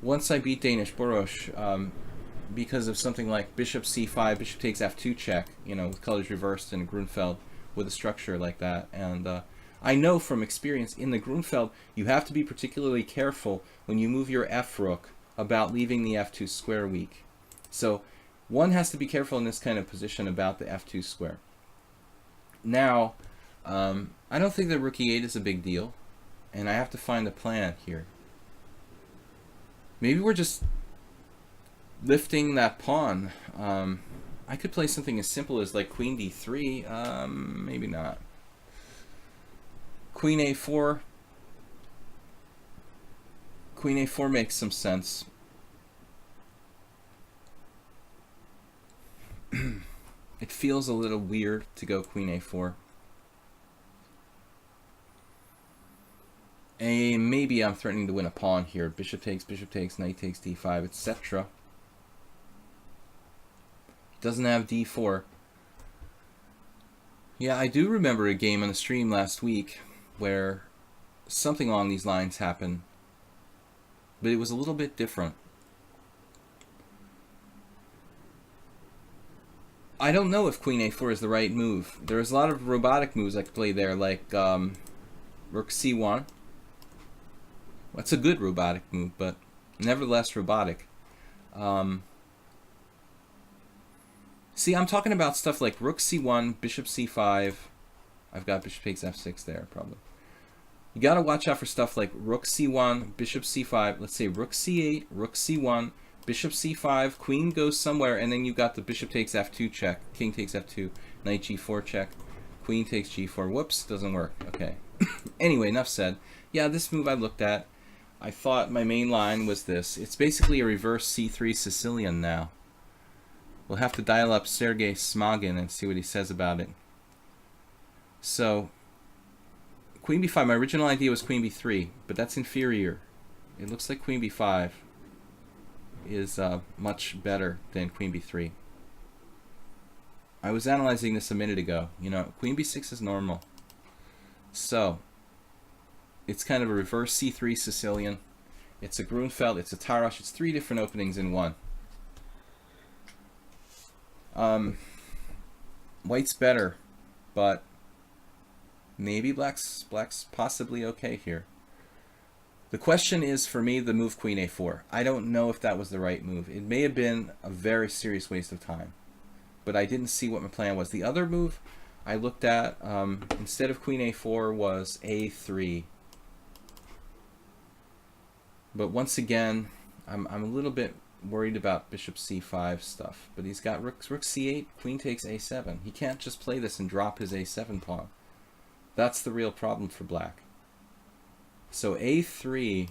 Once I beat Danish Borosh, because of something like bishop c5, bishop takes f2 check, you know, with colors reversed in Grunfeld with a structure like that. And I know from experience in the Grunfeld, you have to be particularly careful when you move your f rook about leaving the f2 square weak. So one has to be careful in this kind of position about the f2 square. Now, I don't think that rook e8 is a big deal, and I have to find a plan here. Maybe we're just lifting that pawn. I could play something as simple as like queen d3. Maybe not. Queen a4. Queen a4 makes some sense. It feels a little weird to go queen a4. And maybe I'm threatening to win a pawn here. Bishop takes, knight takes d5, etc. Doesn't have d4. Yeah, I do remember a game on the stream last week where something along these lines happened, but it was a little bit different. I don't know if queen a4 is the right move. There's a lot of robotic moves I could play there, like Rook c1. That's a good robotic move, but nevertheless robotic. See, I'm talking about stuff like rook c1, bishop c5. I've got bishop takes f6 there, probably. You got to watch out for stuff like rook c1, bishop c5. Let's say rook c8, rook c1, bishop c5, queen goes somewhere, and then you got the bishop takes f2 check, king takes f2, knight g4 check, queen takes g4. Whoops, doesn't work. Okay. Anyway, enough said. Yeah, this move I looked at. I thought my main line was this. It's basically a reverse c3 Sicilian now. We'll have to dial up Sergei Smagin and see what he says about it. So, queen b5. My original idea was queen b3, but that's inferior. It looks like queen b5 is much better than queen b3. I was analyzing this a minute ago. You know, queen b6 is normal. So, it's kind of a reverse c3 Sicilian. It's a Grunfeld, it's a Tarrasch, it's 3 different openings in one. White's better, but maybe black's possibly okay here. The question is, for me, the move queen a4. I don't know if that was the right move. It may have been a very serious waste of time, but I didn't see what my plan was. The other move I looked at, instead of queen a4, was a3. But once again, I'm a little bit worried about bishop c5 stuff. But he's got rook c8, queen takes a7. He can't just play this and drop his a7 pawn. That's the real problem for black. So a3,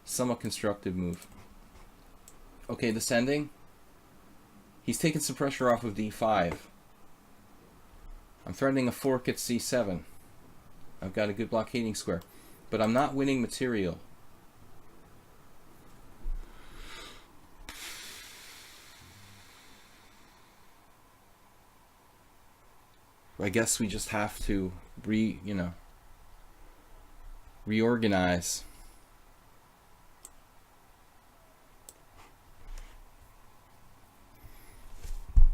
somewhat constructive move. Okay, this ending. He's taking some pressure off of d5. I'm threatening a fork at c7. I've got a good blockading square. But I'm not winning material. I guess we just have to reorganize.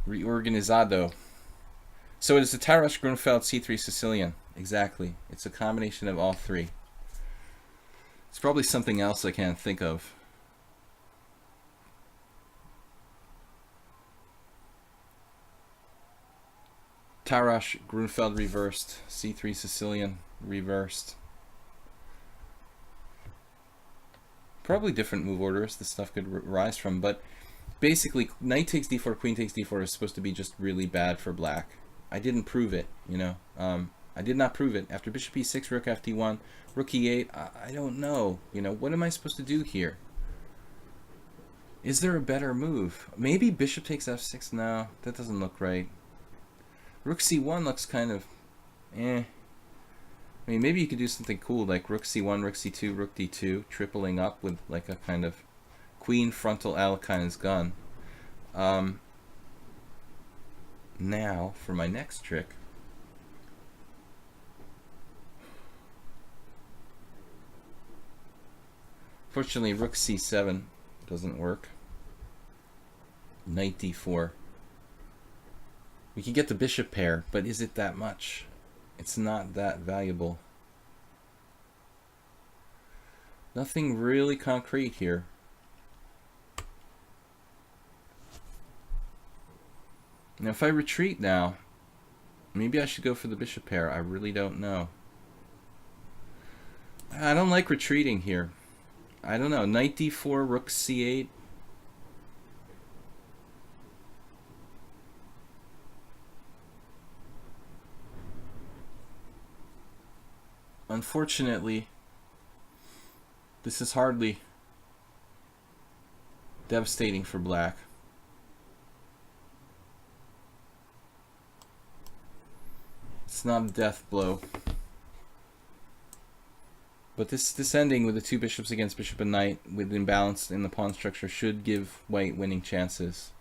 Reorganizado. So it is a Tarrasch Grunfeld C3 Sicilian. Exactly. It's a combination of all three. It's probably something else I can't think of. Tarrasch Grunfeld reversed, C3 Sicilian reversed. Probably different move orders this stuff could rise from, but basically knight takes d4, queen takes d4 is supposed to be just really bad for black. I didn't prove it, you know. I did not prove it. After bishop e6, rook fd1, rook e8, I don't know. You know, what am I supposed to do here? Is there a better move? Maybe bishop takes f6? No, that doesn't look right. Rook c1 looks kind of eh. I mean, maybe you could do something cool like rook c1, rook c2, rook d2, tripling up with like a kind of queen frontal Alekhein's gun. Now, for my next trick. Fortunately, rook c7 doesn't work. Knight d4. We can get the bishop pair, but is it that much? It's not that valuable. Nothing really concrete here. Now, if I retreat now, maybe I should go for the bishop pair. I really don't know. I don't like retreating here. I don't know. Knight d4, rook c8. Unfortunately, this is hardly devastating for black. It's not a death blow. But this ending with the two bishops against bishop and knight with imbalance in the pawn structure should give white winning chances.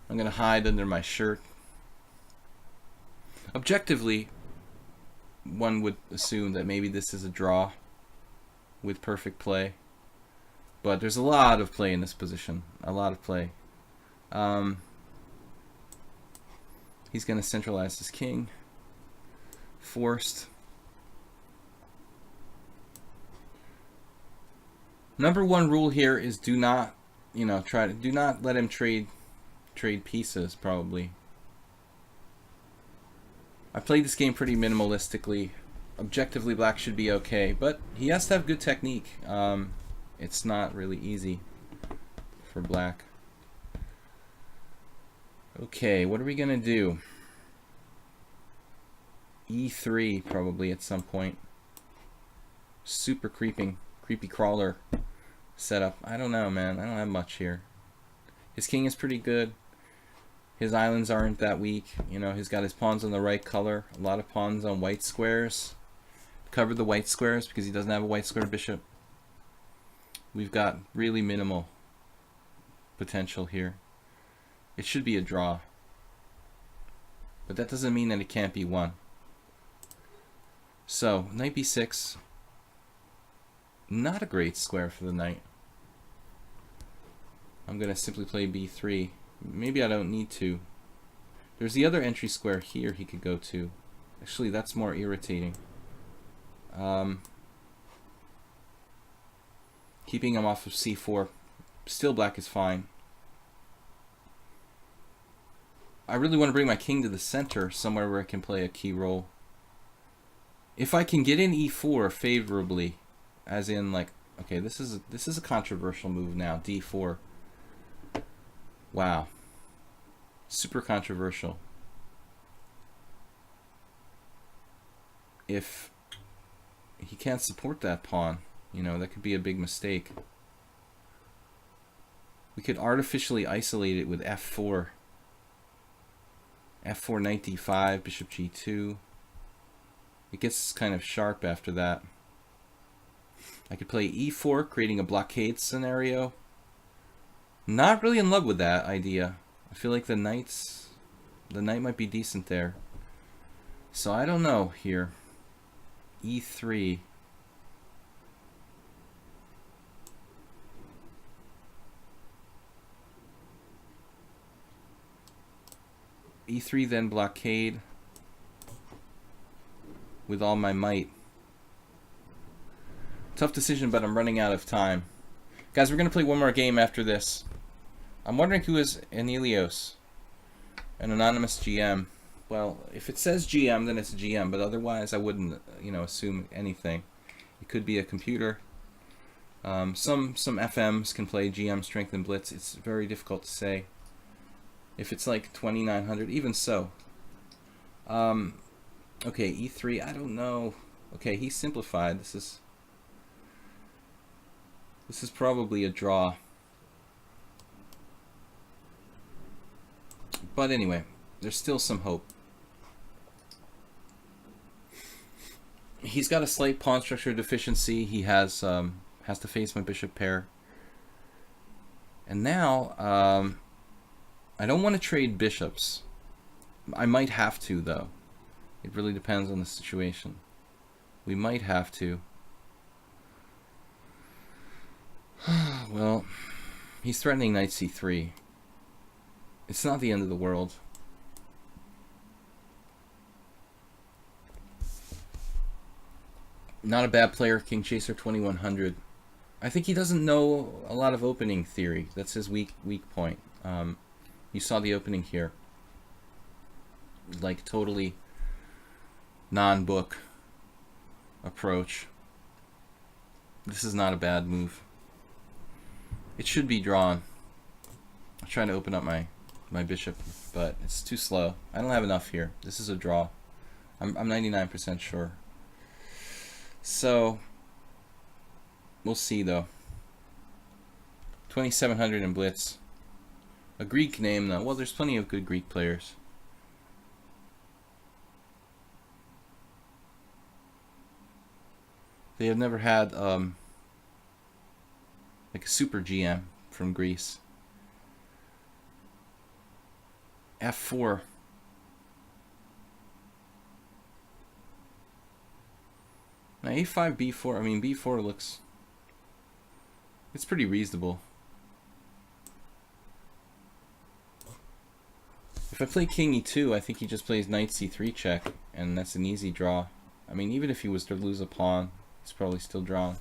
I'm going to hide under my shirt. Objectively, one would assume that maybe this is a draw with perfect play. But there's a lot of play in this position. A lot of play. He's going to centralize his king. forced. Number one rule here is do not, do not let him trade pieces, probably. I played this game pretty minimalistically. Objectively, black should be okay, but he has to have good technique. It's not really easy for black. Okay, what are we gonna do? E3 probably at some point. Super creepy crawler setup. I don't know, man. I don't have much here. His king is pretty good. His islands aren't that weak. He's got his pawns on the right color. A lot of pawns on white squares. Cover the white squares because he doesn't have a white square bishop. We've got really minimal potential here. It should be a draw. But that doesn't mean that it can't be won. So, knight b6. Not a great square for the knight. I'm going to simply play b3. Maybe I don't need to. There's the other entry square here he could go to. Actually, that's more irritating. Keeping him off of c4. Still black is fine. I really want to bring my king to the center, somewhere where I can play a key role. If I can get in e4 favorably, as in like, okay, this is a controversial move now, d4. Wow. Super controversial. If he can't support that pawn, that could be a big mistake. We could artificially isolate it with f4. f4, knight d5, bishop g2. It gets kind of sharp after that. I could play e4, creating a blockade scenario. Not really in love with that idea. I feel like the knight might be decent there. So I don't know here. e3. e3 then blockade with all my might. Tough decision, but I'm running out of time. Guys, we're going to play one more game after this. I'm wondering who is Anelios, an anonymous GM. Well, if it says GM, then it's a GM, but otherwise I wouldn't, assume anything. It could be a computer. Some FMs can play GM, Strength, and Blitz. It's very difficult to say. If it's like 2900, even so. Okay, e3, I don't know. Okay, he simplified. This is probably a draw. But anyway, there's still some hope. He's got a slight pawn structure deficiency. He has to face my bishop pair. And now, I don't want to trade bishops. I might have to, though. It really depends on the situation. We might have to. Well, he's threatening knight c3. It's not the end of the world. Not a bad player, King Chaser 2100. I think he doesn't know a lot of opening theory. That's his weak point. You saw the opening here. Like totally non-book approach. This is not a bad move. It should be drawn. I'm trying to open up my bishop, but it's too slow. I don't have enough here. This is a draw. I'm 99% sure. So we'll see though. 2700 in Blitz. A Greek name though. Well, there's plenty of good Greek players. They have never had like a super GM from Greece. f4. Now a5, b4. I mean, b4 looks... it's pretty reasonable. If I play king e2, I think he just plays knight c3 check, and that's an easy draw. I mean, even if he was to lose a pawn, he's probably still drawn.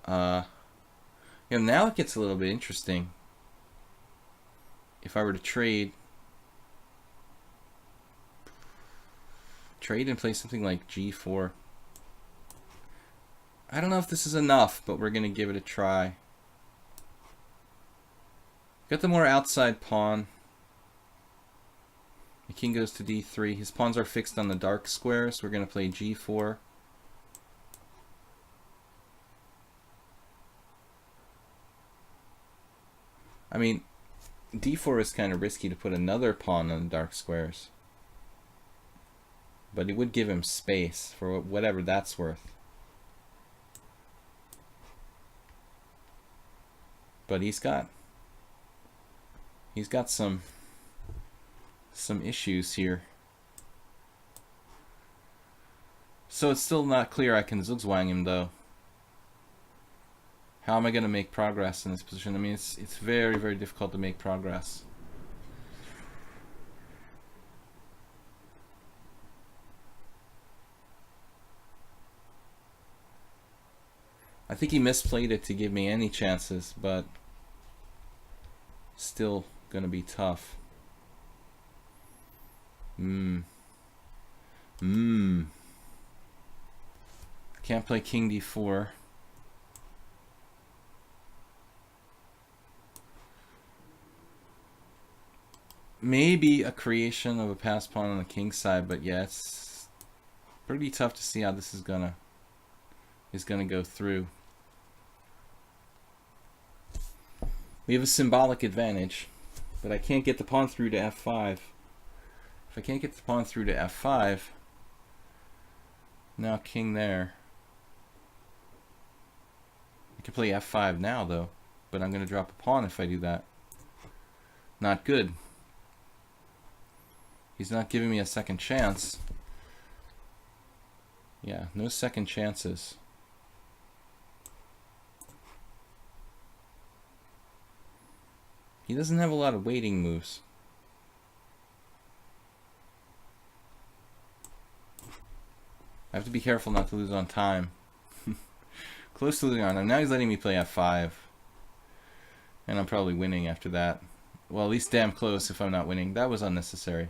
Yeah, now it gets a little bit interesting. If I were to trade and play something like g4. I don't know if this is enough, but we're going to give it a try. Got the more outside pawn. The king goes to d3. His pawns are fixed on the dark squares. We're going to play g4. I mean, d4 is kind of risky to put another pawn on the dark squares. But it would give him space for whatever that's worth. But he's got some issues here. So it's still not clear I can zugzwang him though. How am I going to make progress in this position? I mean, it's very, very difficult to make progress. I think he misplayed it to give me any chances, but still gonna be tough. Can't play king d4. Maybe a creation of a pass pawn on the king side, but yeah, it's pretty tough to see how this is gonna go through. We have a symbolic advantage, but I can't get the pawn through to f5. If I can't get the pawn through to f5, now king there. I can play f5 now though, but I'm going to drop a pawn if I do that. Not good. He's not giving me a second chance. Yeah, no second chances. He doesn't have a lot of waiting moves. I have to be careful not to lose on time. Close to losing on time. Now he's letting me play f5. And I'm probably winning after that. Well, at least damn close if I'm not winning. That was unnecessary.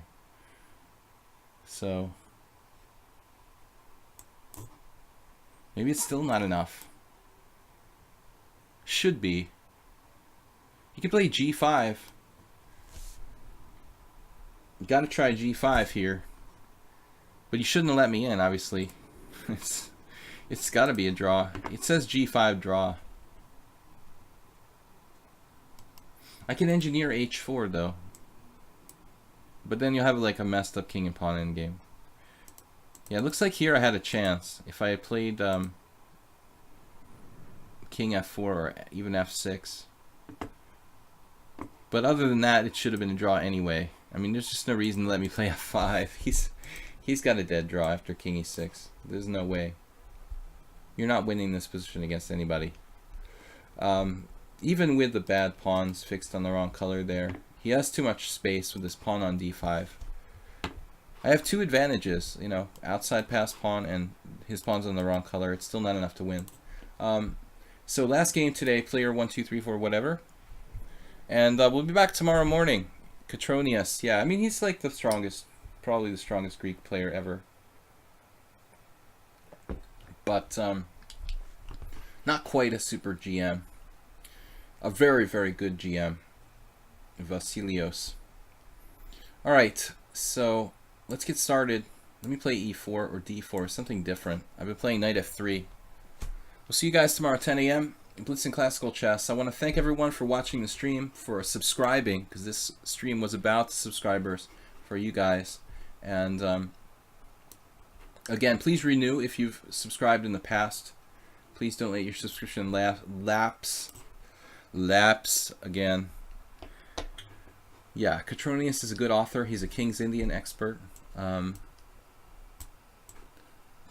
So maybe it's still not enough. Should be. You can play g5. You gotta try g5 here. But you shouldn't have let me in, obviously. It's gotta be a draw. It says g5 draw. I can engineer h4 though. But then you'll have like a messed up king and pawn endgame. Yeah, it looks like here I had a chance. If I had played king f4 or even f6. But other than that, it should have been a draw anyway. I mean, there's just no reason to let me play f5. He's got a dead draw after king e6. There's no way. You're not winning this position against anybody. Even with the bad pawns fixed on the wrong color there, he has too much space with his pawn on d5. I have two advantages, you know, outside pass pawn and his pawn's on the wrong color. It's still not enough to win. So last game today, player 1, 2, 3, 4, whatever. And we'll be back tomorrow morning. Katronius, yeah, I mean, he's like the strongest, probably the strongest Greek player ever. But not quite a super GM. A very, very good GM. Vasilios. Alright, so let's get started. Let me play e4 or d4, something different. I've been playing knight f3. We'll see you guys tomorrow at 10 a.m. Blitzen Classical Chess. I want to thank everyone for watching the stream, for subscribing, because this stream was about the subscribers for you guys. And again, please renew if you've subscribed in the past. Please don't let your subscription lapse again. Yeah, Katronius is a good author. He's a King's Indian expert.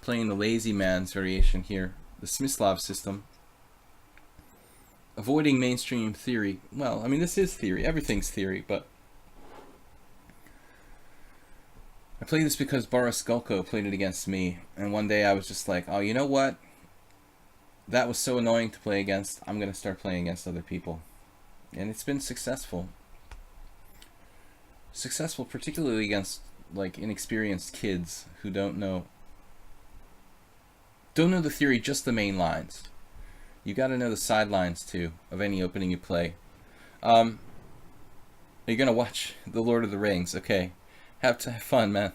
Playing the lazy man's variation here, the Smyslov system. avoiding mainstream theory. Well, I mean, this is theory. Everything's theory, but I played this because Boris Gulko played it against me, and one day I was just like, oh, you know what? That was so annoying to play against. I'm going to start playing against other people. And it's been successful. Successful particularly against, like, inexperienced kids who don't know the theory, just the main lines. You got to know the sidelines, too, of any opening you play. You're going to watch The Lord of the Rings. Okay. Have fun, man.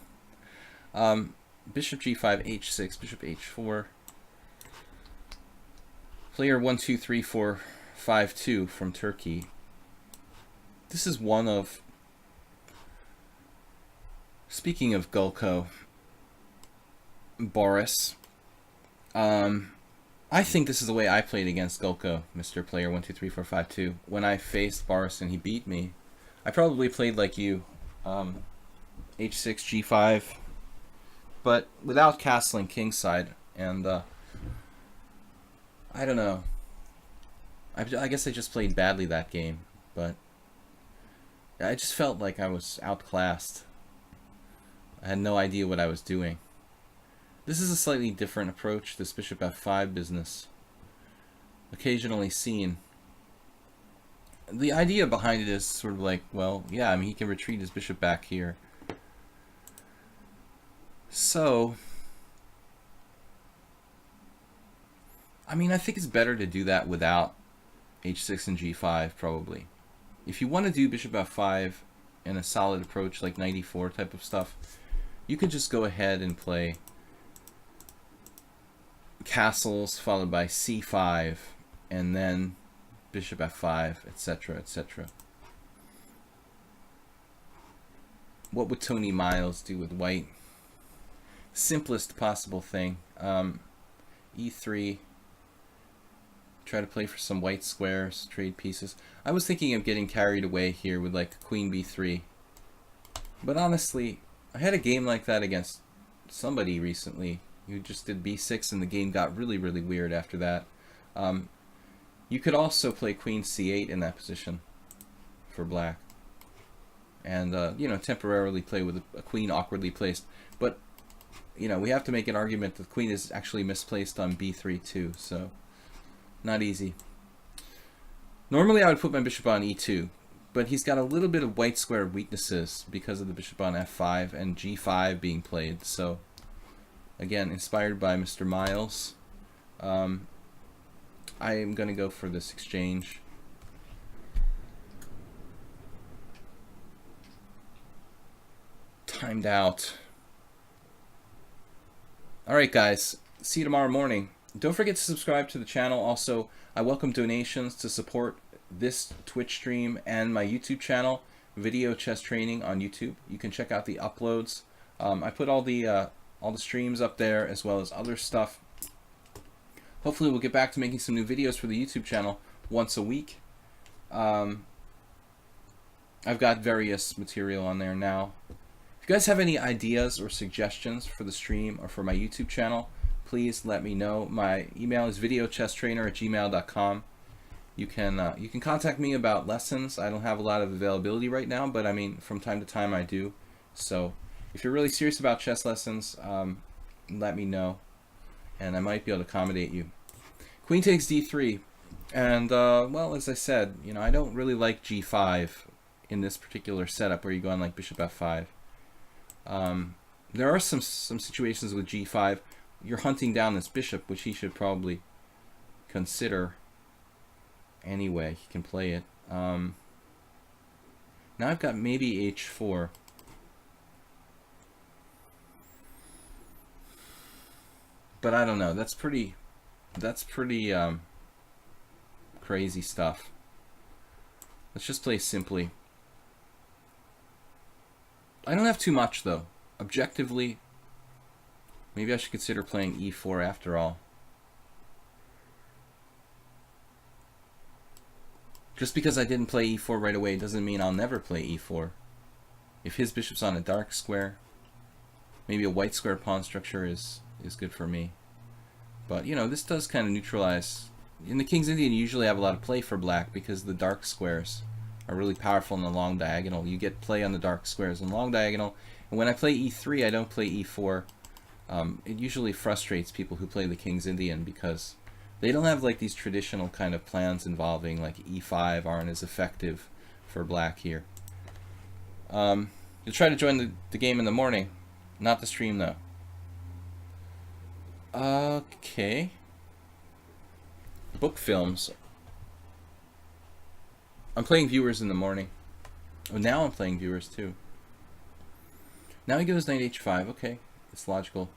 Bishop g5, h6, bishop h4. Player 123452 from Turkey. This is one of... Speaking of Gulko, Boris, I think this is the way I played against Gulko, Mr. Player 123452. When I faced Boris and he beat me, I probably played like you, h6, g5, but without castling kingside, and I don't know. I guess I just played badly that game, but I just felt like I was outclassed. I had no idea what I was doing. This is a slightly different approach, this bishop f5 business. Occasionally seen. The idea behind it is sort of like, well, yeah, I mean, he can retreat his bishop back here. So, I mean, I think it's better to do that without h6 and g5, probably. If you want to do bishop f5 in a solid approach like knight e4 type of stuff, you could just go ahead and play castles followed by c5 and then bishop f5, etc., etc. What would Tony Miles do with white? Simplest possible thing. E3. Try to play for some white squares, trade pieces. I was thinking of getting carried away here with like queen b3. But honestly, I had a game like that against somebody recently who just did b6 and the game got really, really weird after that. You could also play queen c8 in that position for black. And, you know, temporarily play with a queen awkwardly placed. But, you know, we have to make an argument that the queen is actually misplaced on b3 too, so not easy. Normally I would put my bishop on e2, but he's got a little bit of white square weaknesses because of the bishop on f5 and g5 being played. So, again, inspired by Mr. Miles, I am going to go for this exchange. Timed out. Alright guys, see you tomorrow morning. Don't forget to subscribe to the channel. Also, I welcome donations to support this Twitch stream and my YouTube channel, Video Chess Training on YouTube. You can check out the uploads. I put all the streams up there as well as other stuff. Hopefully we'll get back to making some new videos for the YouTube channel once a week. I've got various material on there now. If you guys have any ideas or suggestions for the stream or for my YouTube channel, please let me know. My email is videochesstrainer@gmail.com. You can contact me about lessons. I don't have a lot of availability right now, but I mean, from time to time I do. So if you're really serious about chess lessons, let me know, and I might be able to accommodate you. Queen takes d3, and well, as I said, you know, I don't really like g5 in this particular setup where you go on like bishop f5. There are some situations with g5. You're hunting down this bishop, which he should probably consider. Anyway, he can play it. Now I've got maybe h4. But I don't know. That's pretty crazy stuff. Let's just play simply. I don't have too much though. Objectively, maybe I should consider playing e4 after all. Just because I didn't play e4 right away doesn't mean I'll never play e4. If his bishop's on a dark square, maybe a white square pawn structure is good for me. But, you know, this does kind of neutralize in the King's Indian, you usually have a lot of play for black because the dark squares are really powerful in the long diagonal. You get play on the dark squares in long diagonal. And when I play e3, I don't play e4. It usually frustrates people who play the King's Indian because they don't have like these traditional kind of plans involving like e5 aren't as effective for black here. You'll try to join the game in the morning, not the stream though. Okay. Book films. I'm playing viewers in the morning. Oh, now I'm playing viewers too. Now he goes knight h5. Okay, it's logical.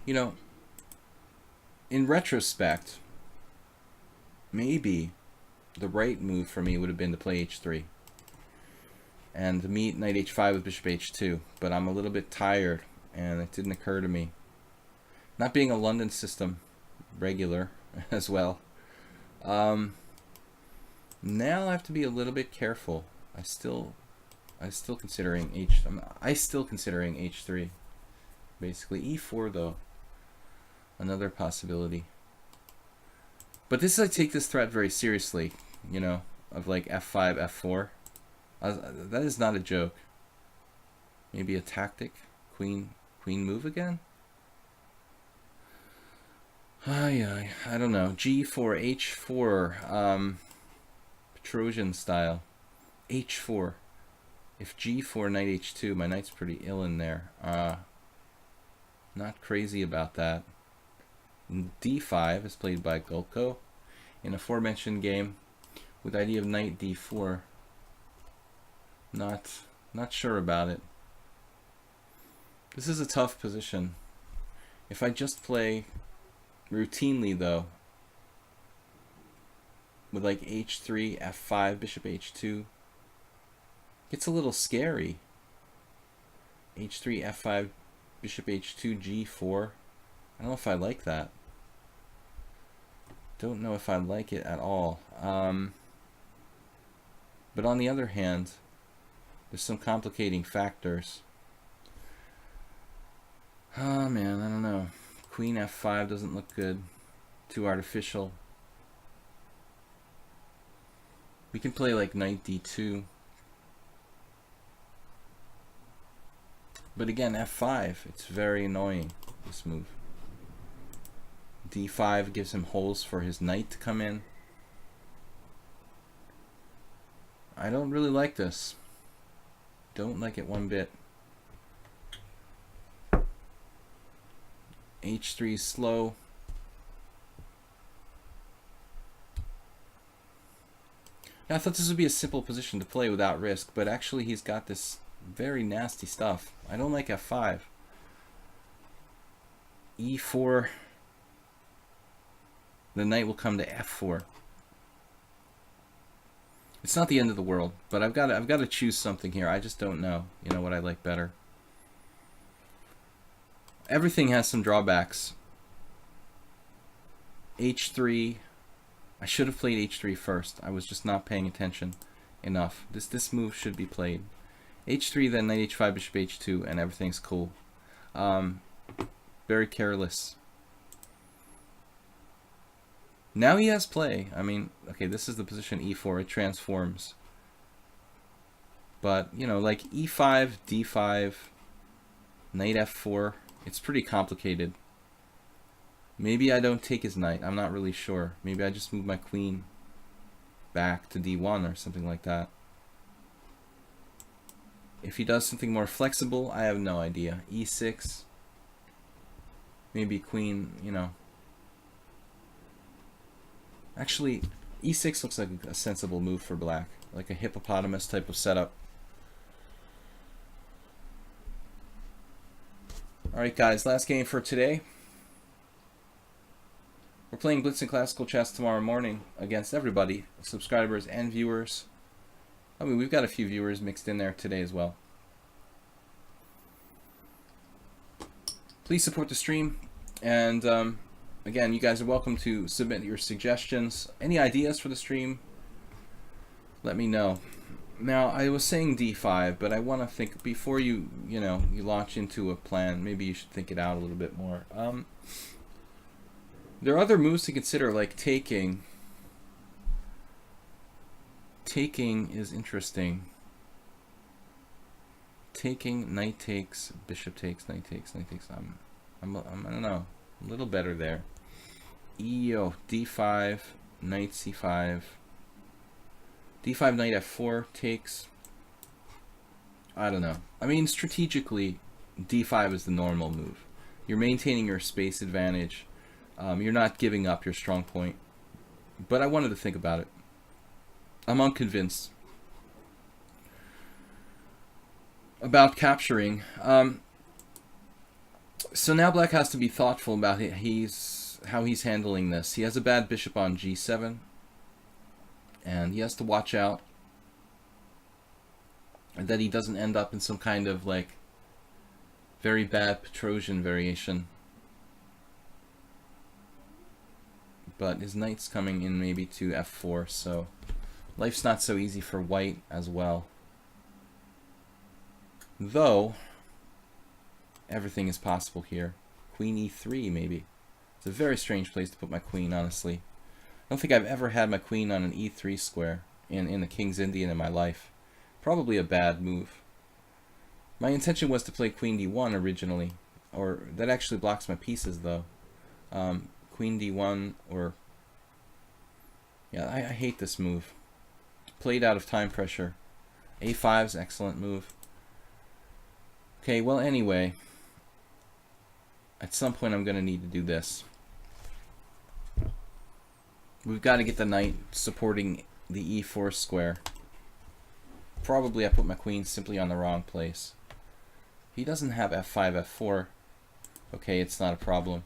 You know, in retrospect, maybe the right move for me would have been to play h3 and to meet knight h5 with bishop h2, but I'm a little bit tired and it didn't occur to me. Not being a London system regular as well. Now I have to be a little bit careful. I'm still considering h3. Basically e4 though, another possibility. But this, I take this threat very seriously, you know, of like f5, f4. That is not a joke. Maybe a tactic, queen move again. I don't know. G4, H4, Petrosian style. H4. If G4, knight H2, my knight's pretty ill in there. Not crazy about that. D5 is played by Golko in aforementioned game with the idea of knight D4. Not sure about it. This is a tough position. If I just play routinely though, with like h3, f5, bishop h2, it's a little scary. h3, f5, bishop h2, g4. I don't know if I like that. Don't know if I like it at all. But on the other hand, there's some complicating factors. Oh man, I don't know. Queen f5 doesn't look good. Too artificial. We can play like knight d2. But again, f5, it's very annoying, this move. d5 gives him holes for his knight to come in. I don't really like this. Don't like it one bit. h3 is slow. Now, I thought this would be a simple position to play without risk, but actually he's got this very nasty stuff. I don't like f5. e4. The knight will come to f4. It's not the end of the world, but I've got to choose something here. I just don't know. You know what I like better. Everything has some drawbacks. h3. I should have played h3 first. I was just not paying attention enough. This move should be played. h3, then knight h5, bishop h2, and everything's cool. Very careless. Now he has play. I mean, okay, this is the position e4. It transforms. But, you know, like e5, d5, knight f4. It's pretty complicated. Maybe I don't take his knight. I'm not really sure. Maybe I just move my queen back to d1 or something like that. If he does something more flexible, I have no idea. e6. Maybe queen, you know. Actually, e6 looks like a sensible move for black. Like a hippopotamus type of setup. Alright guys, last game for today. We're playing Blitz and Classical Chess tomorrow morning against everybody, subscribers and viewers. I mean, we've got a few viewers mixed in there today as well. Please support the stream, and again, you guys are welcome to submit your suggestions. Any ideas for the stream, let me know. Now, I was saying d5, but I want to think before you launch into a plan. Maybe you should think it out a little bit more. There are other moves to consider, like taking. Taking is interesting. Taking, knight takes, bishop takes, knight takes, knight takes. I don't know, a little better there. D5, knight C5, D5, knight F4 takes. I don't know. I mean, strategically, D5 is the normal move. You're maintaining your space advantage. You're not giving up your strong point. But I wanted to think about it. I'm unconvinced about capturing. So now black has to be thoughtful about how he's handling this. He has a bad bishop on G7, and he has to watch out that he doesn't end up in some kind of like very bad Petrosian variation. But his knight's coming in maybe to F4, so life's not so easy for white as well. Though, everything is possible here. Queen E3, maybe. It's a very strange place to put my queen, honestly. I don't think I've ever had my queen on an E3 square in the King's Indian in my life. Probably a bad move. My intention was to play Queen D1 originally. Or, that actually blocks my pieces, though. Queen D1, or... Yeah, I hate this move. Played out of time pressure. A5 is an excellent move. Okay, well, anyway, at some point I'm going to need to do this. We've got to get the knight supporting the E4 square. Probably I put my queen simply on the wrong place. He doesn't have F5, F4. Okay, it's not a problem.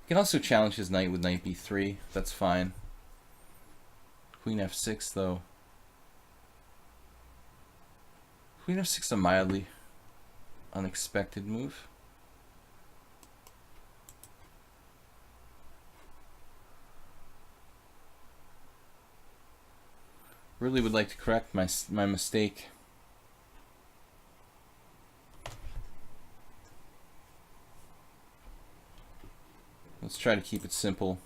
You can also challenge his knight with knight B3. That's fine. Queen F6, though. Queen F6 is a mildly unexpected move. Really would like to correct my mistake. Let's try to keep it simple.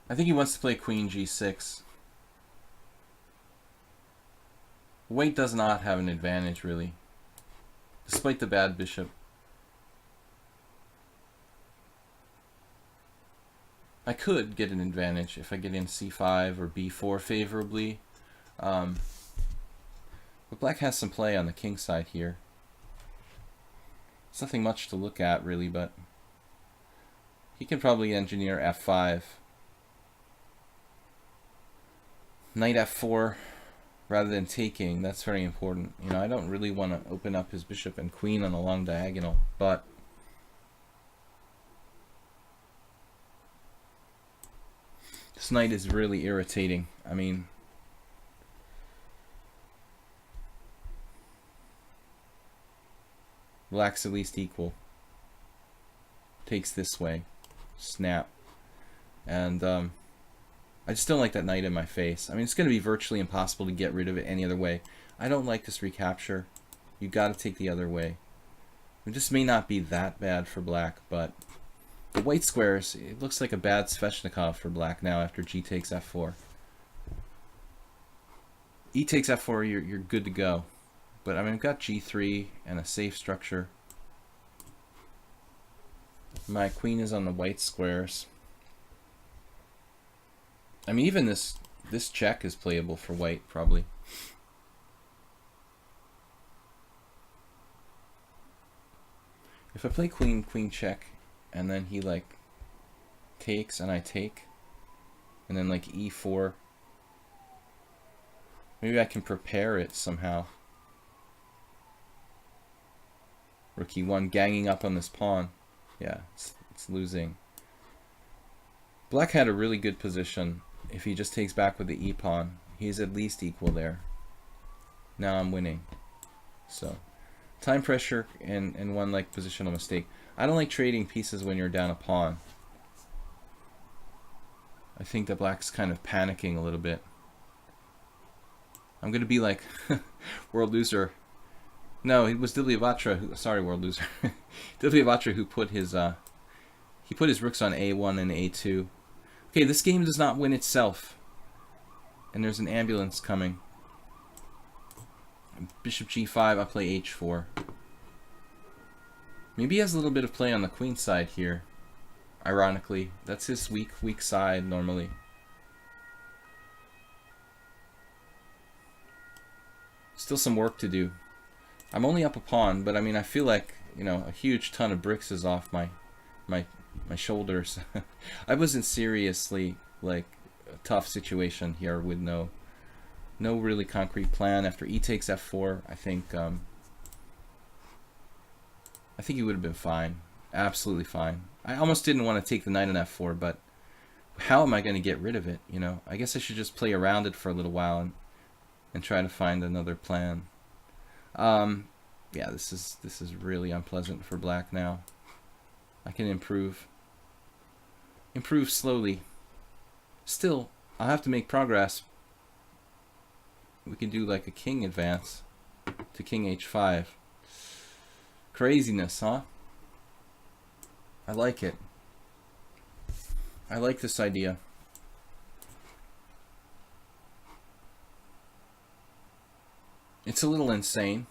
I think he wants to play Queen G6. White does not have an advantage, really, despite the bad bishop. I could get an advantage if I get in C5 or B4 favorably. But black has some play on the king side here. It's nothing much to look at, really, but he can probably engineer F5. Knight F4 rather than taking, that's very important. You know, I don't really want to open up his bishop and queen on a long diagonal, but this knight is really irritating. I mean, black's at least equal. Takes this way. Snap. And I just don't like that knight in my face. I mean, it's going to be virtually impossible to get rid of it any other way. I don't like this recapture. You got to take the other way. It just may not be that bad for black, but the white squares, it looks like a bad Sveshnikov for black now after G takes F4. E takes F4, you're good to go. But I mean, I've got G3 and a safe structure. My queen is on the white squares. I mean, even this check is playable for white, probably. If I play queen, queen check, and then he like takes and I take, and then like E4, maybe I can prepare it somehow. Rook E1, ganging up on this pawn. Yeah, it's losing. Black had a really good position. If he just takes back with the E-pawn, he's at least equal there. Now I'm winning. So, time pressure and one like positional mistake. I don't like trading pieces when you're down a pawn. I think that black's kind of panicking a little bit. I'm going to be like World Loser No, it was Dilyavatra who, sorry, world loser. Dilyavatra who put his he put his rooks on A1 and A2. Okay, this game does not win itself. And there's an ambulance coming. Bishop G5, I play H4. Maybe he has a little bit of play on the queen side here. Ironically, that's his weak side normally. Still some work to do. I'm only up a pawn, but I mean, I feel like, you know, a huge ton of bricks is off my shoulders. I wasn't seriously like a tough situation here with no really concrete plan. After e takes f4, I think he would have been fine, absolutely fine. I almost didn't want to take the knight on f4, but how am I going to get rid of it? You know, I guess I should just play around it for a little while and try to find another plan. Yeah, this is really unpleasant for black now. I can improve slowly. Still, I'll have to make progress. We can do like a king advance to king h5. Craziness, huh? I like it. I like this idea. It's a little insane.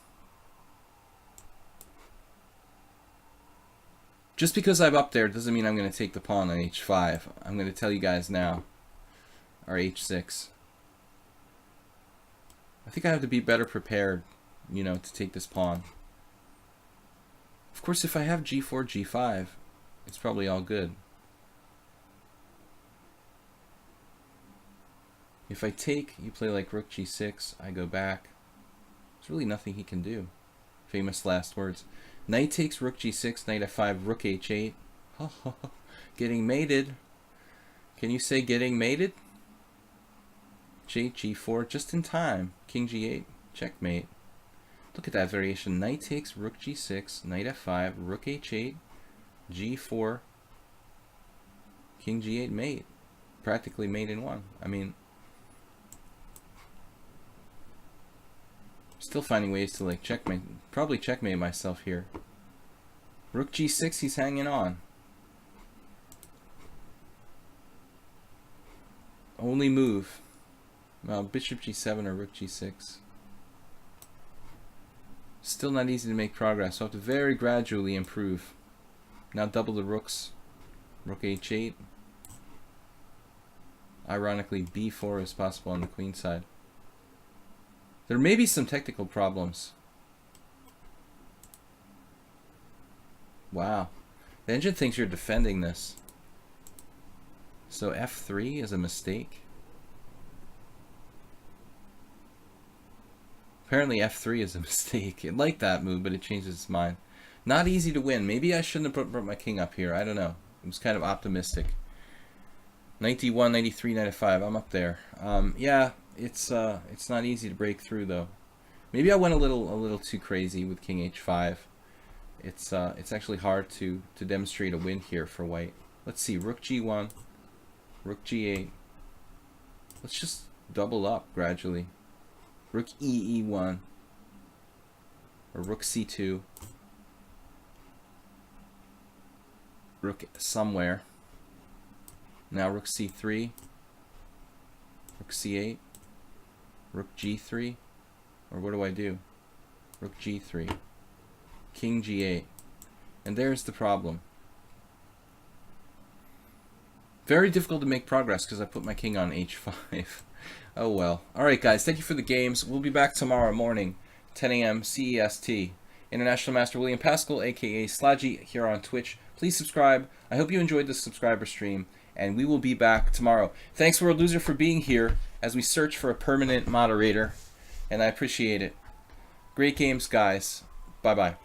Just because I'm up there doesn't mean I'm going to take the pawn on h5. I'm going to tell you guys now. Or h6. I think I have to be better prepared, you know, to take this pawn. Of course, if I have g4, g5, it's probably all good. If I take, you play like rook g6, I go back. There's really nothing he can do. Famous last words. Knight takes rook g6, knight f5, rook h8. Getting mated. Can you say getting mated? G4, just in time. King g8, checkmate. Look at that variation. Knight takes rook g6, knight f5, rook h8, g4, king g8 mate. Practically mate in one. I mean, still finding ways to like checkmate. Probably checkmate myself here. Rook g6, he's hanging on. Only move. Well, bishop g7 or rook g6. Still not easy to make progress, so I have to very gradually improve. Now double the rooks. Rook h8. Ironically, b4 is possible on the queen side. There may be some technical problems. Wow. The engine thinks you're defending this. So f3 is a mistake. Apparently F3 is a mistake. It liked that move, but it changes its mind. Not easy to win. Maybe I shouldn't have brought my king up here. I don't know. It was kind of optimistic. Knight d1, knight e3, knight f5. I'm up there. Yeah, it's not easy to break through though. Maybe I went a little too crazy with king h5. It's actually hard to demonstrate a win here for white. Let's see. Rook g1, rook g8. Let's just double up gradually. Rook e1, or rook c2, rook somewhere. Now rook c3, rook c8, rook g3, or what do I do? Rook g3, king g8, and there's the problem. Very difficult to make progress because I put my king on h5. Oh well. Alright guys, thank you for the games. We'll be back tomorrow morning, 10 a.m. CEST. International Master William Pascal, aka Sludgy, here on Twitch. Please subscribe. I hope you enjoyed this subscriber stream, and we will be back tomorrow. Thanks, World Loser, for being here as we search for a permanent moderator, and I appreciate it. Great games, guys. Bye-bye.